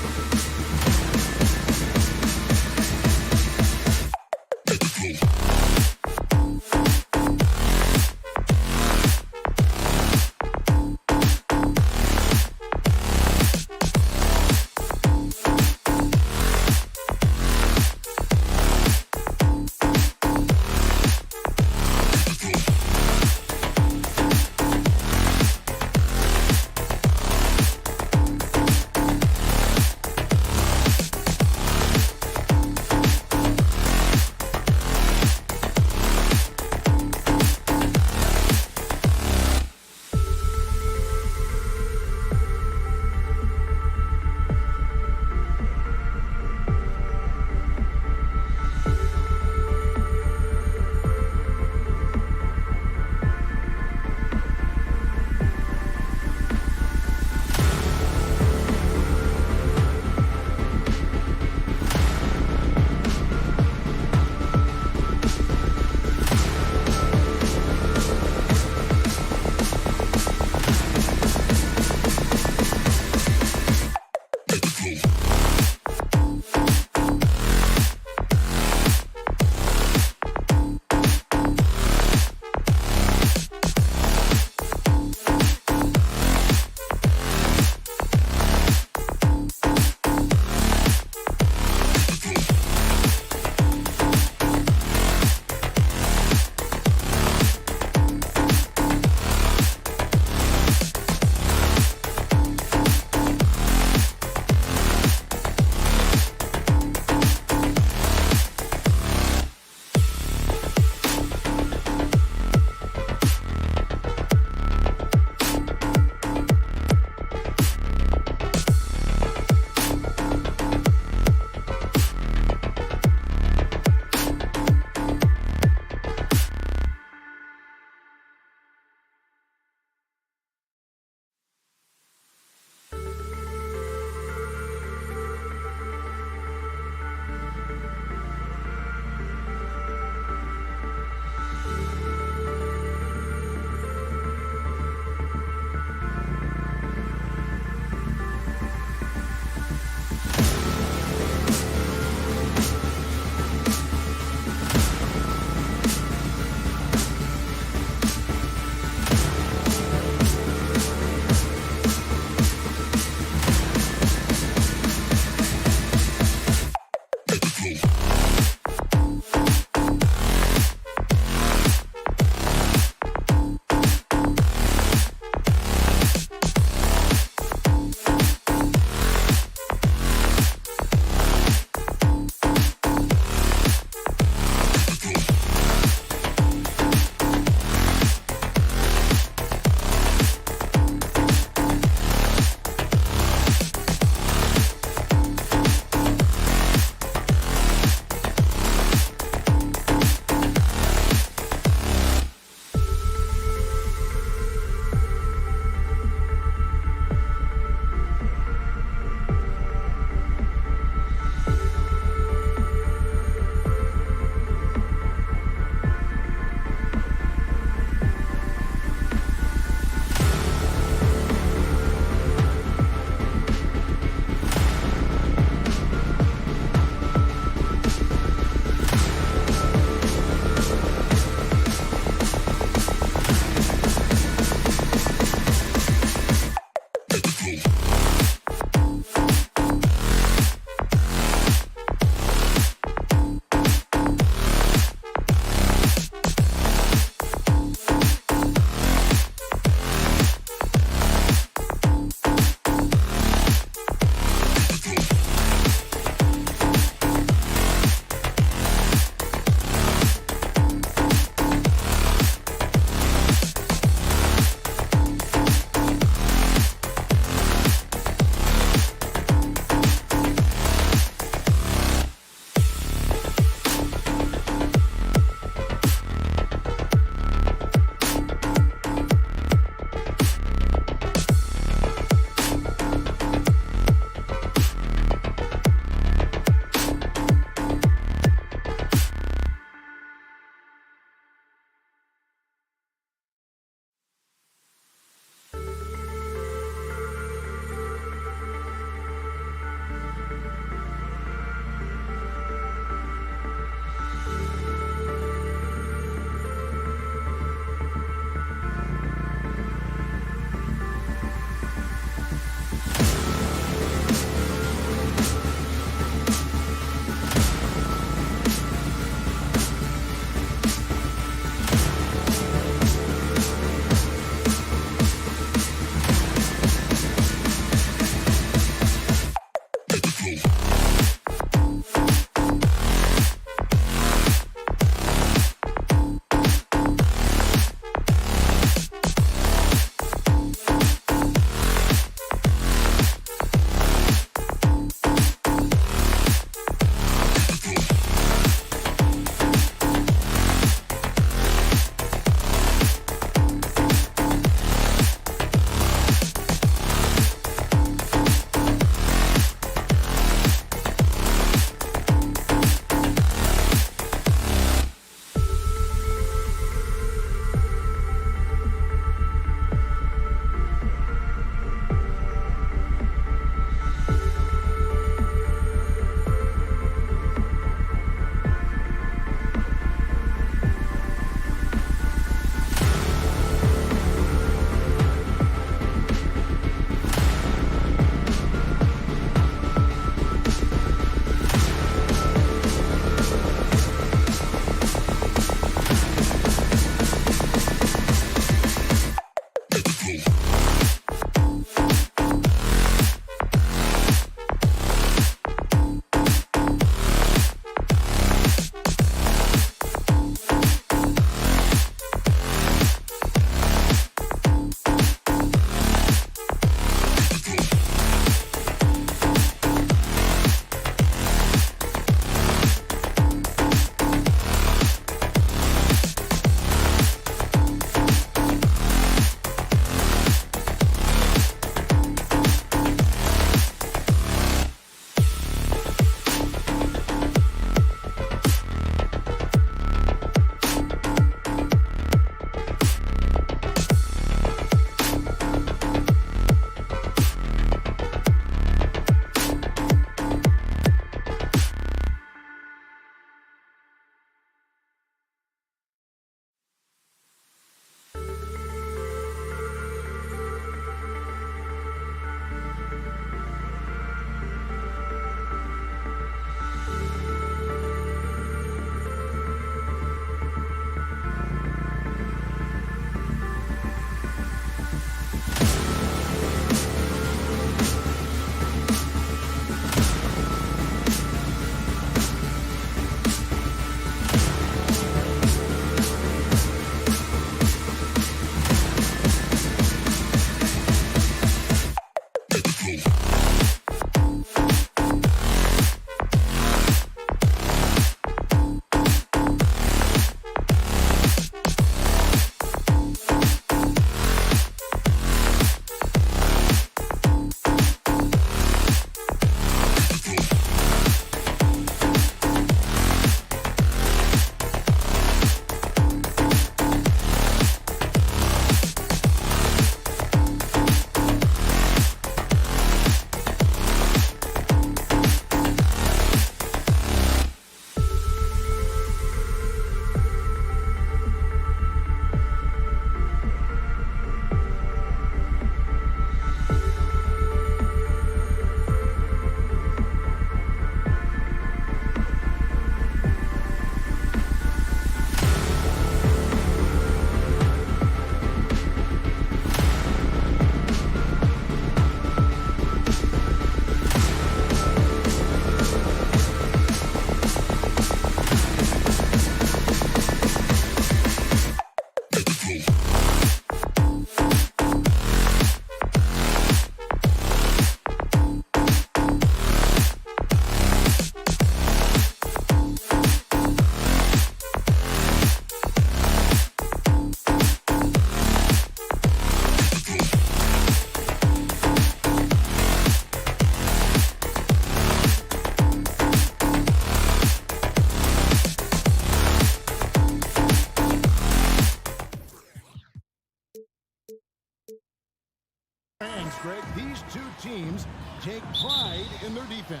Greg, these two teams take pride in their defense.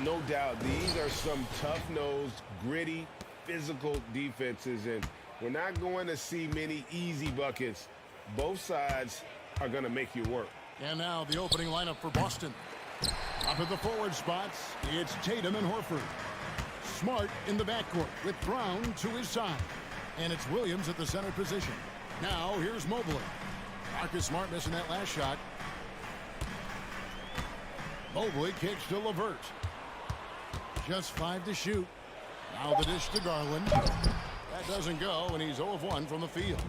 No doubt, these are some tough-nosed, gritty, physical defenses, and we're not going to see many easy buckets. Both sides are going to make you work. And now the opening lineup for Boston. Up at the forward spots, it's Tatum and Horford. Smart in the backcourt with Brown to his side. And it's Williams at the center position. Now here's Mobley. Marcus Smart missing that last shot. Mobley kicks to LeVert. Just 5 to shoot. Now the dish to Garland. That doesn't go, and he's 0 of 1 from the field.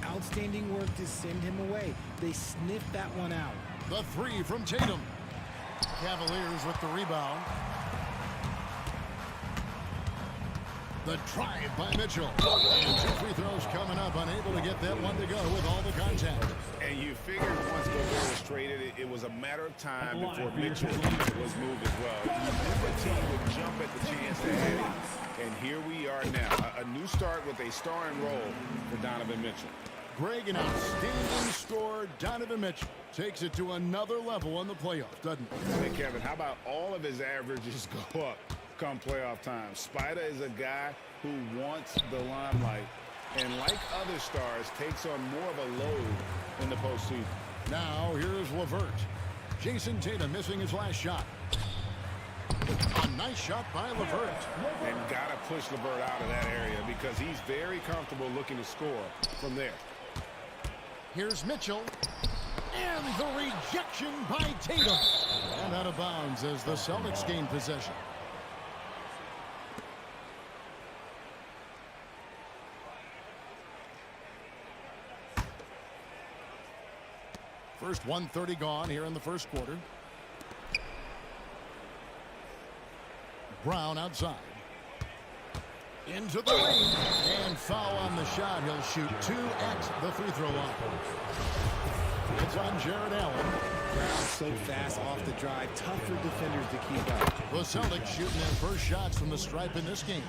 Outstanding work to send him away. They sniffed that one out. The 3 from Tatum. Cavaliers with the rebound. The drive by Mitchell. And 2 free throws coming up, unable to get that one to go with all the contact. And you figured once Gobert was traded, it was a matter of time before Mitchell was moved as well. You knew the team would jump at the chance to add him. And here we are now. A new start with a starring role for Donovan Mitchell. Greg, an outstanding scorer. Donovan Mitchell takes it to another level in the playoffs, doesn't he? Hey, Kevin, how about all of his averages go up come playoff time? Spider is a guy who wants the limelight, and like other stars, takes on more of a load in the postseason. Now, here's LeVert. Jason Tatum missing his last shot. A nice shot by LeVert. And got to push LeVert out of that area because he's very comfortable looking to score from there. Here's Mitchell. And the rejection by Tatum. And out of bounds as the Celtics gain possession. First 1:30 gone here in the first quarter. Brown outside. Into the lane. And foul on the shot. He'll shoot 2x the free throw line. It's on Jared Allen. Brown so fast off the drive. Tough for defenders to keep up. The Celtics shooting their first shots from the stripe in this game.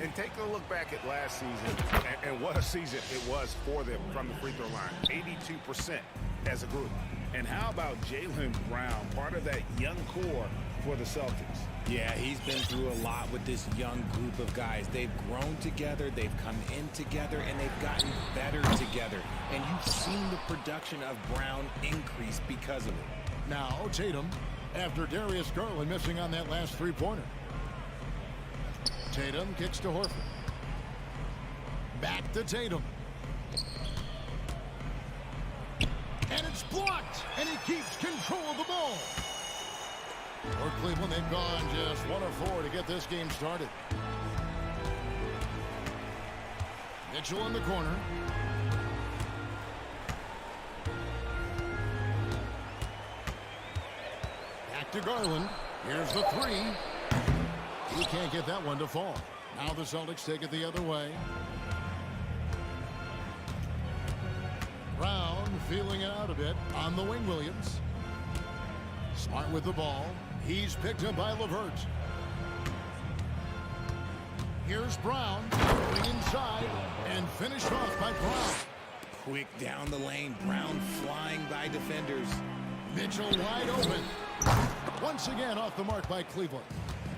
And take a look back at last season, and what a season it was for them from the free throw line. 82% as a group. And how about Jaylen Brown, part of that young core for the Celtics? Yeah, he's been through a lot with this young group of guys. They've grown together, they've come in together, and they've gotten better together. And you've seen the production of Brown increase because of it. Now Tatum, after Darius Garland missing on that last three-pointer. Tatum kicks to Horford. Back to Tatum. And it's blocked, and he keeps control of the ball. For Cleveland, they've gone just 1 of 4 to get this game started. Mitchell in the corner. Back to Garland. Here's the 3. He can't get that one to fall. Now the Celtics take it the other way. Brown feeling it out a bit on the wing. Williams. Smart with the ball. He's picked up by LeVert. Here's Brown going inside and finished off by Brown. Quick down the lane. Brown flying by defenders. Mitchell wide open. Once again off the mark by Cleveland.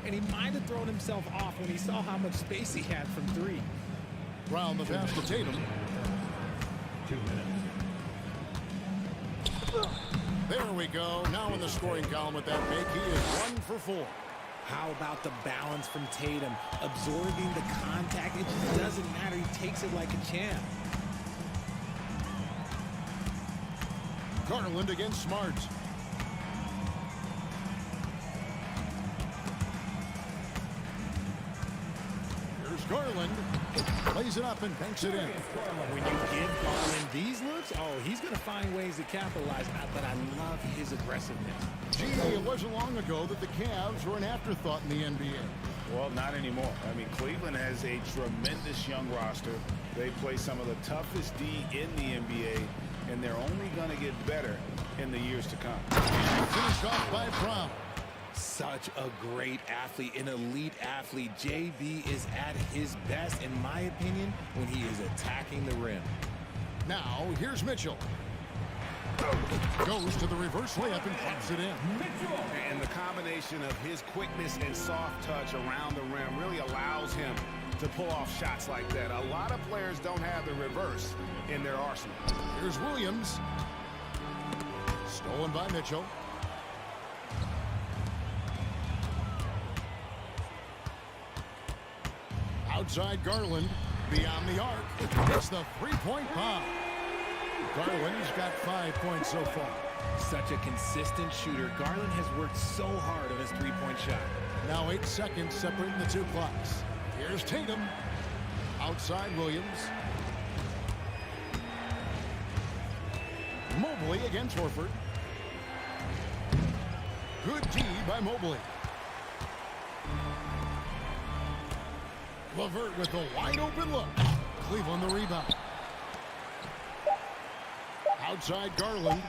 And he might have thrown himself off when he saw how much space he had from 3. Brown the pass to Tatum. 2 minutes. There we go. Now in the scoring column with that make, he is 1 for 4. How about the balance from Tatum? Absorbing the contact. It just doesn't matter. He takes it like a champ. Garland against Smart. Here's Garland. Lays it up and banks it in. When you give Garland these looks, oh, he's going to find ways to capitalize. But I love his aggressiveness. Gee, it wasn't long ago that the Cavs were an afterthought in the NBA. Well, not anymore. I mean, Cleveland has a tremendous young roster. They play some of the toughest D in the NBA, and they're only going to get better in the years to come. Finished off by Brown. Such a great athlete, an elite athlete. JB is at his best, in my opinion, when he is attacking the rim. Now, here's Mitchell. Goes to the reverse layup and pops it in. And the combination of his quickness and soft touch around the rim really allows him to pull off shots like that. A lot of players don't have the reverse in their arsenal. Here's Williams. Stolen by Mitchell. Outside Garland. Beyond the arc. It's the three-point bomb. Garland's got 5 points so far. Such a consistent shooter. Garland has worked so hard on his three-point shot. Now 8 seconds separating the two clocks. Here's Tatum. Outside Williams. Mobley against Horford. Good D by Mobley. LeVert with a wide open look. Cleveland the rebound. Outside Garland.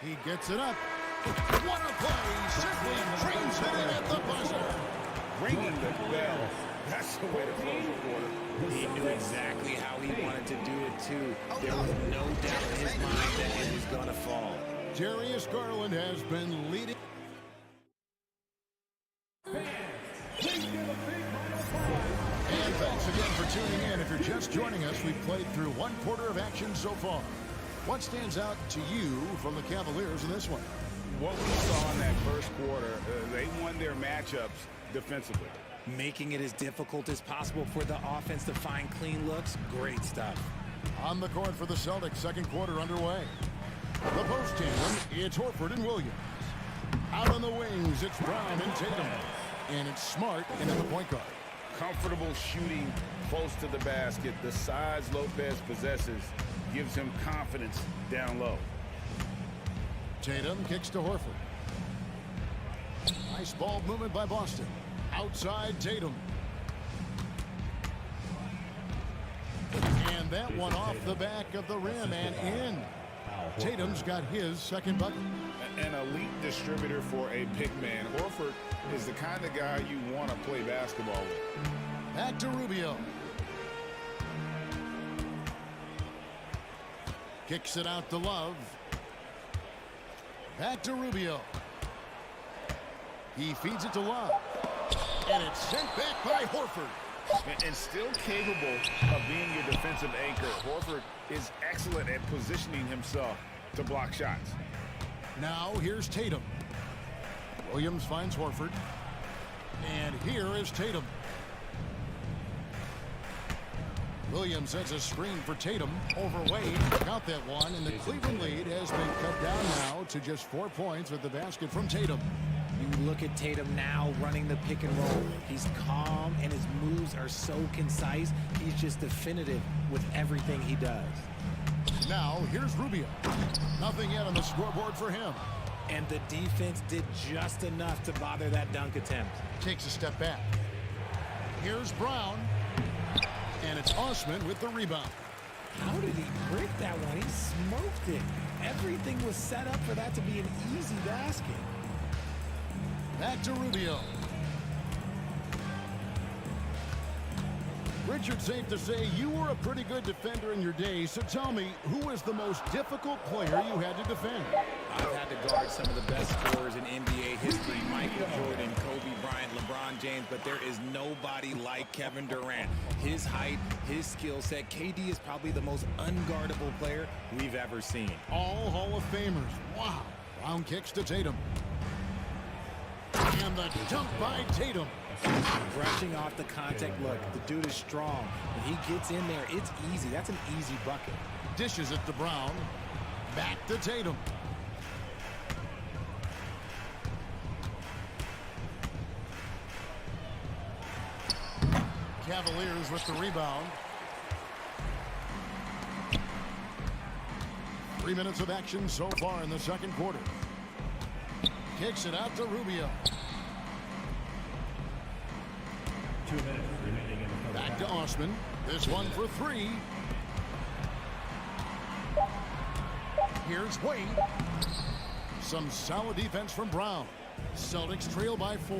He gets it up. What a play! Simply trains it in at the buzzer. Ringing the bell. That's the way to close the quarter. He knew exactly how he wanted to do it, too. There was no doubt in his mind that it was going to fall. Darius Garland has been leading. And thanks again for tuning in. If you're just joining us, we've played through one quarter of action so far. What stands out to you from the Cavaliers in this one? What we saw in that first quarter, they won their matchups defensively. Making it as difficult as possible for the offense to find clean looks. Great stuff. On the court for the Celtics, second quarter underway. The post tandem, it's Horford and Williams. Out on the wings, it's Brown and Tatum. And it's Smart in at the point guard. Comfortable shooting close to the basket. The size Lopez possesses gives him confidence down low. Tatum kicks to Horford. Nice ball movement by Boston. Outside Tatum. And that one off the back of the rim and in. Tatum's got his second bucket. An elite distributor for a big man. Horford is the kind of guy you want to play basketball with. Back to Rubio. Kicks it out to Love. Back to Rubio. He feeds it to Love. And it's sent back by Horford. And still capable of being your defensive anchor. Horford is excellent at positioning himself to block shots. Now here's Tatum. Williams finds Horford. And here is Tatum. Williams sets a screen for Tatum. Overweight. Got that one. And the Cleveland lead has been cut down now to just 4 points with the basket from Tatum. You look at Tatum now running the pick and roll. He's calm and his moves are so concise. He's just definitive with everything he does. Now here's Rubio. Nothing yet on the scoreboard for him. And the defense did just enough to bother that dunk attempt. Takes a step back. Here's Brown. And it's Osman with the rebound. How did he break that one? He smoked it. Everything was set up for that to be an easy basket. Back to Rubio. Richard, safe to say you were a pretty good defender in your day, so tell me, who was the most difficult player you had to defend? I've had to guard some of the best scorers in NBA history, Michael Jordan, Kobe Bryant, LeBron James, but there is nobody like Kevin Durant. His height, his skill set, KD is probably the most unguardable player we've ever seen. All Hall of Famers. Wow. Brown kicks to Tatum. And the dunk by Tatum. Brushing off the contact look. The dude is strong. When he gets in there, it's easy. That's an easy bucket. Dishes it to Brown. Back to Tatum. Cavaliers with the rebound. 3 minutes of action so far in the second quarter. Kicks it out to Rubio. 2 minutes remaining in the Back to Osman. This one for three. Here's Wade. Some solid defense from Brown. Celtics trail by 4.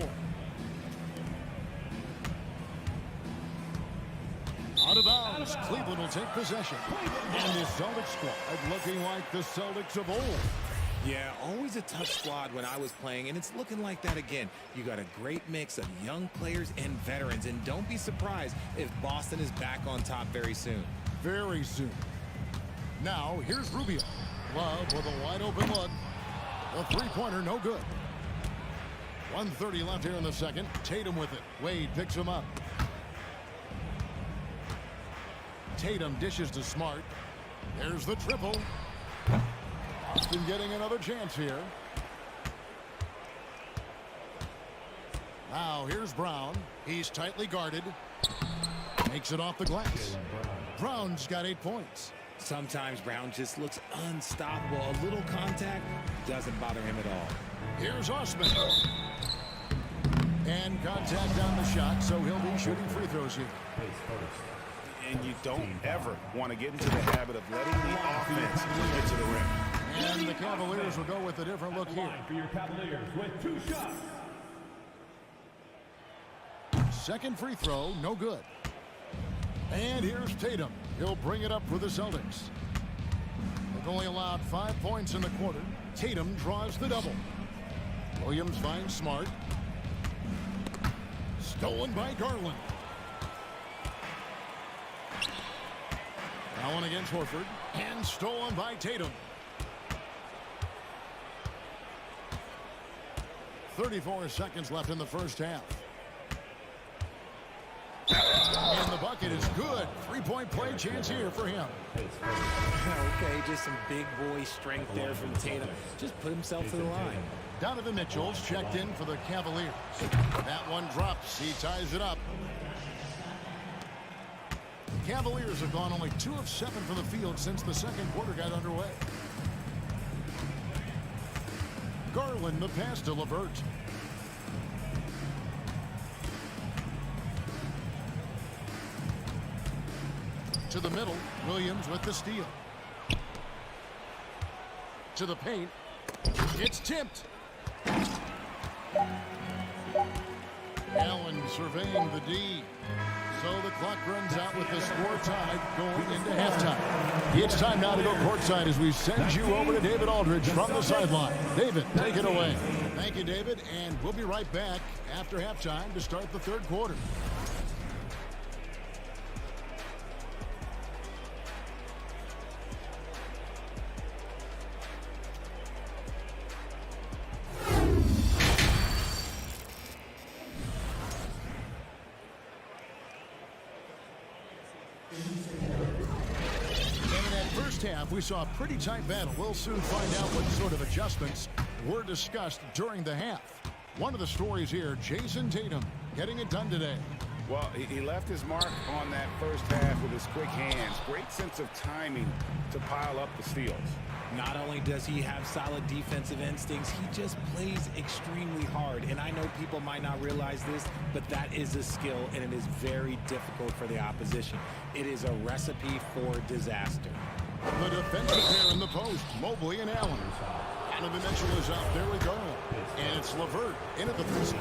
Out of bounds. Cleveland will take possession. And the Celtics squad looking like the Celtics of old. Yeah, always a tough squad when I was playing, and it's looking like that again. You got a great mix of young players and veterans, and don't be surprised if Boston is back on top very soon. Very soon. Now, here's Rubio. Love with a wide open look. The three-pointer, no good. 1:30 left here in the second. Tatum with it. Wade picks him up. Tatum dishes to Smart. There's the triple. Boston getting another chance here. Now here's Brown. He's tightly guarded. Makes it off the glass. Brown's got 8 points. Sometimes Brown just looks unstoppable. A little contact doesn't bother him at all. Here's Osman. And contact on the shot, so he'll be shooting free throws here. And you don't ever want to get into the habit of letting the offense get to the rim. And the Cavaliers will go with a different look here. For your Cavaliers with 2 shots. Second free throw, no good. And here's Tatum. He'll bring it up for the Celtics. They've only allowed 5 points in the quarter. Tatum draws the double. Williams finds Smart. Stolen by Garland. Allen against Horford. And stolen by Tatum. 34 seconds left in the first half. And the bucket is good. 3-point play chance here for him. Okay, just some big boy strength there from Tatum. Just put himself to the line. Donovan Mitchell's checked in for the Cavaliers. That one drops. He ties it up. The Cavaliers have gone only 2 of 7 from the field since the second quarter got underway. Garland the pass to LeVert. To the middle, Williams with the steal. To the paint. It's tipped. Allen surveying the D. So the clock runs out with the score tied going into halftime. It's time now to go courtside as we send you over to David Aldridge from the sideline. David, take it away. Thank you, David, and we'll be right back after halftime to start the third quarter. We saw a pretty tight battle. We'll soon find out what sort of adjustments were discussed during the half. One of the stories here, Jason Tatum getting it done today. Well, he left his mark on that first half with his quick hands. Great sense of timing to pile up the steals. Not only does he have solid defensive instincts, he just plays extremely hard. And I know people might not realize this, but that is a skill, and it is very difficult for the opposition. It is a recipe for disaster. The defensive pair in the post, Mobley and Allen. Donovan Mitchell is out there with Garland. And it's LeVert in at the three.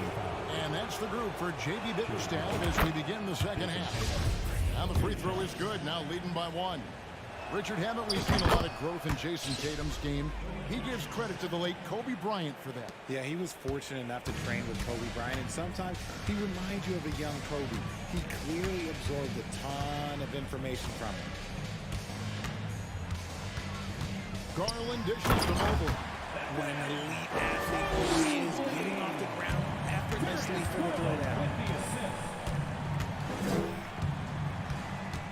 And that's the group for J.B. Bickerstaff as we begin the second half. Now the free throw is good, now leading by 1. Richard, haven't we seen a lot of growth in Jason Tatum's game? He gives credit to the late Kobe Bryant for that. Yeah, he was fortunate enough to train with Kobe Bryant, and sometimes he reminds you of a young Kobe. He clearly absorbed a ton of information from him. Garland dishes to Mobley. What an elite athlete he is, getting off the ground effortlessly for the throwdown.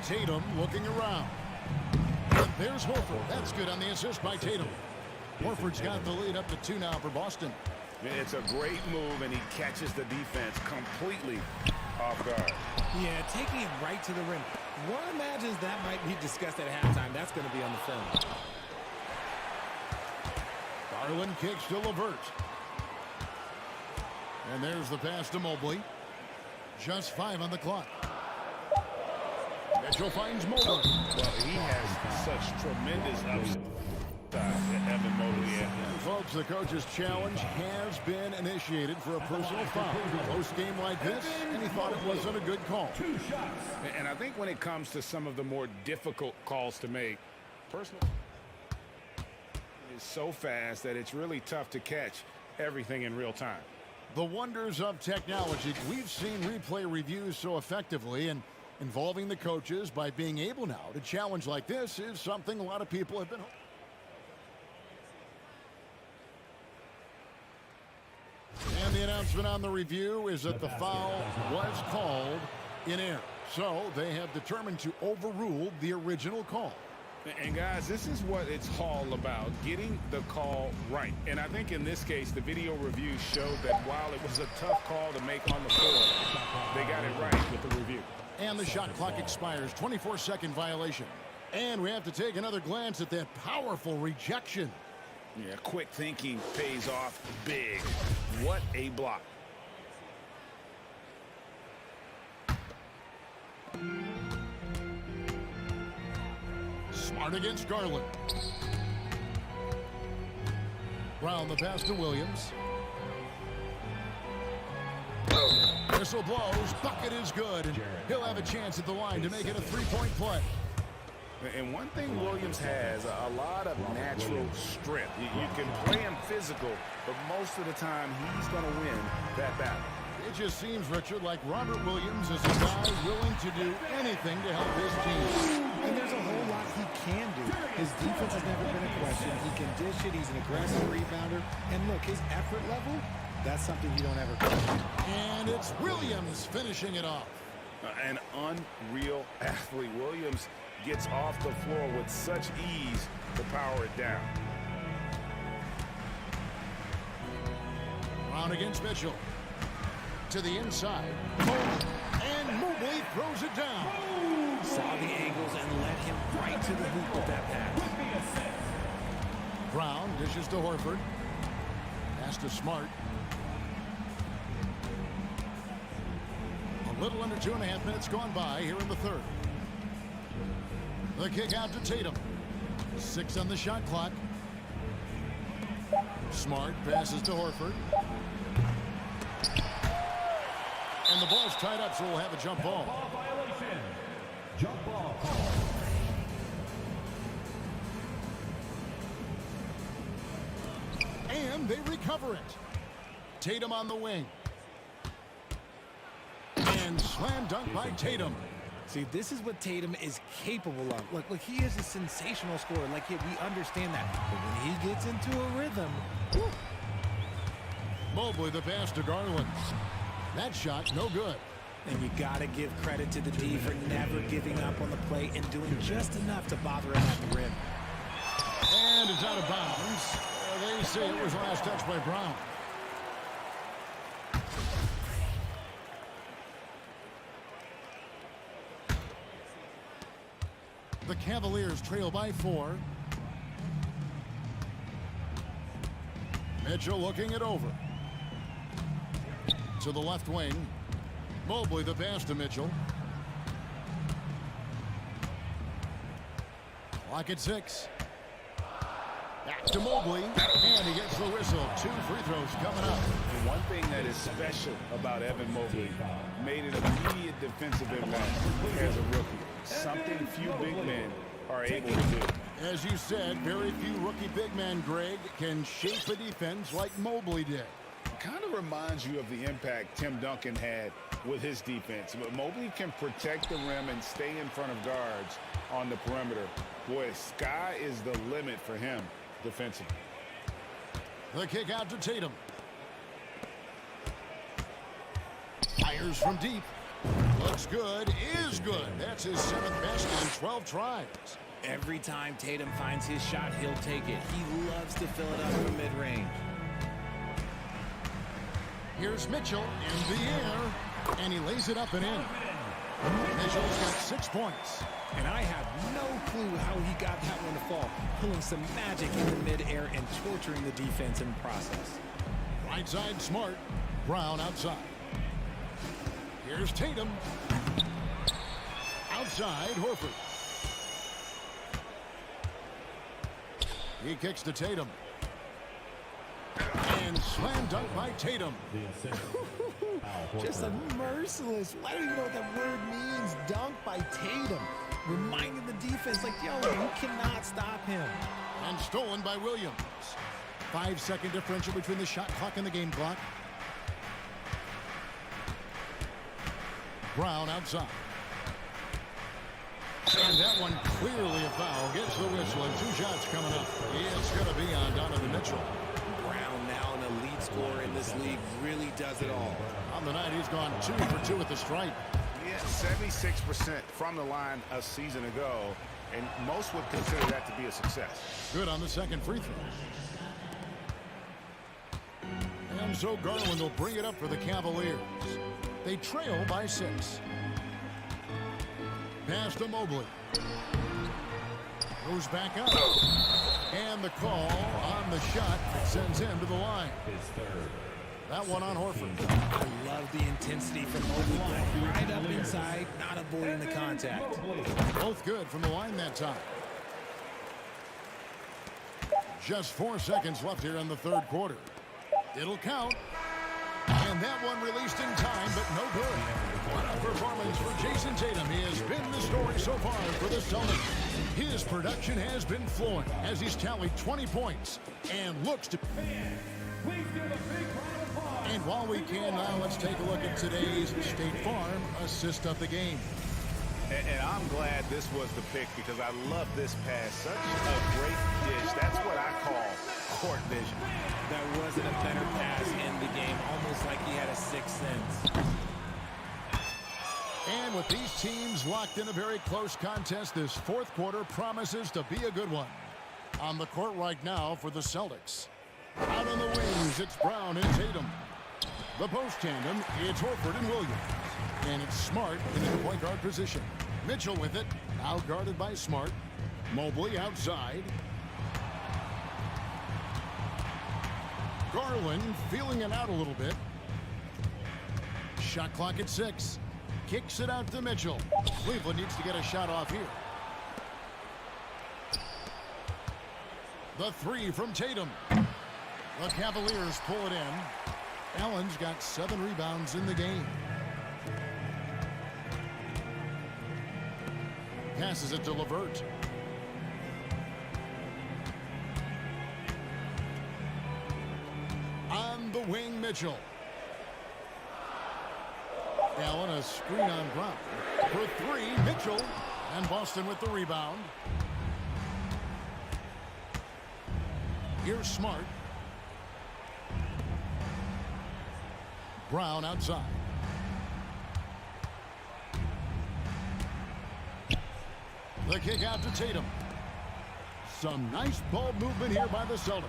Tatum looking around. And there's Horford. That's good on the assist by Tatum. Horford's got the lead up to 2 now for Boston. It's a great move, and he catches the defense completely off guard. Yeah, taking it right to the rim. One imagines that might be discussed at halftime. That's going to be on the film. Garland kicks to LeVert. And there's the pass to Mobley. Just 5 on the clock. Mitchell finds Mobley. Well, he has such tremendous upside. Evan Mobley. And folks, the coach's challenge has been initiated for a personal foul. Close game like this, and he thought it wasn't a good call. And I think when it comes to some of the more difficult calls to make, personal is so fast that it's really tough to catch everything in real time. The wonders of technology. We've seen replay reviews so effectively, and involving the coaches by being able now to challenge like this is something a lot of people have been. And the announcement on the review is that the foul was called in error. So they have determined to overrule the original call. And guys, this is what it's all about, getting the call right. And I think in this case, the video review showed that while it was a tough call to make on the floor, they got it right with the review. And the shot clock expires. 24-second violation. And we have to take another glance at that powerful rejection. Yeah, quick thinking pays off big. What a block. Smart against Garland. Brown the pass to Williams. Whistle blows. Bucket is good. And he'll have a chance at the line to make it a three-point play. And one thing Williams has, a lot of natural strength. You can play him physical, but most of the time he's going to win that battle. It just seems, Richard, like Robert Williams is a guy willing to do anything to help his team. And there's a whole lot he can do. His defense has never been a question. He can dish it. He's an aggressive rebounder. And look, his effort level, that's something you don't ever question. And it's Williams finishing it off. An unreal athlete. Williams gets off the floor with such ease to power it down. Brown against Mitchell. To the inside. And Mobley throws it down. Saw the angles and led him right to the hoop with that pass. Brown dishes to Horford. Pass to Smart. A little under 2.5 minutes gone by here in the third. The kick out to Tatum. 6 on the shot clock. Smart passes to Horford. And the ball's tied up, so we'll have a jump ball. Violation. Jump ball call. And they recover it. Tatum on the wing. And slam dunk by Tatum. See, this is what Tatum is capable of. Look, he is a sensational scorer. Like, we understand that. But when he gets into a rhythm, whew. Mobley the pass to Garland. That shot, no good. And you got to give credit to the D for never giving up on the play and doing just enough to bother him at the rim. And it's out of bounds. They say it was last touch by Brown. The Cavaliers trail by 4. Mitchell looking it over. To the left wing. Mobley the pass to Mitchell. Clock at 6. Back to Mobley. And he gets the whistle. 2 free throws coming up. And one thing that is special about Evan Mobley, made an immediate defensive impact as a rookie. Something few big men are able to do. As you said, very few rookie big men, Greg, can shape a defense like Mobley did. Kind of reminds you of the impact Tim Duncan had with his defense. But Mobley can protect the rim and stay in front of guards on the perimeter. Boy, sky is the limit for him defensively. The kick out to Tatum. Fires from deep. Looks good, is good. That's his 7th best in 12 tries. Every time Tatum finds his shot, he'll take it. He loves to fill it up from mid-range. Here's Mitchell in the air, and he lays it up and in. Mitchell's got 6 points. And I have no clue how he got that one to fall. Pulling some magic in the mid-air and torturing the defense in the process. Right side Smart. Brown outside. Here's Tatum. Outside Horford. He kicks to Tatum. And slam dunk by Tatum. Just a merciless. I don't even know what that word means. Dunk by Tatum. Reminding the defense, like, yo, you cannot stop him. And stolen by Williams. 5-second differential between the shot clock and the game clock. Brown outside. And that one clearly a foul. Gets the whistle, and 2 shots coming up. It's going to be on Donovan Mitchell. Brown, now an elite scorer in this league, really does it all. On the night, he's gone 2 for 2 at the stripe. Yeah, 76% from the line a season ago, and most would consider that to be a success. Good on the second free throw. And so Garland will bring it up for the Cavaliers. They trail by 6. Pass to Mobley. Goes back up. And the call on the shot sends him to the line. That one on Horford. I love the intensity from Mobley. Right up inside, not avoiding the contact. Both good from the line that time. Just 4 seconds left here in the third quarter. It'll count. And that one released in time, but no good. What a performance for Jason Tatum. He has been the story so far for the Celtics. His production has been flowing as he's tallied 20 points and looks to... And while we can now, let's take a look at today's State Farm assist of the game. And I'm glad this was the pick because I love this pass. Such a great dish. That's what I call court vision. There wasn't a better pass in the game, almost like he had a sixth sense. And with these teams locked in a very close contest, this fourth quarter promises to be a good one. On the court right now for the Celtics. Out on the wings, it's Brown and Tatum. The post tandem, it's Horford and Williams. And it's Smart in the point guard position. Mitchell with it, now guarded by Smart. Mobley outside. Garland feeling it out a little bit. Shot clock at 6. Kicks it out to Mitchell. Cleveland needs to get a shot off here. The 3 from Tatum. The Cavaliers pull it in. Allen's got 7 rebounds in the game. Passes it to LeVert. On the wing, Mitchell. Allen, a screen on Brown. For 3, Mitchell. And Boston with the rebound. Here's Smart. Brown outside. The kick out to Tatum. Some nice ball movement here by the Celtics.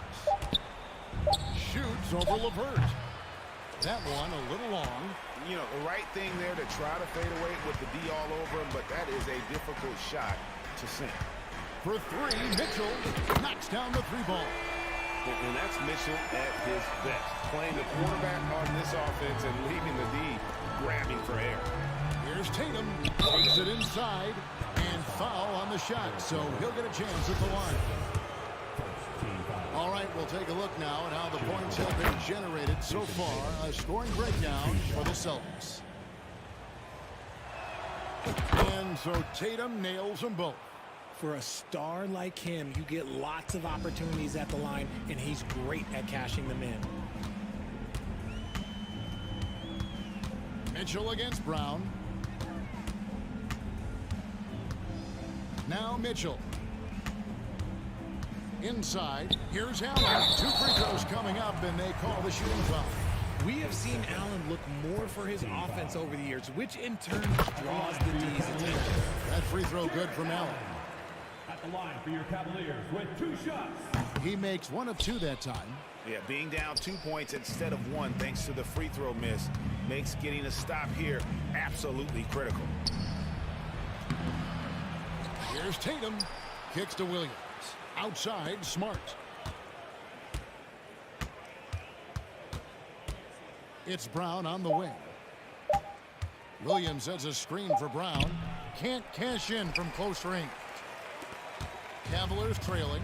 Shoots over LeVert. That one a little long. You know, the right thing there to try to fade away with the D all over him, but that is a difficult shot to sink. For 3, Mitchell knocks down the 3 ball. And that's Mitchell at his best. Playing the quarterback on this offense and leaving the D grabbing for air. Here's Tatum. Takes it inside. And foul on the shot. So he'll get a chance at the line. All right, we'll take a look now at how the points have been generated so far. A scoring breakdown for the Celtics. And so Tatum nails them both. For a star like him, you get lots of opportunities at the line, and he's great at cashing them in. Mitchell against Brown. Now Mitchell. Inside. Here's Allen. 2 free throws coming up, and they call the shooting foul. We have seen Allen look more for his offense over the years, which in turn draws the D's attention. That free throw good from Allen. At the line for your Cavaliers with 2 shots. He makes 1 of 2 that time. Yeah, being down 2 points instead of 1 thanks to the free throw miss makes getting a stop here absolutely critical. Here's Tatum. Kicks to Williams. Outside, Smart. It's Brown on the wing. Williams has a screen for Brown. Can't cash in from close range. Cavaliers trailing.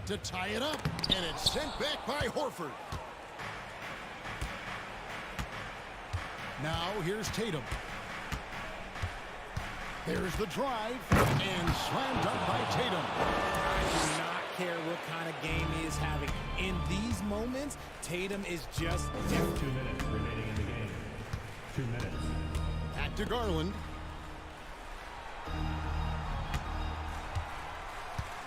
to tie it up, and it's sent back by Horford. Now here's Tatum. There's the drive, and slammed up by Tatum. I do not care what kind of game he is having. In these moments, Tatum is just different. 2 minutes remaining in the game. 2 minutes. Back to Garland.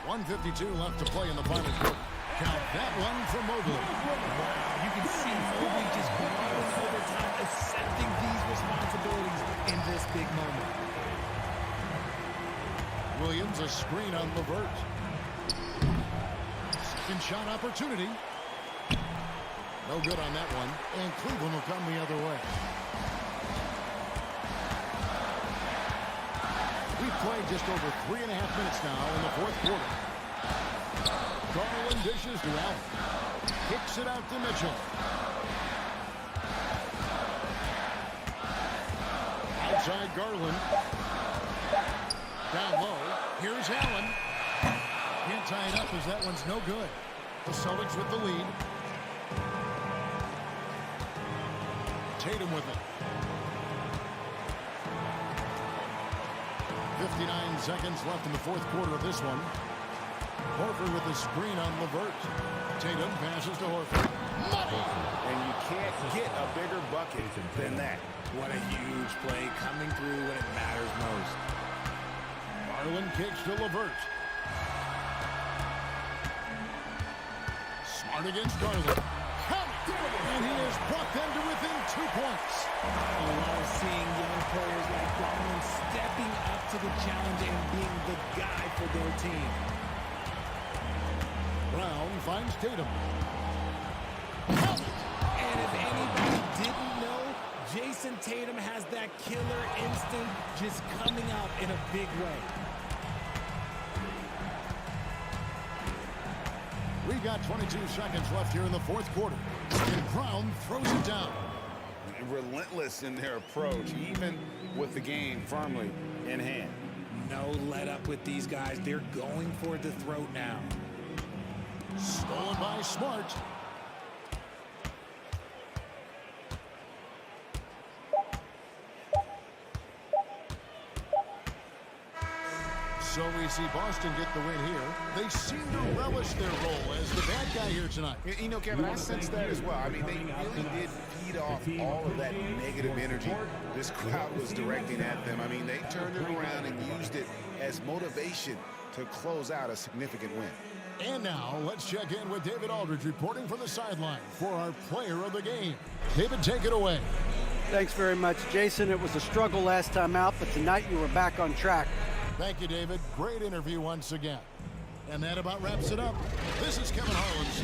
1:52 left to play in the final quarter. Count that one for Mobley. Wow, you can see Mobley just growing over time, accepting these responsibilities in this big moment. Williams, a screen on LeVert. Second shot opportunity. No good on that one, and Cleveland will come the other way. We've played just over 3.5 minutes now in the fourth quarter. Garland dishes to Allen. Kicks it out to Mitchell. Outside Garland. Down low. Here's Allen. Can't tie it up as that one's no good. The Celtics with the lead. Tatum with it. 59 seconds left in the fourth quarter of this one. Horford with the screen on LeVert. Tatum passes to Horford. Money! And you can't get a bigger bucket than that. What a huge play coming through when it matters most. Garland kicks to LeVert. Smart against Garland. And he has brought them to within 2 points. I love seeing young players like Garland stepping up to the challenge and being the guy for their team. Brown finds Tatum. And if anybody didn't know, Jason Tatum has that killer instinct just coming out in a big way. We've got 22 seconds left here in the fourth quarter. And Brown throws it down. Relentless in their approach, even with the game firmly in hand. No let up with these guys. They're going for the throat now. Stolen by Smart. So we see Boston get the win here. They seem to relish their role as the bad guy here tonight. You know, Kevin, I sense that as well. I mean, they really did feed off all of that negative energy this crowd was directing at them. I mean, they turned it around and used it as motivation to close out a significant win. And now, let's check in with David Aldridge reporting from the sideline for our player of the game. David, take it away. Thanks very much, Jason. It was a struggle last time out, but tonight you were back on track. Thank you, David. Great interview once again. And that about wraps it up. This is Kevin Harlan's.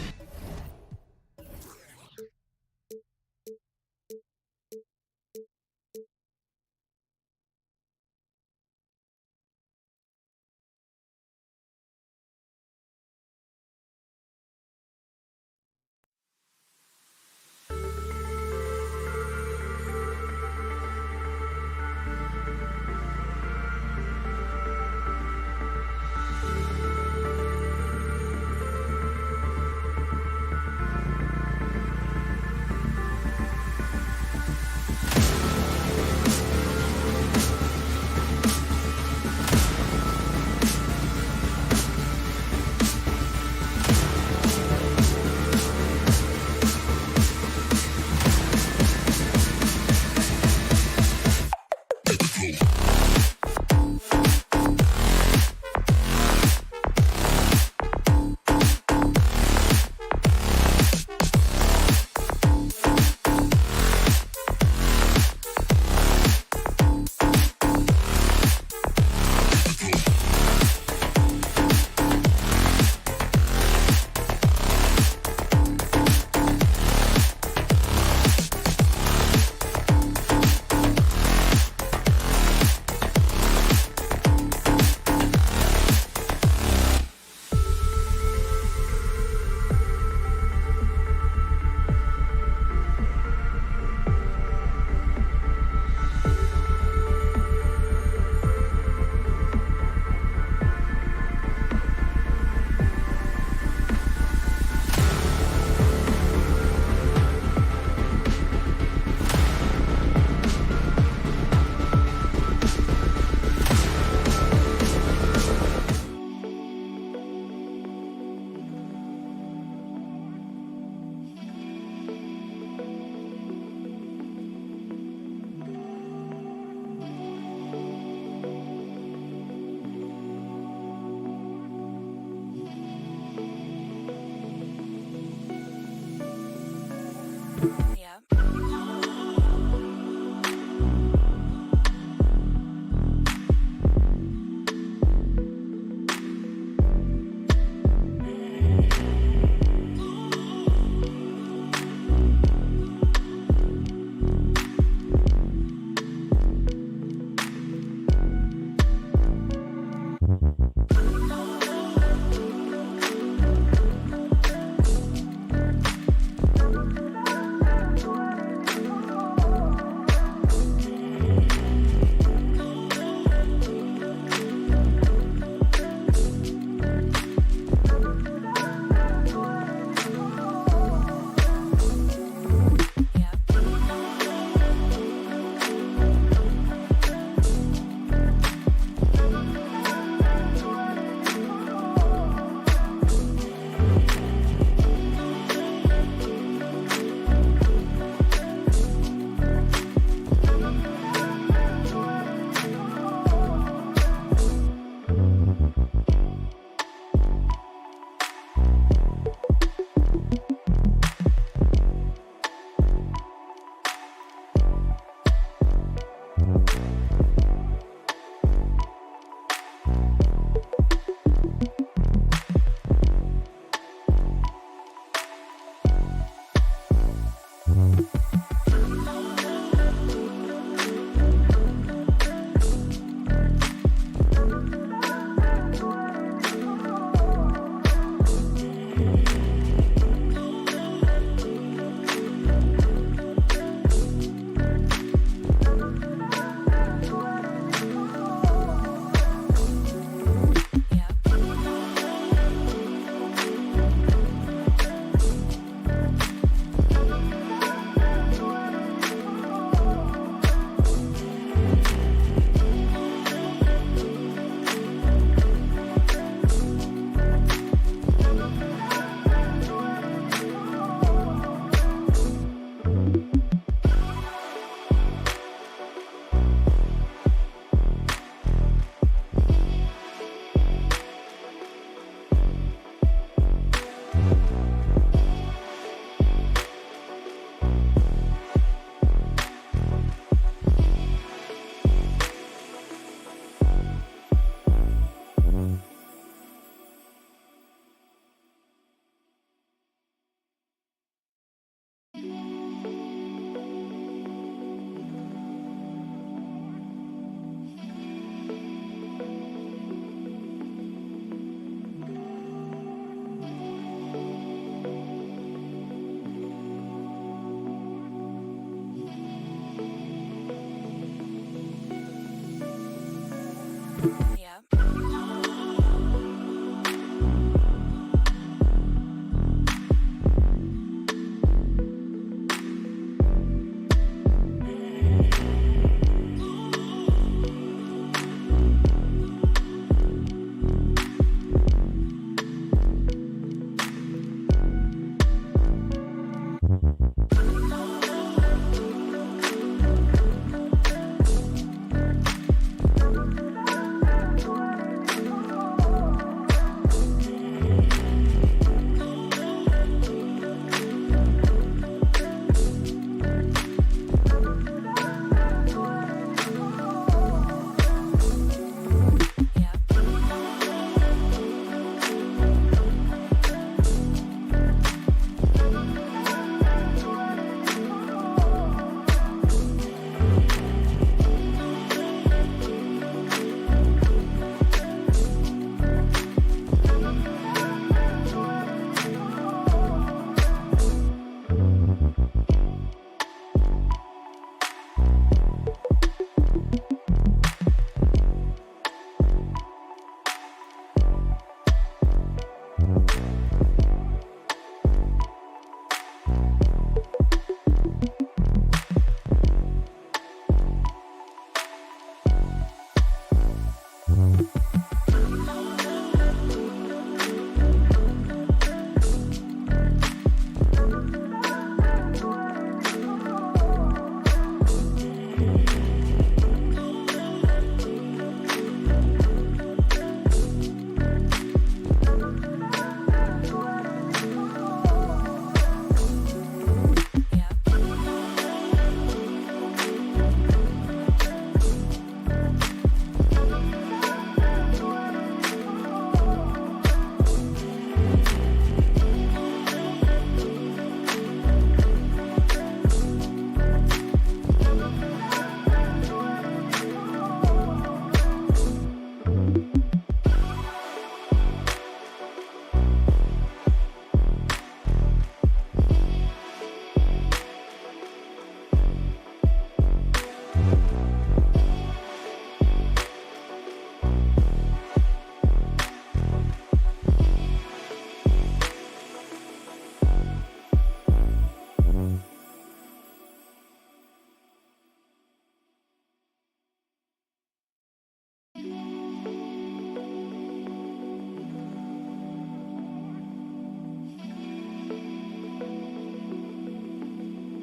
Cavaliers.